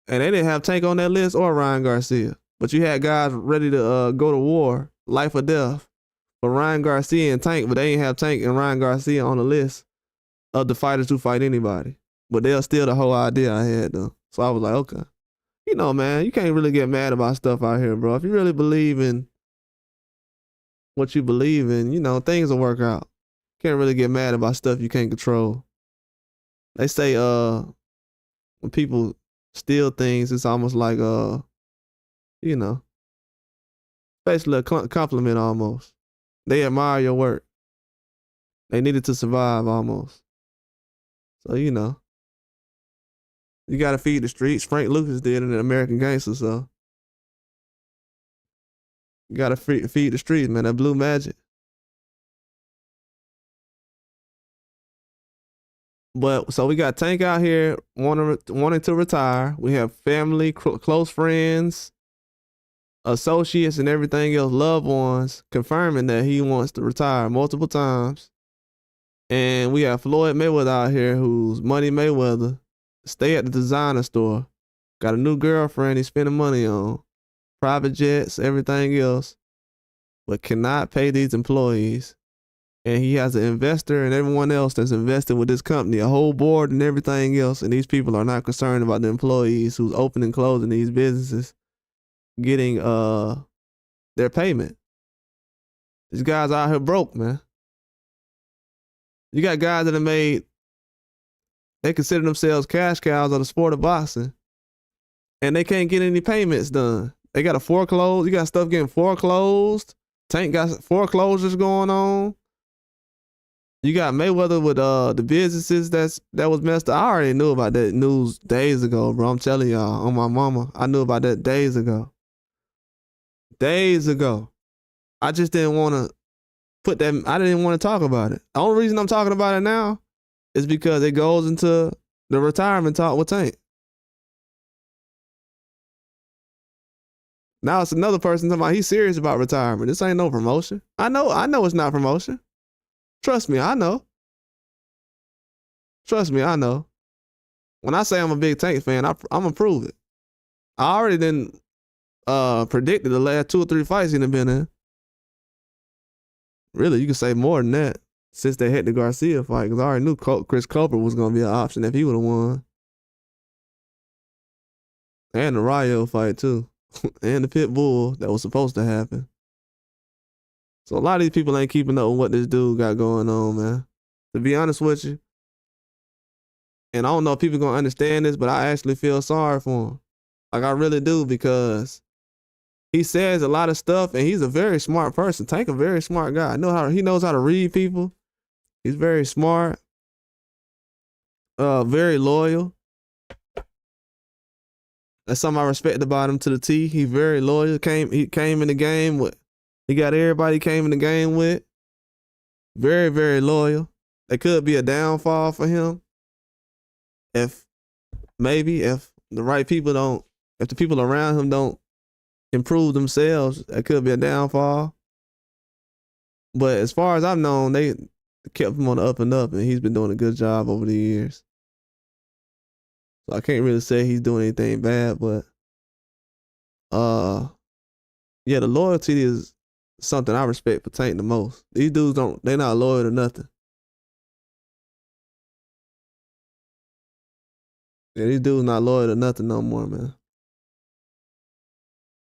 And they didn't have Tank on that list or Ryan Garcia. But you had guys ready to go to war, life or death, for Ryan Garcia and Tank, but they didn't have Tank and Ryan Garcia on the list of the fighters who fight anybody. But they'll steal the whole idea I had though. So I was like, okay. You know, man, you can't really get mad about stuff out here, bro. If you really believe in what you believe in, you know, things will work out. Can't really get mad about stuff you can't control. They say when people steal things, it's almost like you know, basically a compliment almost. They admire your work. They needed to survive almost. So, you know, you gotta feed the streets. Frank Lucas did in American Gangster, so you gotta feed the streets, man. That blue magic. But so we got Tank out here wanting to retire. We have family, close friends associates and everything else, loved ones, confirming that he wants to retire multiple times. And we have Floyd Mayweather out here, who's Money Mayweather, stay at the designer store, got a new girlfriend he's spending money on, private jets, everything else, but cannot pay these employees. And he has an investor and everyone else that's invested with this company, a whole board and everything else. And these people are not concerned about the employees who's opening and closing these businesses getting their payment. These guys out here broke, man. You got guys that have made, they consider themselves cash cows of the sport of boxing, and they can't get any payments done. They got to foreclose. You got stuff getting foreclosed. Tank got foreclosures going on. You got Mayweather with the businesses that was messed up. I already knew about that news days ago, bro. I'm telling y'all, on my mama, I knew about that days ago. Days ago. I just didn't want to put that, I didn't want to talk about it. The only reason I'm talking about it now is because it goes into the retirement talk with Tank. Now it's another person talking about he's serious about retirement. This ain't no promotion. I know it's not promotion. Trust me, I know. Trust me, I know. When I say I'm a big Tank fan, I'm gonna prove it. I already didn't predicted the last 2 or 3 fights he'd been in. Really, you can say more than that since they had the Garcia fight, because I already knew Chris Colbert was gonna be an option if he would have won. And the Rayo fight too. And the Pit Bull that was supposed to happen. So a lot of these people ain't keeping up with what this dude got going on, man. To be honest with you. And I don't know if people gonna understand this, but I actually feel sorry for him. Like I really do, because he says a lot of stuff and he's a very smart person. Tank a very smart guy. He knows how to read people. He's very smart. Very loyal. That's something I respect about him to the T. He very loyal. He came in the game with, he got everybody he came in the game with. Very, very loyal. It could be a downfall for him if the right people if the people around him don't improve themselves, it could be a downfall. But as far as I've known, they kept him on the up and up, and he's been doing a good job over the years. So I can't really say he's doing anything bad, but yeah, the loyalty is something I respect for Tank the most. These dudes they're not loyal to nothing. Yeah, these dudes not loyal to nothing no more, man.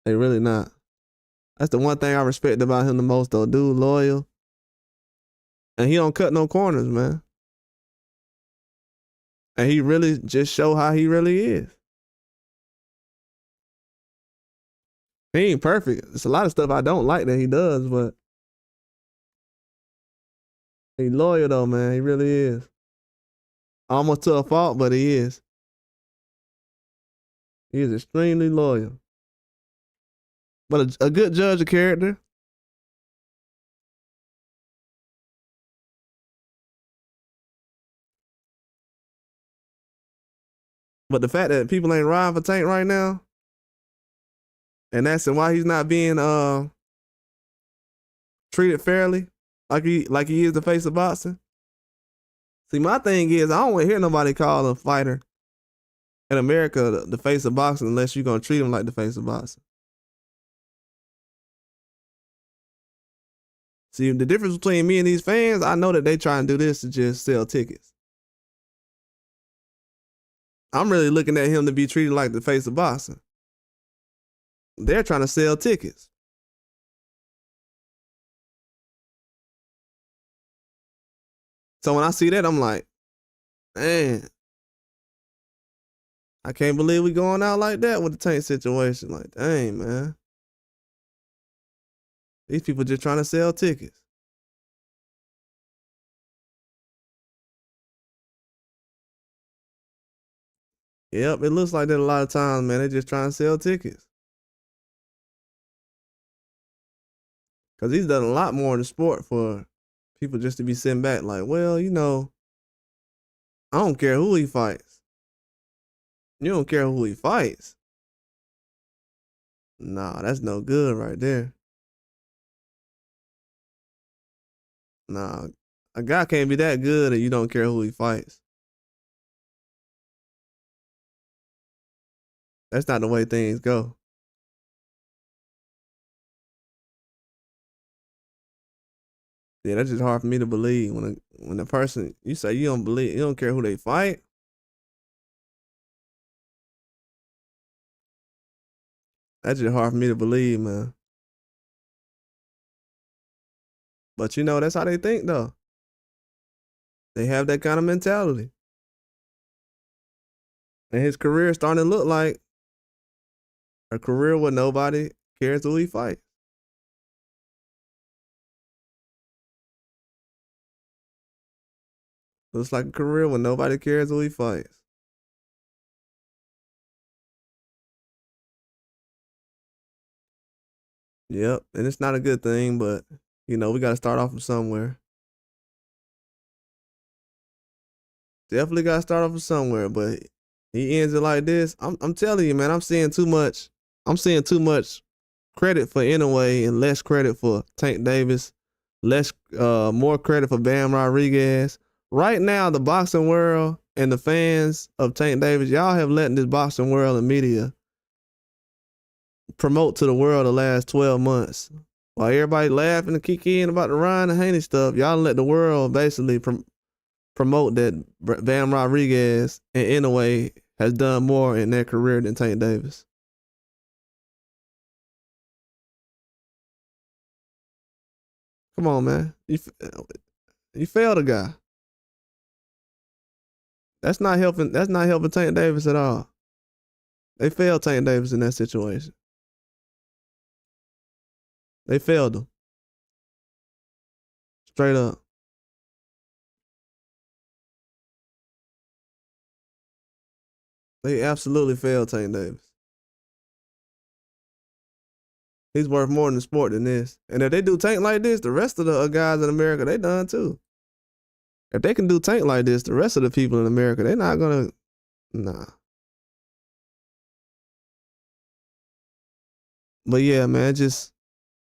They really not. That's the one thing I respect about him the most, though. Dude loyal. And he don't cut no corners, man. And he really just show how he really is. He ain't perfect. There's a lot of stuff I don't like that he does, but he loyal though, man. He really is. Almost to a fault, but he is. He is extremely loyal. But a good judge of character. But the fact that people ain't riding for Tank right now, and that's why he's not being treated fairly, like he is the face of boxing. See, my thing is, I don't want to hear nobody call a fighter in America the face of boxing unless you're gonna treat him like the face of boxing. See, the difference between me and these fans, I know that they try and do this to just sell tickets. I'm really looking at him to be treated like the face of boxing. They're trying to sell tickets. So when I see that, I'm like, man, I can't believe we going out like that with the Tank situation. Like, dang, man. These people just trying to sell tickets. Yep, it looks like that a lot of times, man. They just trying to sell tickets. Because he's done a lot more in the sport for people just to be sitting back like, well, you know, I don't care who he fights. You don't care who he fights. Nah, that's no good right there. Nah, a guy can't be that good and you don't care who he fights. That's not the way things go. Yeah, that's just hard for me to believe when a person you say you don't care who they fight. That's just hard for me to believe, man. But you know, that's how they think though. They have that kind of mentality. And his career is starting to look like a career where nobody cares who he fights. Looks like a career where nobody cares who he fights. Yep, and it's not a good thing, but you know, we gotta start off from somewhere. Definitely gotta start off from somewhere, but he ends it like this. I'm telling you, man, I'm seeing too much. I'm seeing too much credit for Inouye and less credit for Tank Davis, less more credit for Bam Rodriguez. Right now, the boxing world and the fans of Tank Davis, y'all have let this boxing world and media promote to the world the last 12 months. While everybody laughing and kicking about the Ryan and Haney stuff, y'all let the world basically promote that Bam Rodriguez and Inouye has done more in their career than Tank Davis. Come on, man. You failed a guy. That's not helping. That's not helping Tank Davis at all. They failed Tank Davis in that situation. They failed him straight up. They absolutely failed Tank Davis. He's worth more in the sport than this. And if they do Tank like this, the rest of the guys in America, they done too. If they can do Tank like this, the rest of the people in America, they're not gonna. Nah. But yeah, man, just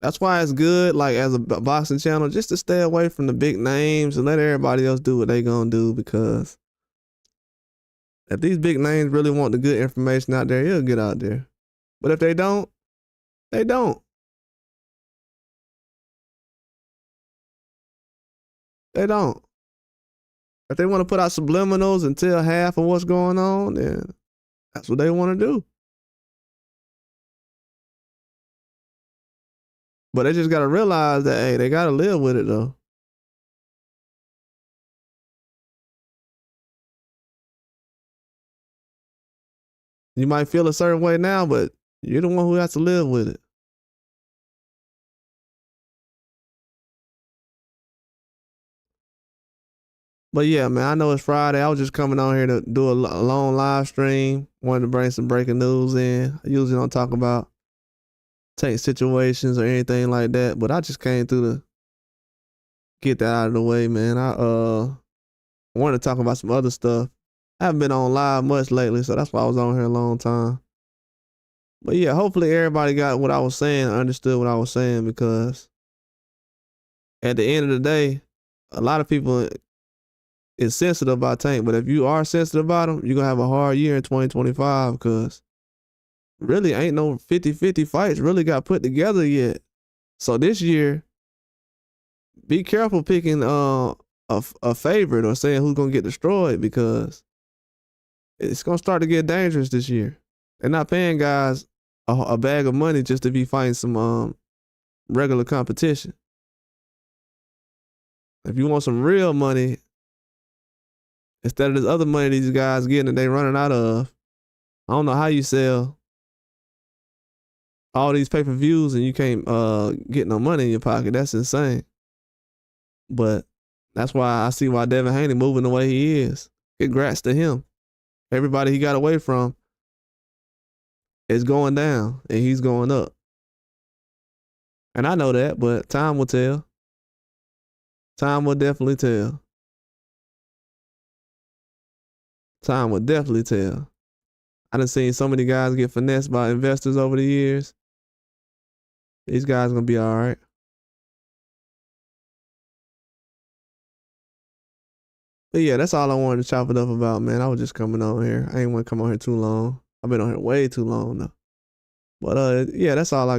that's why it's good, like as a boxing channel, just to stay away from the big names and let everybody else do what they gonna do. Because if these big names really want the good information out there, it'll get out there. But if they don't, they don't. They don't. If they want to put out subliminals and tell half of what's going on, then that's what they want to do. But they just gotta realize that hey, they gotta live with it though. You might feel a certain way now, but you're the one who has to live with it. But yeah, man, I know it's Friday. I was just coming on here to do a long live stream. Wanted to bring some breaking news in. I usually don't talk about tank situations or anything like that, but I just came through to get that out of the way, man. I wanted to talk about some other stuff. I haven't been on live much lately, so that's why I was on here a long time. But yeah, hopefully everybody got what I was saying, understood what I was saying, because at the end of the day, a lot of people is sensitive about Tank, but if you are sensitive about him, you're gonna have a hard year in 2025 because really ain't no 50-50 fights really got put together yet. So this year, be careful picking a favorite or saying who's gonna get destroyed, because it's gonna start to get dangerous this year. They're not paying guys a bag of money just to be fighting some regular competition. If you want some real money, instead of this other money these guys getting that they running out of, I don't know how you sell all these pay-per-views and you can't get no money in your pocket. That's insane. But that's why I see why Devin Haney moving the way he is. Congrats to him. Everybody he got away from is going down and he's going up. And I know that, but time will tell. Time will definitely tell. Time will definitely tell. I done seen so many guys get finessed by investors over the years. These guys gonna be all right. But yeah, that's all I wanted to chop it up about, man. I was just coming on here. I ain't want to come on here too long. I've been on here way too long though. But yeah, that's all I